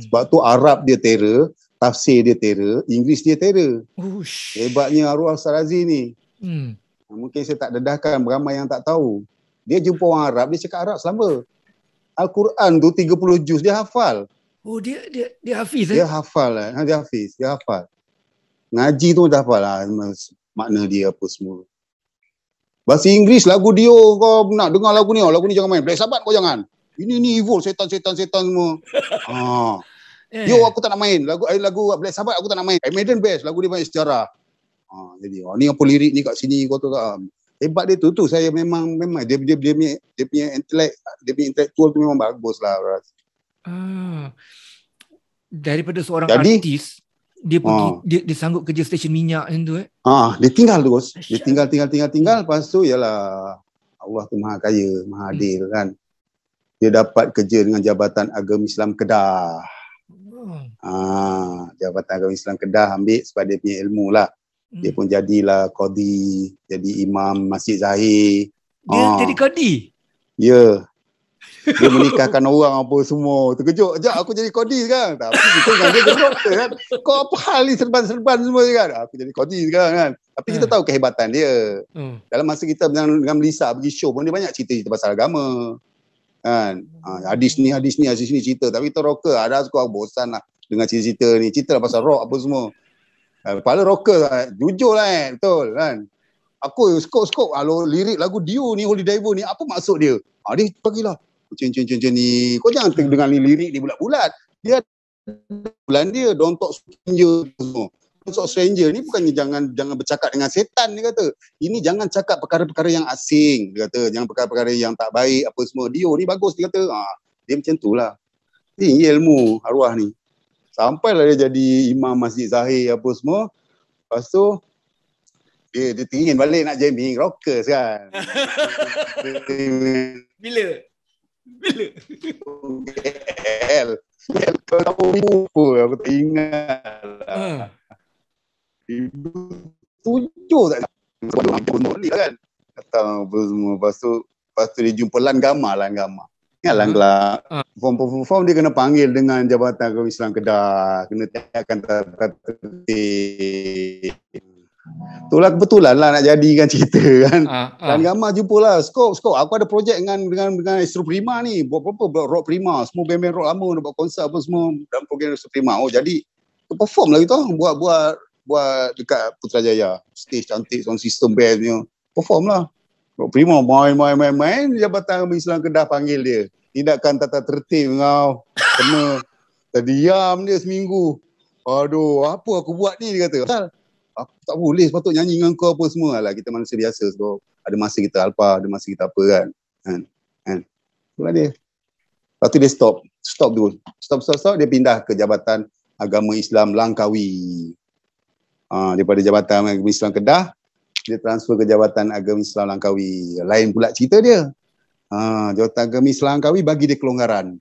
Sebab tu Arab dia terror, tafsir dia terror, Inggeris dia terror. Hebatnya Arwah Razi ni. Mungkin saya tak dedahkan, ramai yang tak tahu. Dia jumpa orang Arab, dia cakap Arab selama. Al-Quran tu 30 juz dia hafal. Oh dia hafiz Dia hafal lah. Dia hafal. Ngaji tu dah hafal lah makna dia apa semua. Bahasa Inggeris lagu dia kau nak dengar lagu ni jangan main. Black Sabbath kau jangan. Ini evil setan semua. Yo aku tak nak main. Lagu Black Sabbath aku tak nak main. Iron Maiden best, lagu dia banyak sejarah. Jadi ni apa lirik ni kat sini kau tu tak. Hebat dia tu saya memang dia punya intelektual tu memang bagus lah. Daripada seorang artis dia pergi dia sanggup kerja stesen minyak macam tu dia tinggal terus. Dia tinggal lepas tu yalah Allah tu Maha Kaya, Maha Adil kan. Dia dapat kerja dengan Jabatan Agama Islam Kedah. Jabatan Agama Islam Kedah ambil sebab dia punya ilmu lah. Dia pun jadilah qadi, jadi imam Masjid Zahir. Dia jadi qadi? Ya. Dia menikahkan orang apa semua. Terkejut. Sekejap aku jadi qadi sekarang. Tapi kita dengan dia doktor kan. Kau apa hal ni serban-serban semua kan. Aku jadi qadi sekarang kan. Tapi kita tahu kehebatan dia. Dalam masa kita dengan Melissa pergi show pun dia banyak cerita pasal agama. Kan. Hadis ni cerita. Tapi kita rocker. Ada aku bosan lah dengan cerita ni. Cerita lah pasal rock apa semua. Kepala rocker lah. Jujur lah betul kan. Aku skop kalau lirik lagu Dio ni, Holy Diver ni, apa maksud dia? Dia bagilah macam ni. Kau jangan dengar ni lirik ni bulat-bulat. Dia bulan dia don't talk stranger semua. stranger ni bukannya jangan bercakap dengan setan, dia kata. Ini jangan cakap perkara-perkara yang asing, dia kata. Jangan perkara-perkara yang tak baik apa semua. Dia ni bagus, dia kata. Dia macam itulah. Tinggi ilmu arwah ni. Sampailah dia jadi imam Masjid Zahir apa semua. Lepas tu dia teringin balik nak jamming rockers kan. Bila? KL. Kau tak lupa, aku tak ingat lah. 7 tak boleh kan. Datang apa semua. Lepas tu dia jumpa Lan Gama. Ingat Lan Gama. Form dia kena panggil dengan Jabatan Agama Islam Kedah. Kena tiapkan tata tertib. Itulah kebetulan lah nak jadikan cerita kan. Lan Gama jumpalah. Skop. Aku ada projek dengan Astro Prima ni. Buat rock Prima. Semua band-band rock lama nak buat konsert apa semua dalam program Astro Prima. Jadi perform lah kita. Buat dekat Putrajaya. Stage cantik, sound system band punya. Perform lah. Rock Prima main. Jabatan Agama Islam Kedah panggil dia. Tindakan tata tertib kau. Kena. Terdiam dia seminggu. Aduh, apa aku buat ni, dia kata. Aku tak boleh sepatutnya nyanyi dengan kau apa semua. Alah, kita manusia biasa. So, ada masa kita alpa, ada masa kita apa kan. Itulah dia. Lepas tu dia stop dulu. Stop. Dia pindah ke Jabatan Agama Islam Langkawi. Daripada Jabatan Agama Islam Kedah, dia transfer ke Jabatan Agama Islam Langkawi. Lain pula cerita dia. Jabatan Agama Islam Langkawi bagi dia kelonggaran.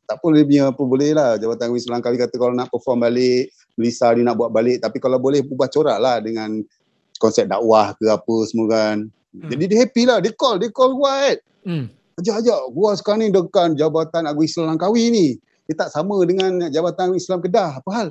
Tak boleh punya apa boleh lah. Jabatan Agama Islam Langkawi kata kalau nak perform balik, Melissa dia nak buat balik. Tapi kalau boleh ubah corak lah dengan konsep dakwah ke apa semua kan. Jadi dia happy lah. Dia call gua Ajak. Gua sekarang ni dekat Jabatan Agama Islam Langkawi ni. Dia tak sama dengan Jabatan Agama Islam Kedah. Apa hal?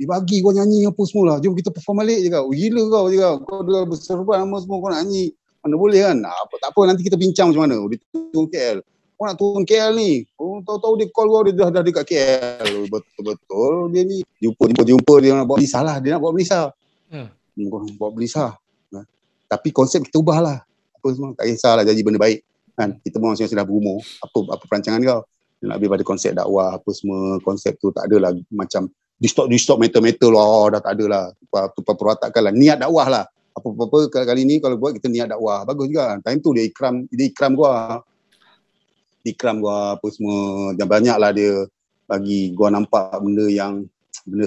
Dibagi kau nyanyi apa semua lah. Jom kita perform balik je kau. Gila kau je kau. Kau dah berserban nama semua kau nak nyanyi. Mana boleh kan? Tak apa nanti kita bincang macam mana. Dia turun KL. Kau nak turun KL ni. Tahu-tahu dia call kau dia dah dekat KL. Betul-betul dia ni. Jumpa dia nak bawa Melissa lah. Dia nak bawa Melissa. Bawa Melissa. Tapi konsep kita ubah lah. Apa semua. Tak kisahlah jadi benda baik. Kan? Kita pun masing-masing dah berumur. Apa perancangan kau? Dia nak lebih pada konsep dakwah. Apa semua. Konsep tu tak adalah macam distort metal dah tak ada lah. Perwatakan lah. Niat dakwah lah. Apa-apa kali ni kalau buat kita niat dakwah. Bagus juga. Time tu dia ikram gua. Ikram gua apa semua. Dan banyak lah dia bagi gua nampak benda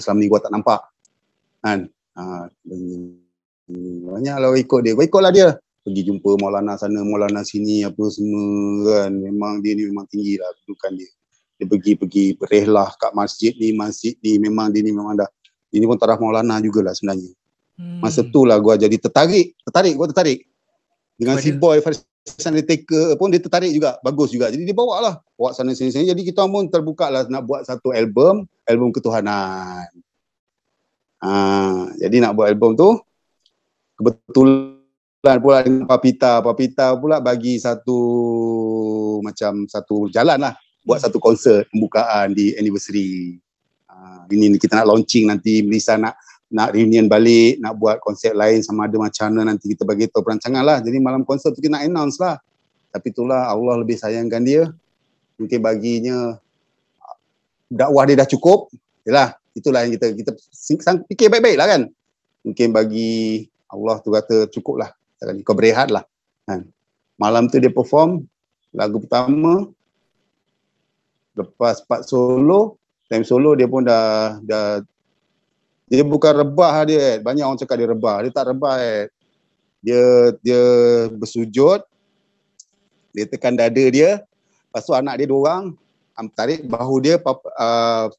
selama ni gua tak nampak. Kan? Banyak lah ikut dia. Gua ikutlah dia. Pergi jumpa Maulana sana, Maulana sini apa semua kan. Memang dia ni memang tinggi lah kedudukan dia. Dia pergi berehlah kat masjid ni memang dia ni memang dah ini pun taraf Maulana jugalah sebenarnya. Masa tu lah gua jadi tertarik dengan si boy Farizan Taker pun dia tertarik juga, bagus juga. Jadi dia bawa sana sini. Jadi kita pun terbuka lah nak buat satu album ketuhanan. Jadi nak buat album tu kebetulan pula dengan Papita pula bagi satu jalan lah. Buat satu konsert pembukaan di anniversary. Ini kita nak launching nanti. Melissa nak reunion balik, nak buat konsert lain sama ada macam mana nanti kita bagi tahu perancangan lah. Jadi malam konsert tu kita nak announce lah. Tapi itulah Allah lebih sayangkan dia. Mungkin baginya dakwah dia dah cukup. Yalah, itulah yang kita fikir baik-baik lah kan. Mungkin bagi Allah tu kata cukup lah. Kau berehat lah. Malam tu dia perform lagu pertama. Lepas part solo, time solo dia pun dah dia bukan rebah dia. Banyak orang cakap dia rebah. Dia tak rebah. Dia bersujud. Dia tekan dada dia. Lepas tu anak dia 2 orang tarik bahu dia,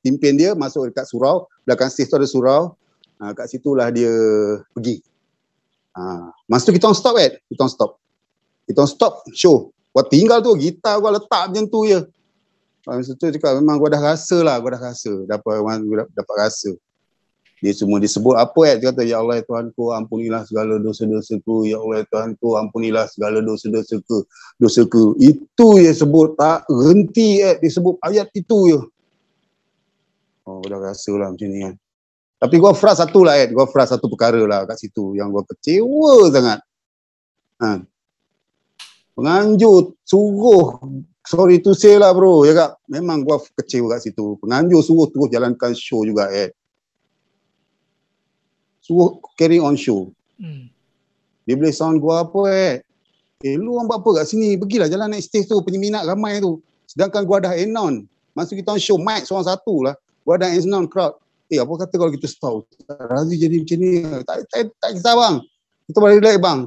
pimpin dia masuk dekat surau. Belakang stage tu ada surau. Kat situlah dia pergi. Masa tu kita orang stop Kita orang stop show. Gua tinggal tu gitar gua letak macam tu je. Masa tu cakap memang gua dah rasa. Dapat rasa. Dia semua disebut apa dia kata, ya Allah ya Tuhanku, ampunilah segala dosa-dosaku. Ya Allah ya Tuhanku, ampunilah segala dosa-dosaku. Itu dia sebut, tak henti dia sebut ayat itu je. Dah rasa lah macam ni kan. Tapi gua frust satu perkara lah kat situ yang gua kecewa sangat. Penganjur suruh, sorry to say lah bro, ya kak, memang gua kecewa kat situ. Penganjur suruh terus jalankan show juga Suruh carry on show. Dia boleh sound gua apa lu orang buat apa kat sini? Pergilah jalan naik stage tu, peminat ramai tu. Sedangkan gua dah announce. Masa kita on show, mic seorang satu lah. Gua dah announce crowd. Apa kata kalau kita stop? Razi jadi macam ni. Tak kisah bang. Kita boleh relax bang.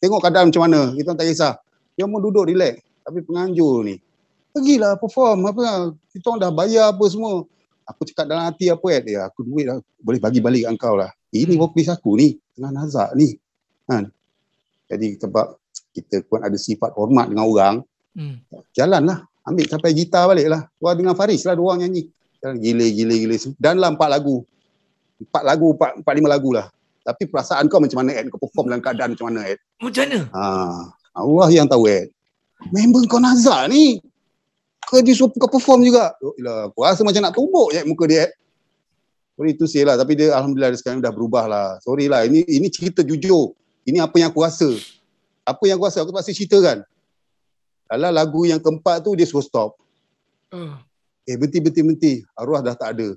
Tengok keadaan macam mana. Kita tak kisah. Dia mau duduk relax. Tapi penganjur ni, pergilah perform. Kita orang dah bayar apa semua. Aku cakap dalam hati apa aku duit lah. Boleh bagi balik kat kau lah. Ini vokalis aku ni. Tengah nazak ni. Kan? Jadi sebab kita pun ada sifat hormat dengan orang. Jalanlah. Ambil sampai gitar balik lah. Gua dengan Faris lah 2 orang nyanyi. Gila. Dan lah 4 lagu. 4-5 lagu lah. Tapi perasaan kau macam mana kau perform dalam keadaan macam mana Macam mana? Allah yang tahu member kau nazak ni. Kau dia suruh kau perform juga. Aku rasa macam nak tumbuk muka dia Sorry tu say lah. Tapi dia alhamdulillah sekarang dah berubah lah. Sorry lah. Ini cerita jujur. Ini apa yang aku rasa. Apa yang aku rasa aku pasti cerita kan. Kalau lagu yang keempat tu dia suruh stop. Berhenti. Arwah dah tak ada.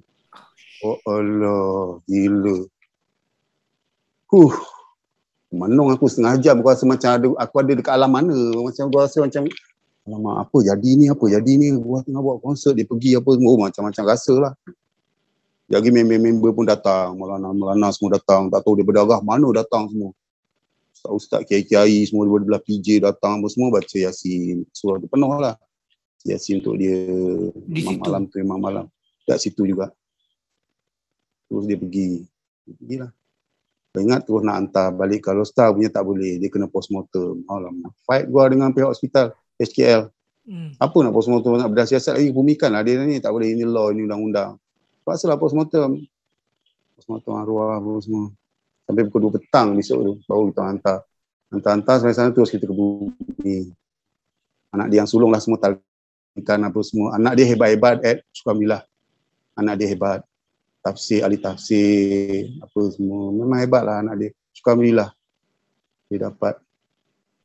Oh Allah, gila. Menung aku setengah jam. Aku rasa macam aku ada dekat alam mana. Macam aku rasa macam, alamak, apa jadi ni. Gua tengah buat konsert, dia pergi apa semua. Macam-macam rasa lah. Jadi member pun datang. Melana semua datang. Tak tahu dia berdarah mana datang semua. Ustaz kiai-kiai semua daripada belah PJ datang apa semua baca Yasin. Surah tu penuh lah. Yasin untuk dia imam malam. Kat situ juga. Terus dia pergilah. Ingat terus nak hantar balik. Kalau star punya tak boleh. Dia kena postmortem. Alamak. Fight gua dengan pihak hospital HKL. Apa nak postmortem? Nak bedah siasat lagi. Bumikan lah dia ni. Tak boleh. Ini law, ini undang-undang. Paksalah postmortem. Postmortem arwah apa semua. Sampai pukul 2 petang besok tu. Baru kita hantar sampai sana terus kita ke bumi. Anak dia yang sulung lah semua talikan apa semua. Anak dia hebat-hebat Alhamdulillah. Anak dia hebat. Ahli tafsir, apa semua. Memang hebat lah anak dia. Alhamdulillah. Dia dapat.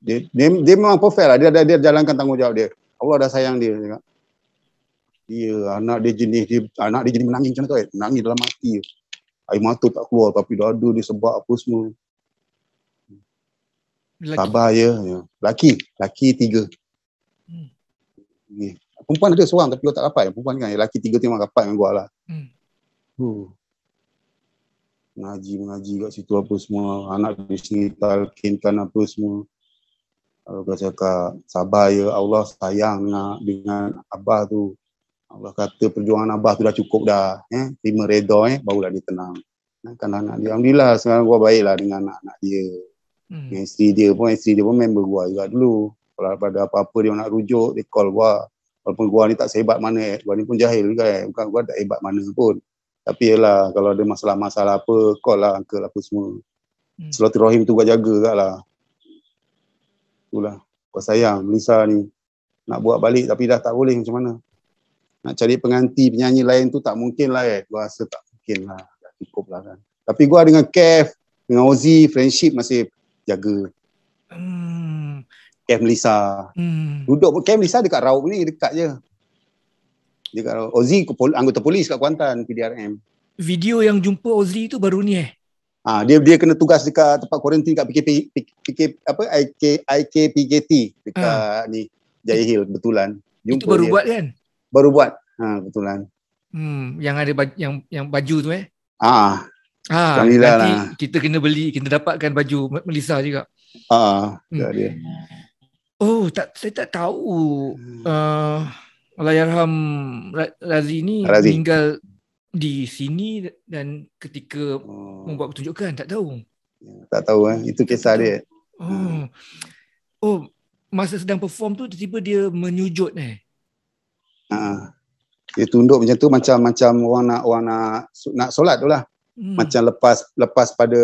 Dia memang perfect lah. Dia jalankan tanggungjawab dia. Allah dah sayang dia. Anak dia jenis menangis macam tu. Menangis dalam hati. Air mata tak keluar tapi dada dia sebab apa semua. Sabar je. Laki 3. Perempuan ada seorang tapi tak rapat. Perempuan kan laki 3 tu memang rapat dengan gua lah. Mengaji kat situ apa semua. Anak dia sini talkinkan apa semua. Kalau kau cakap sabar je, Allah sayang dengan abah tu. Allah kata perjuangan abah tu dah cukup dah. Terima reda barulah dia tenang. Kan anak dia. Alhamdulillah sekarang gua baiklah dengan anak-anak dia. Dengan isteri dia pun member gua juga dulu. Kalau ada apa-apa dia nak rujuk, dia call gua. Walaupun gua ni tak sehebat mana gua ni pun jahil juga bukan gua tak hebat mana pun. Tapi yalah kalau ada masalah-masalah apa, call lah uncle apa semua. Silaturahim tu gua jaga kat lah. Itulah. Gua sayang Melissa ni. Nak buat balik tapi dah tak boleh macam mana. Nak cari pengganti penyanyi lain tu tak mungkin lah Gua rasa tak mungkin lah. Dah cukup lah kan. Tapi gua dengan Kev, dengan Ozzy, friendship masih jaga. Kev Melissa. Duduk Kev Melissa dekat Raub ni, dekat je. Dekat Raub. Ozzy anggota polis kat Kuantan, PDRM. Video yang jumpa Ozzy tu baru ni dia kena tugas dekat tempat kuarantin kat IKPJT dekat ni Jaya Hill kebetulan. Itu baru dia buat kan? Baru buat. Kebetulan. Yang ada yang baju tu nanti lah. Kita kena dapatkan baju Melissa juga. Dia. Saya tak tahu. Allahyarham Razi ni meninggal di sini dan ketika membuat pertunjukan tak tahu. Tak tahu itu kisah dia. Masa sedang perform tu tiba-tiba dia menyujud Dia tunduk macam tu macam orang nak solat tu lah. Macam lepas pada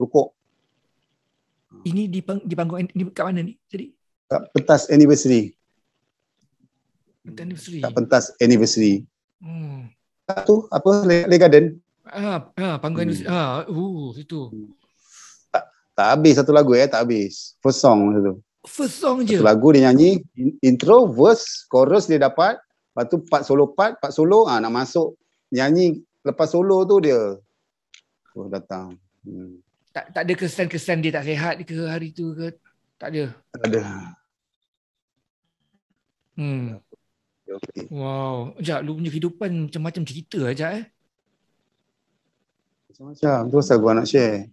rukuk. Ini di panggung ini kat mana ni jadi? Kat pentas anniversary. Kat pentas anniversary. Tu apa Le Garden. Panggung anniversary. Situ. Tak habis satu lagu tak habis. First song tu. First song je. Satu lagu dia nyanyi intro, verse, chorus dia dapat. Lepas tu part solo nak masuk nyanyi lepas solo tu dia Terus datang. Tak ada kesan-kesan dia tak sihat ke hari tu ke? Tak ada. Tak ada. Okay. Wow. Ajak, lu punya kehidupan macam-macam cerita Ajak Macam-macam. Terus gua nak share.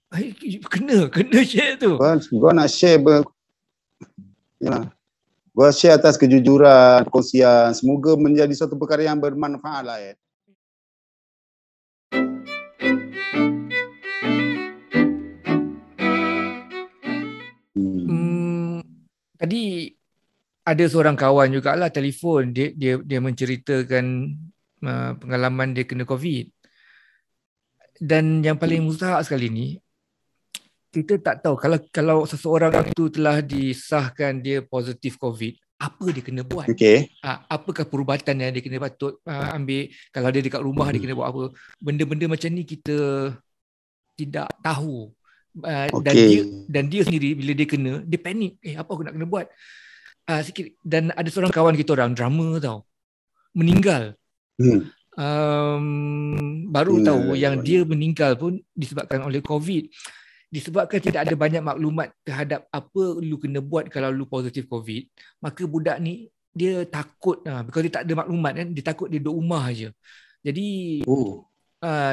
Kena share tu. Gua nak share ya. Gua share atas kejujuran, kongsian. Semoga menjadi satu perkara yang bermanfaat lah Tadi ada seorang kawan jugalah telefon, dia menceritakan pengalaman dia kena COVID. Dan yang paling mustahak sekali ni, kita tak tahu kalau seseorang itu telah disahkan dia positif COVID, apa dia kena buat? Apakah perubatan yang dia kena patut ambil? Kalau dia dekat rumah dia kena buat apa? Benda-benda macam ni kita tidak tahu. Dan dia sendiri bila dia kena, dia panik. Apa aku nak kena buat? Sikit. Dan ada seorang kawan kita orang drama tau, meninggal. Baru tahu yang dia meninggal pun disebabkan oleh COVID. Disebabkan tidak ada banyak maklumat terhadap apa lu kena buat kalau lu positif COVID, maka budak ni dia takut because dia tak ada maklumat kan, dia takut dia duduk rumah aje. Jadi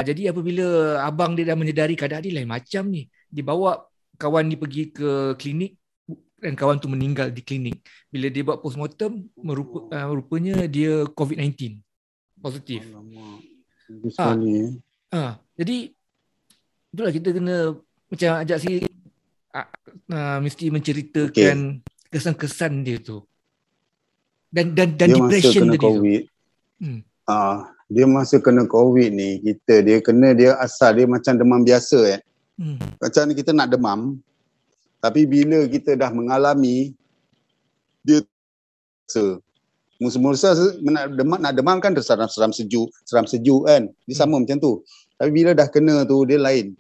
jadi apabila abang dia dah menyedari keadaan dia lain macam ni, dia bawa kawan ni pergi ke klinik dan kawan tu meninggal di klinik. Bila dia buat postmortem, rupanya dia COVID-19 positif. Jadi itulah kita kena macam ajak sikit mesti menceritakan kesan-kesan dia tu. Dan depression dia COVID. Dia masa kena COVID ni, dia asal dia macam demam biasa Macam ni kita nak demam. Tapi bila kita dah mengalami, dia mula-mula nak demam kan seram sejuk kan. Dia sama macam tu. Tapi bila dah kena tu, dia lain.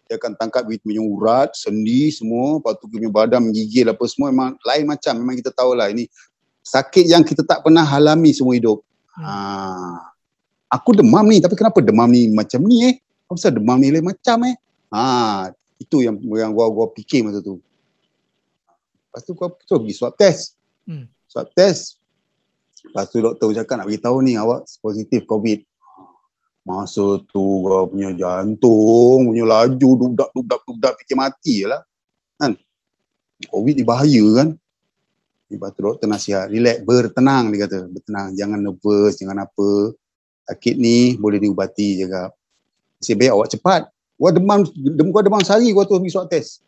Dia akan tangkap punya urat, sendi semua, lepas tu punya badan menggigil apa semua, memang lain macam. Memang kita tahulah ini sakit yang kita tak pernah alami semua hidup. Aku demam ni, tapi kenapa demam ni macam ni Apa pasal demam ni lain macam Itu yang gua fikir masa tu. Lepas tu gua pergi swab test. Swab test. Lepas tu doktor cakap nak beritahu ni awak positif COVID. Masa tu gua punya jantung punya laju dubdak fikir mati lah. Kan? COVID ni bahaya kan? Lepas tu doktor nasihat, relax, bertenang, dia kata. Bertenang, jangan nervous, jangan apa. Sakit ni boleh diubati je kak. Nasib baik awak cepat. Gua demam sehari gua tu pergi swab test.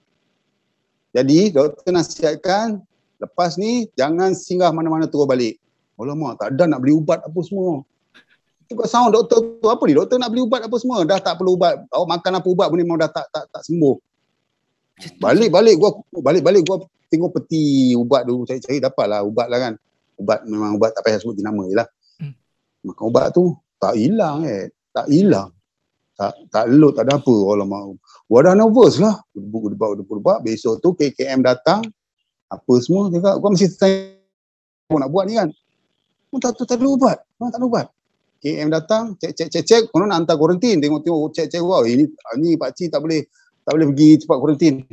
Jadi doktor nasihatkan lepas ni jangan singgah mana-mana terus balik. Alamak, tak ada nak beli ubat apa semua. Tu kau sound doktor tu apa ni? Doktor nak beli ubat apa semua. Dah tak perlu ubat. Awak makan apa ubat pun memang dah tak sembuh. Balik gua tengok peti ubat tu, cari dapatlah ubat lah kan. Ubat memang ubat tak payah sebut nama jelah. Makan ubat tu tak hilang tak hilang. Tak elok, tak ada apa. Alamak. Gua dah nervous lah. Udebak. Besok tu KKM datang. Apa semua. Cakap, gua mesti tanya apa nak buat ni kan. Tak ada ubat. Tak ada ubat. KKM datang. Cek. Konon nak hantar kuarantin. Tengok. Cek. Wow, ini pakcik tak boleh pergi tempat kuarantin.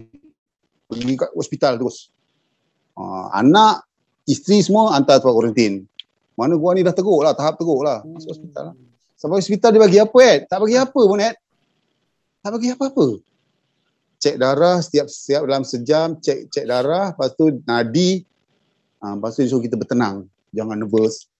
Pergi kat hospital terus. Anak, isteri semua hantar tempat kuarantin. Mana gua ni dah teruk lah. Tahap teruk lah. Masuk hospital lah. Sampai hospital dia bagi apa Tak bagi apa pun Tak bagi apa-apa. Cek darah setiap dalam sejam, cek darah, lepas tu nadi. Lepas tu dia suruh kita bertenang. Jangan nervous.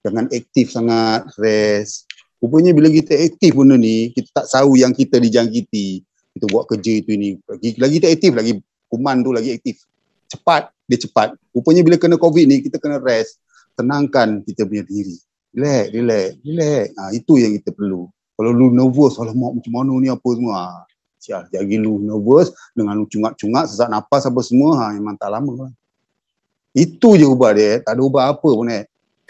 Jangan aktif sangat, rest. Rupanya bila kita aktif benda ni, kita tak tahu yang kita dijangkiti. Kita buat kerja itu ini. Lagi kita aktif, lagi kuman tu lagi aktif. Dia cepat. Rupanya bila kena COVID ni, kita kena rest. Tenangkan kita punya diri. Relax. Itu yang kita perlu. Kalau lu nervous, alamak macam mana ni apa semua. Jadi lu nervous dengan lu cungak-cungak, sesak nafas apa semua, memang tak lama lah. Itu je ubat dia. Tak ada ubat apa pun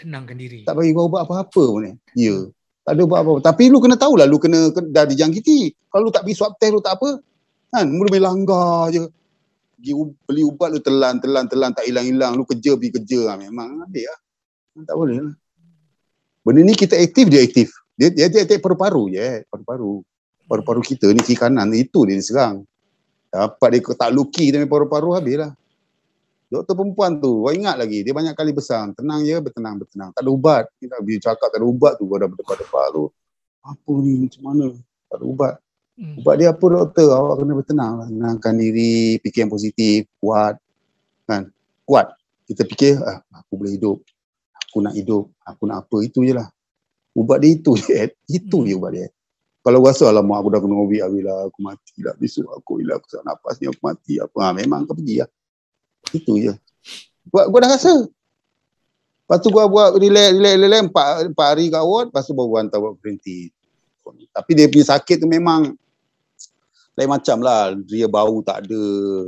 Tenangkan diri. Tak bagi kau ubat apa-apa pun Ya. Tak ada ubat apa-apa. Tapi lu kena tahulah lu kena dah dijangkiti. Kalau lu tak pergi swab test lu tak apa. Kan? Lu boleh langgar je. Pergi beli ubat lu telan, tak hilang-hilang. Lu pergi kerja. Memang adik lah. Tak boleh lah. Benda ni kita aktif, dia aktif. Dia aktif paru-paru je. Paru-paru. Paru-paru kita ni kiri kanan, itu dia diserang. Dapat dia tak luki dalam paru-paru, habislah. Doktor perempuan tu, awak ingat lagi, dia banyak kali pesan, tenang je, bertenang. Tak ada ubat. Dia cakap tak ada ubat tu, dah berdebar-debar tu. Apa ni, macam mana? Tak ada ubat. Ubat dia apa doktor? Awak kena bertenang lah. Tenangkan diri, fikir yang positif, kuat. Kan? Kuat. Kita fikir, aku boleh hidup. Aku nak hidup. Aku nak apa, itu je lah. Ubat dia itu je. Itu dia ubat dia. Kalau rasa, alamak aku dah kena COVID, habislah aku mati lah. Besok aku hilang, aku tak nafas ni, aku mati. Memang kau pergi lah. Itu je. Gua dah rasa. Lepas tu gua buat relax 4 hari kat ward, lepas tu baru hantar buat berhenti. Tapi dia punya sakit tu memang lain macam lah. Dia bau tak ada.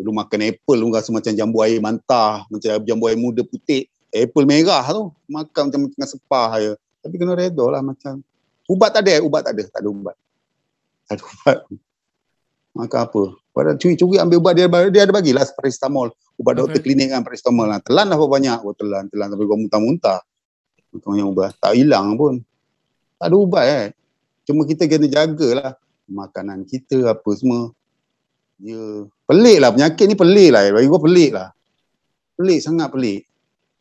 Lu makan apple lu rasa macam jambu air mantah, macam jambu air muda putih. Apple merah tu. Makan macam tengah sepah je. Tapi kena reda lah macam. Ubat tak ada ubat. Tak ada ubat. Makan apa? Pada curi-curi ambil ubat dia ada bagilah paracetamol. Ubat doktor klinik kan paracetamol lah. Telan lah banyak. Telan sampai gua muntah-muntah. Yang ubat tak hilang pun. Tak ada ubat Cuma kita kena jagalah makanan kita apa semua. Ya, pelik lah penyakit ni, pelik lah. Bagi gua pelik lah. Pelik, sangat pelik.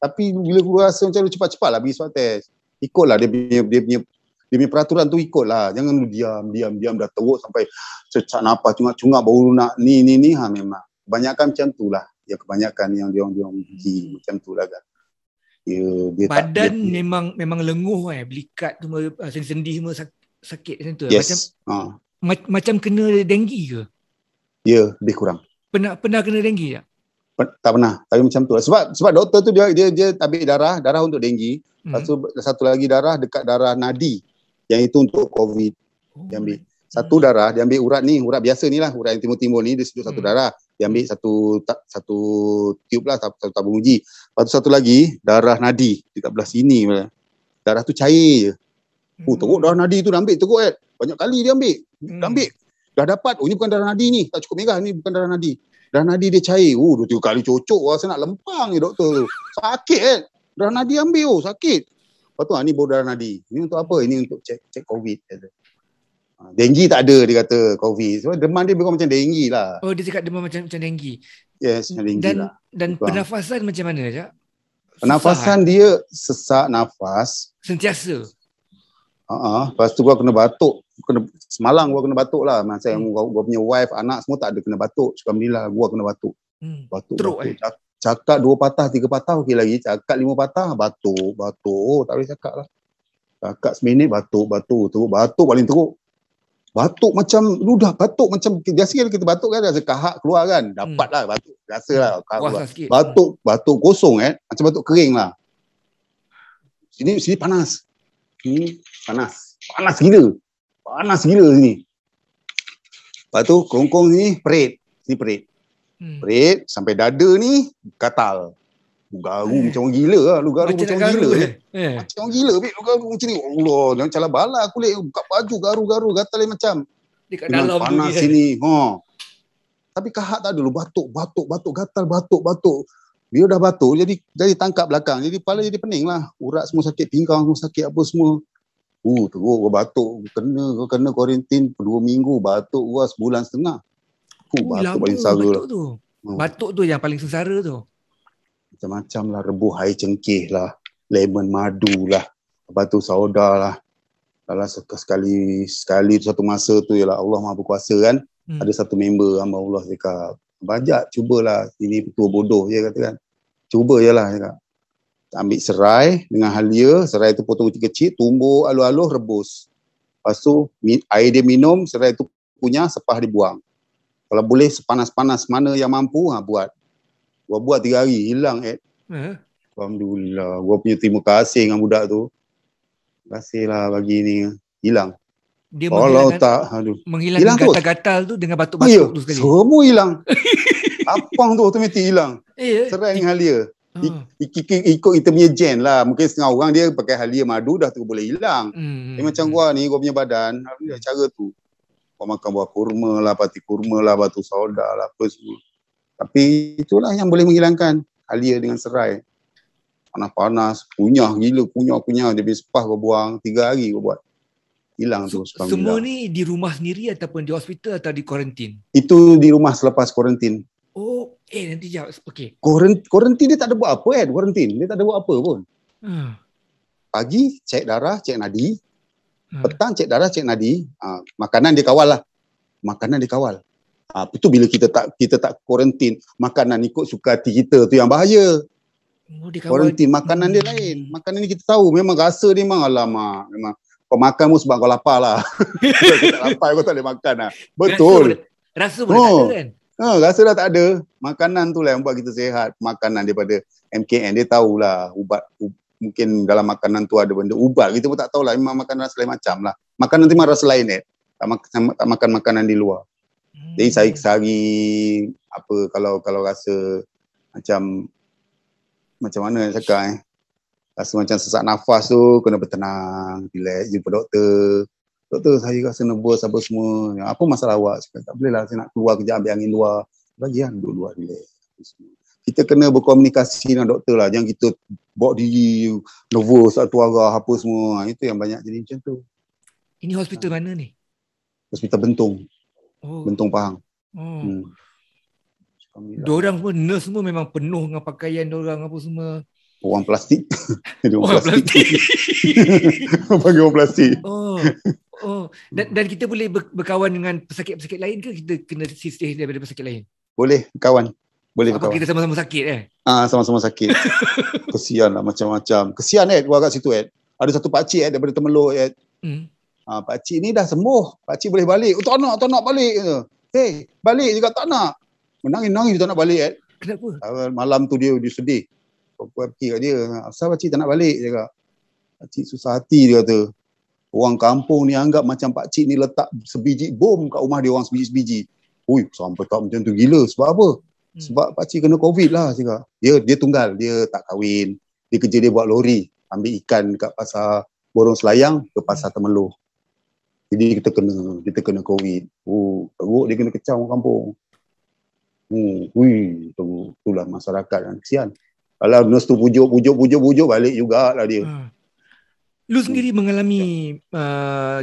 Tapi bila gua rasa macam cepat-cepat lah pergi swab test. Ikutlah dia punya peraturan tu, ikutlah. Jangan lu diam dah teruk sampai sesak nafas cungak-cungak baru nak ni. Memang. Kebanyakan macam tu lah. Ya, kebanyakan yang dia pergi macam tu lah kan. Dia badan memang lenguh belikat tu, sendi semua sakit macam tu. Yes. Macam kena denggi ke? Ya, lebih kurang. Pernah kena denggi tak? Tak pernah, tapi macam tu lah. Sebab doktor tu dia ambil darah untuk denggi. Lepas tu satu lagi darah dekat darah nadi. Yang itu untuk COVID. Dia ambil satu darah, dia ambil urat biasa ni lah, urat yang timur-timur ni, dia sedut satu darah. Dia ambil satu tube lah, satu tabung uji. Lepas tu satu lagi, darah nadi dekat belah sini. Darah tu cair je. Teruk darah nadi tu dah ambil teruk banyak kali dia ambil. Dah dapat, ini bukan darah nadi ni, tak cukup merah, ni bukan darah nadi. Darah nadi dia cair. 2-3 kali cocok, rasa nak lempang ni doktor tu. Sakit darah nadi ambil, sakit. Lepas tu ni baru darah nadi. Ini untuk apa? Ini untuk cek COVID. Denggi tak ada, dia kata COVID. Sebab demam dia bukan macam denggi lah. Oh, dia cakap demam macam denggi. Yes, macam denggi lah. Dan pernafasan macam mana, Cak? Pernafasan dia sesak nafas. Sentiasa? Lepas tu gua kena batuk. Semalam gua kena batuk lah. Masa yang gua punya wife, anak semua tak ada kena batuk. Alhamdulillah gua kena batuk. Batuk. Cakap 2 patah, 3 patah okey lagi. Cakap 5 patah, batuk. Tak boleh cakap lah. Cakap seminit, batuk. Teruk. Batuk paling teruk. Batuk macam, lu dah batuk macam, biasa kita batuk kan, rasa kahak keluar kan. Dapat lah batuk. Rasa lah kahak keluar. Batuk kosong macam batuk kering lah. Sini panas. Panas gila sini. Lepas tu kongkong sini perit. Perit sampai dada ni gatal. Lu garu macam orang gila lah. Lu garu macam orang gila. Macam orang gila. Lu garu macam ni. Allah, jangan calah bala aku buka baju garu gatal macam. Dekat dalam panas sini. Tapi kahak tak ada. Lu batuk gatal batuk. Dia dah batuk jadi tangkap belakang. Jadi kepala jadi pening lah. Urat semua sakit, pinggang semua sakit apa semua. Teruk gua batuk. Kena kuarantin 2 minggu. Batuk gua sebulan setengah. Batuk paling sara lah. Batuk tu yang paling sengsara tu. Macam-macam lah. Rebuh air cengkeh lah. Lemon madu lah. Lepas tu sauda lah. Dalam sekali satu masa tu ialah Allah Maha Berkuasa kan. Ada satu member hamba Allah cakap, bajak cubalah. Ini petua bodoh je kata kan. Cuba je lah cakap. Ambil serai dengan halia. Serai tu potong kecil-kecil. Tumbuk aluh-aluh rebus. Lepas tu air dia minum. Serai tu punya sepah dibuang. Kalau boleh sepanas-panas mana yang mampu buat. Gua buat 3 hari hilang Alhamdulillah. Gua punya terima kasih dengan budak tu. Terima kasih lah bagi ni hilang. Dia menghilangkan gatal-gatal tu dengan batuk-batuk tu sekali. Semua hilang. Apang tu automatik hilang. Serai dengan halia. Ikut kita punya gen lah. Mungkin setengah orang dia pakai halia madu dah terus boleh hilang. Macam gua ni, gua punya badan alhamdulillah cara tu. Kau makan buah kurma lah, pati kurma lah, batu sauda lah, apa semua. Tapi itulah yang boleh menghilangkan halia dengan serai. Panas-panas, kunyah gila, kunyah. Dia punya sepah kau buang, 3 hari kau buat. Hilang tu. Semua ni di rumah sendiri ataupun di hospital atau di kuarantin? Itu di rumah selepas kuarantin. Oh, nanti jawab. Okey. Kuarantin dia tak ada buat apa kuarantin. Dia tak ada buat apa pun. Pagi cek darah, cek nadi. Petang cek darah, cek nadi. Makanan dia kawal lah. Makanan dia kawal. Itu bila kita tak kuarantin, makanan ikut suka hati kita tu yang bahaya. Kuarantin makanan dia lain. Makanan ni kita tahu memang rasa dia memang alamak. Memang kau makan pun sebab kau lapar lah. Kalau kau tak lapar kau tak boleh makan lah. Betul. Rasa pun tak ada kan? Rasa dah tak ada. Makanan tu lah yang buat kita sihat. Makanan daripada MKN dia tahulah ubat. Mungkin dalam makanan tu ada benda ubat. Kita pun tak tahulah. Memang makanan rasa lain macam lah. Makanan tu memang rasa lain tak makan makanan di luar. Jadi sehari apa kalau rasa macam mana nak cakap rasa macam sesak nafas tu kena bertenang, relax, jumpa doktor. Doktor, saya rasa nervous apa semua. Apa masalah awak? Cakap, tak boleh lah, saya nak keluar kejap ambil angin luar. Bagilah duduk luar, relax. Kita kena berkomunikasi dengan doktor lah. Jangan kita bawa diri nervous, satu arah apa semua. Itu yang banyak jadi macam tu. Ini hospital mana ni? Hospital Bentong. Bentong Pahang. Diorang semua, nurse semua memang penuh dengan pakaian diorang apa semua. Orang plastik. Orang plastik. Panggil orang plastik. Dan kita boleh berkawan dengan pesakit-pesakit lain ke kita kena sisih daripada pesakit lain? Boleh kawan. Boleh berkawan. Kita sama-sama sakit sama-sama sakit. Kesian lah macam-macam. Kesian gua kat situ Ada satu pakcik daripada Temeluk pakcik ni dah sembuh. Pakcik boleh balik. Tak nak balik. Hey, balik juga tak nak. Menangis dia tak nak balik Kenapa? Malam tu dia sedih. Perempuan pergi kat dia. Asal pakcik tak nak balik dia kata. Pakcik susah hati dia kata. Orang kampung ni anggap macam pakcik ni letak sebiji bom kat rumah dia orang sebiji-sebiji. Ui, sampai tak macam tu gila. Sebab apa? Sebab pakcik kena COVID lah cakap. Dia tunggal, dia tak kahwin. Dia kerja dia buat lori, ambil ikan kat pasar Borong Selayang ke pasar Temeloh. Jadi kita kena COVID. Teruk dia kena kecam orang kampung. Itulah masyarakat yang kesian. Kalau nurse tu pujuk balik jugalah dia. Lu sendiri mengalami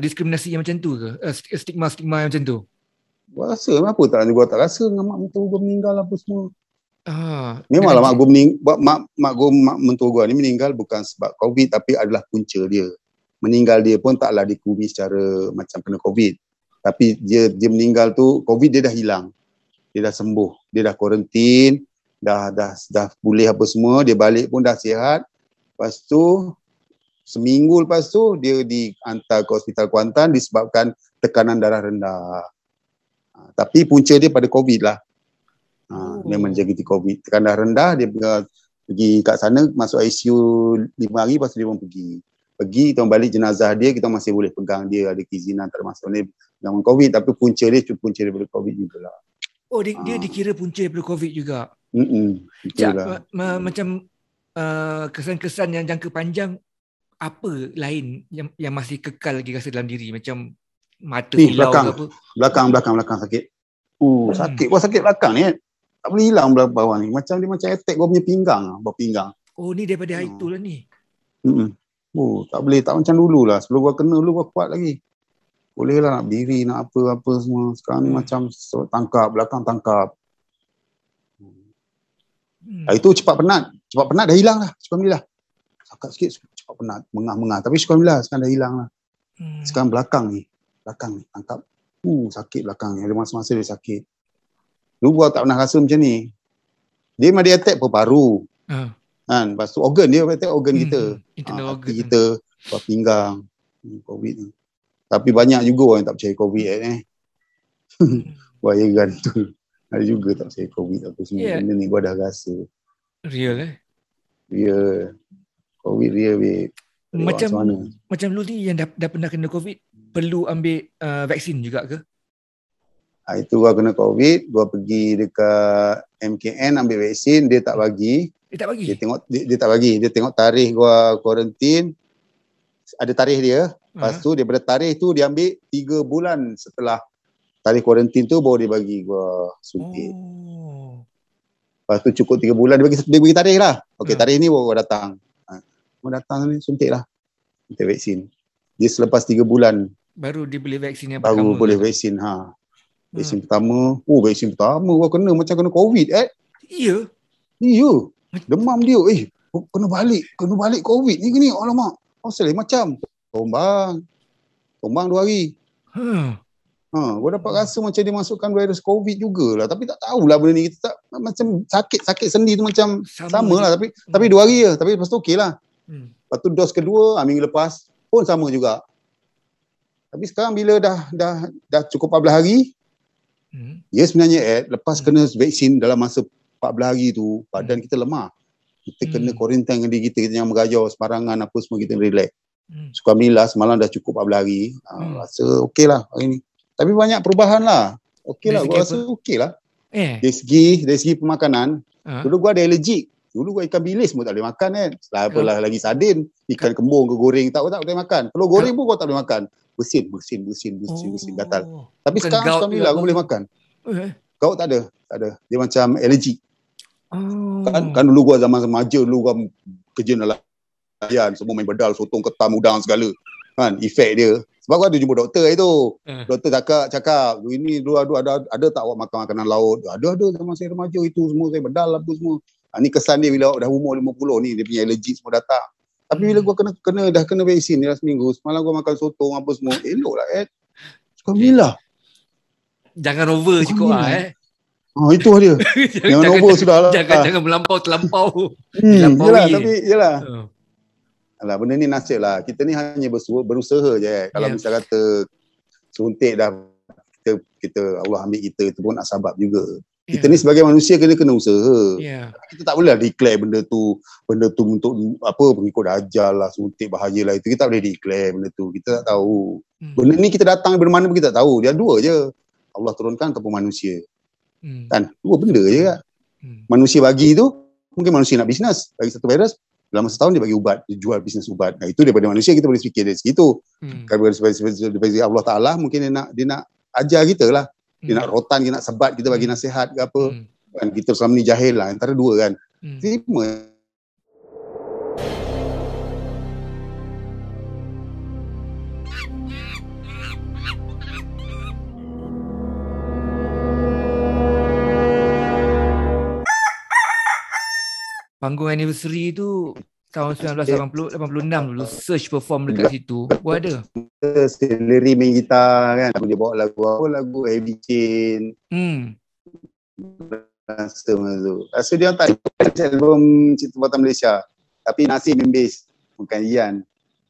diskriminasi yang macam tu ke? Stigma-stigma yang macam tu? Gua rasa kenapa gua tak rasa dengan mak mentua gua meninggal apa semua. Memanglah mak mentua gua ni meninggal bukan sebab COVID tapi adalah punca dia. Meninggal dia pun taklah dikumi secara macam kena COVID. Tapi dia meninggal tu COVID dia dah hilang. Dia dah sembuh. Dia dah kuarantin, dah pulih apa semua, dia balik pun dah sihat. Lepas tu seminggu lepas tu dia dihantar ke hospital Kuantan disebabkan tekanan darah rendah. Tapi punca dia pada COVID lah. Memang JGT COVID. Tekanan darah rendah, dia pergi kat sana, masuk ICU 5 hari, lepas tu dia pun pergi, kita balik jenazah dia, kita masih boleh pegang dia, ada keizinan tak ada masalah ni dengan COVID, tapi punca dia daripada COVID jugalah. Dia dikira punca daripada COVID juga. Macam kesan-kesan yang jangka panjang, apa lain yang masih kekal lagi rasa dalam diri, macam mata hilau ke apa? Belakang sakit. Sakit. Wah, sakit belakang ni. Tak boleh hilang bawah ni. Macam dia macam attack gua punya pinggang, bawah pinggang. Ni daripada hari tu lah ni. Tak boleh, tak macam dulu lah. Sebelum gua kena dulu gua kuat lagi. Boleh lah nak berdiri, nak apa-apa semua. Sekarang ni macam belakang tangkap. Itu cepat penat dah hilang lah. Alhamdulillah. Sakit sikit, cepat penat, mengah-mengah. Tapi alhamdulillah sekarang dah hilang lah. Sekarang belakang ni tangkap. Sakit belakang ni. Ada masa-masa dia sakit. Dulu gua tak pernah rasa macam ni. Dia memang dia attack paru. Lepas tu organ dia attack organ kita. Hati kita, buat pinggang. COVID ni. Tapi banyak juga orang yang tak percaya COVID Wah, tu. Ada juga tak percaya COVID apa semua. Benda ni gua dah rasa. Real Real. COVID real, babe. Macam lu ni yang dah pernah kena COVID, perlu ambil vaksin juga ke? Itu gua kena COVID, gua pergi dekat MKN ambil vaksin, dia tak bagi. Dia tak bagi. Dia tengok tarikh gua kuarantin. Ada tarikh dia. Lepas tu daripada tarikh tu dia ambil 3 bulan setelah tarikh kuarantin tu baru dia bagi gua suntik. Lepas tu cukup 3 bulan dia bagi tarikh lah. Okey, tarikh ni baru gua datang. Gua datang ni suntik lah. Suntik vaksin. Dia selepas 3 bulan Baru dia boleh vaksin yang baru pertama. Boleh vaksin. Vaksin pertama. Vaksin pertama. Wah, kena macam kena COVID. Ya. Demam dia. Kena balik COVID ni gini. Alamak. Asal macam. Tombang 2 hari. Gua dapat rasa macam dia masukkan virus COVID jugalah. Tapi tak tahulah benda ni. Kita tak, macam sakit sendi tu macam sama lah. Tapi 2 hari je. Tapi lepas tu okey lah. Lepas tu dos kedua, minggu lepas pun sama juga. Tapi sekarang bila dah cukup 14 hari, ya sebenarnya lepas kena vaksin dalam masa 14 hari tu, badan kita lemah. Kita kena quarantine dengan diri kita jangan merayau sembarangan apa semua, kita relax. Alhamdulillah semalam dah cukup 14 hari. Rasa okey lah hari ni. Tapi banyak perubahan lah. Okey lah, gua rasa okey lah. Dari segi pemakanan, dulu gua ada alergik. Dulu gua ikan bilis pun tak boleh makan kan. Apalah lagi sardin, ikan kembung ke goreng tak boleh makan. Telur goreng pun gua tak boleh makan. Bersin gatal. Tapi sekarang alhamdulillah gua boleh makan. Gout tak ada. Dia macam alergik. Kan dulu gua zaman remaja dulu gua kerja nelayan, semua main bedal, sotong, ketam, udang segala. Kan efek dia. Sebab gua ada jumpa doktor hari tu. Doktor cakap, ini dulu ada tak awak makan makanan laut? Ada zaman saya remaja itu semua saya bedal apa semua. Ni kesan dia bila dah umur 50 ni, dia punya alergi semua datang. Tapi bila gua dah kena vaksin dah seminggu, semalam gua makan sotong apa semua, elok lah Alhamdulillah. Jangan over cukup itu dia. Jangan over sudah lah. Jangan terlampau. Yelah. Alah, benda ni nasib lah. Kita ni hanya berusaha je. Kalau misal kata suntik dah kita Allah ambil kita, itu pun nak sabab juga. Kita ni sebagai manusia kena usaha. Kita tak boleh declare benda tu untuk apa, pengikut dajal lah, suntik bahaya lah, itu kita tak boleh declare benda tu. Kita tak tahu. Benda ni kita datang dari mana pun kita tak tahu. Dia dua je. Allah turunkan ataupun manusia. Kan? Dua benda je kan. Manusia bagi tu, mungkin manusia nak bisnes, bagi satu virus, dalam masa setahun dia bagi ubat, dia jual bisnes ubat. Nah, itu daripada manusia kita boleh fikir dari situ. Daripada Allah Ta'ala mungkin dia nak ajar kita lah. Dia nak rotan, dia nak sebat kita, bagi nasihat ke apa. Kan kita selama ni jahil lah, antara dua kan. Terima. Panggung anniversary tu tahun 1986 dulu, Search perform dekat situ. Gua ada. Sendiri main gitar kan. Dia bawa lagu Heavy Chain. Rasa dia tak ada album Cinta Buatan Malaysia. Tapi Nasib main bass. Bukan Ian.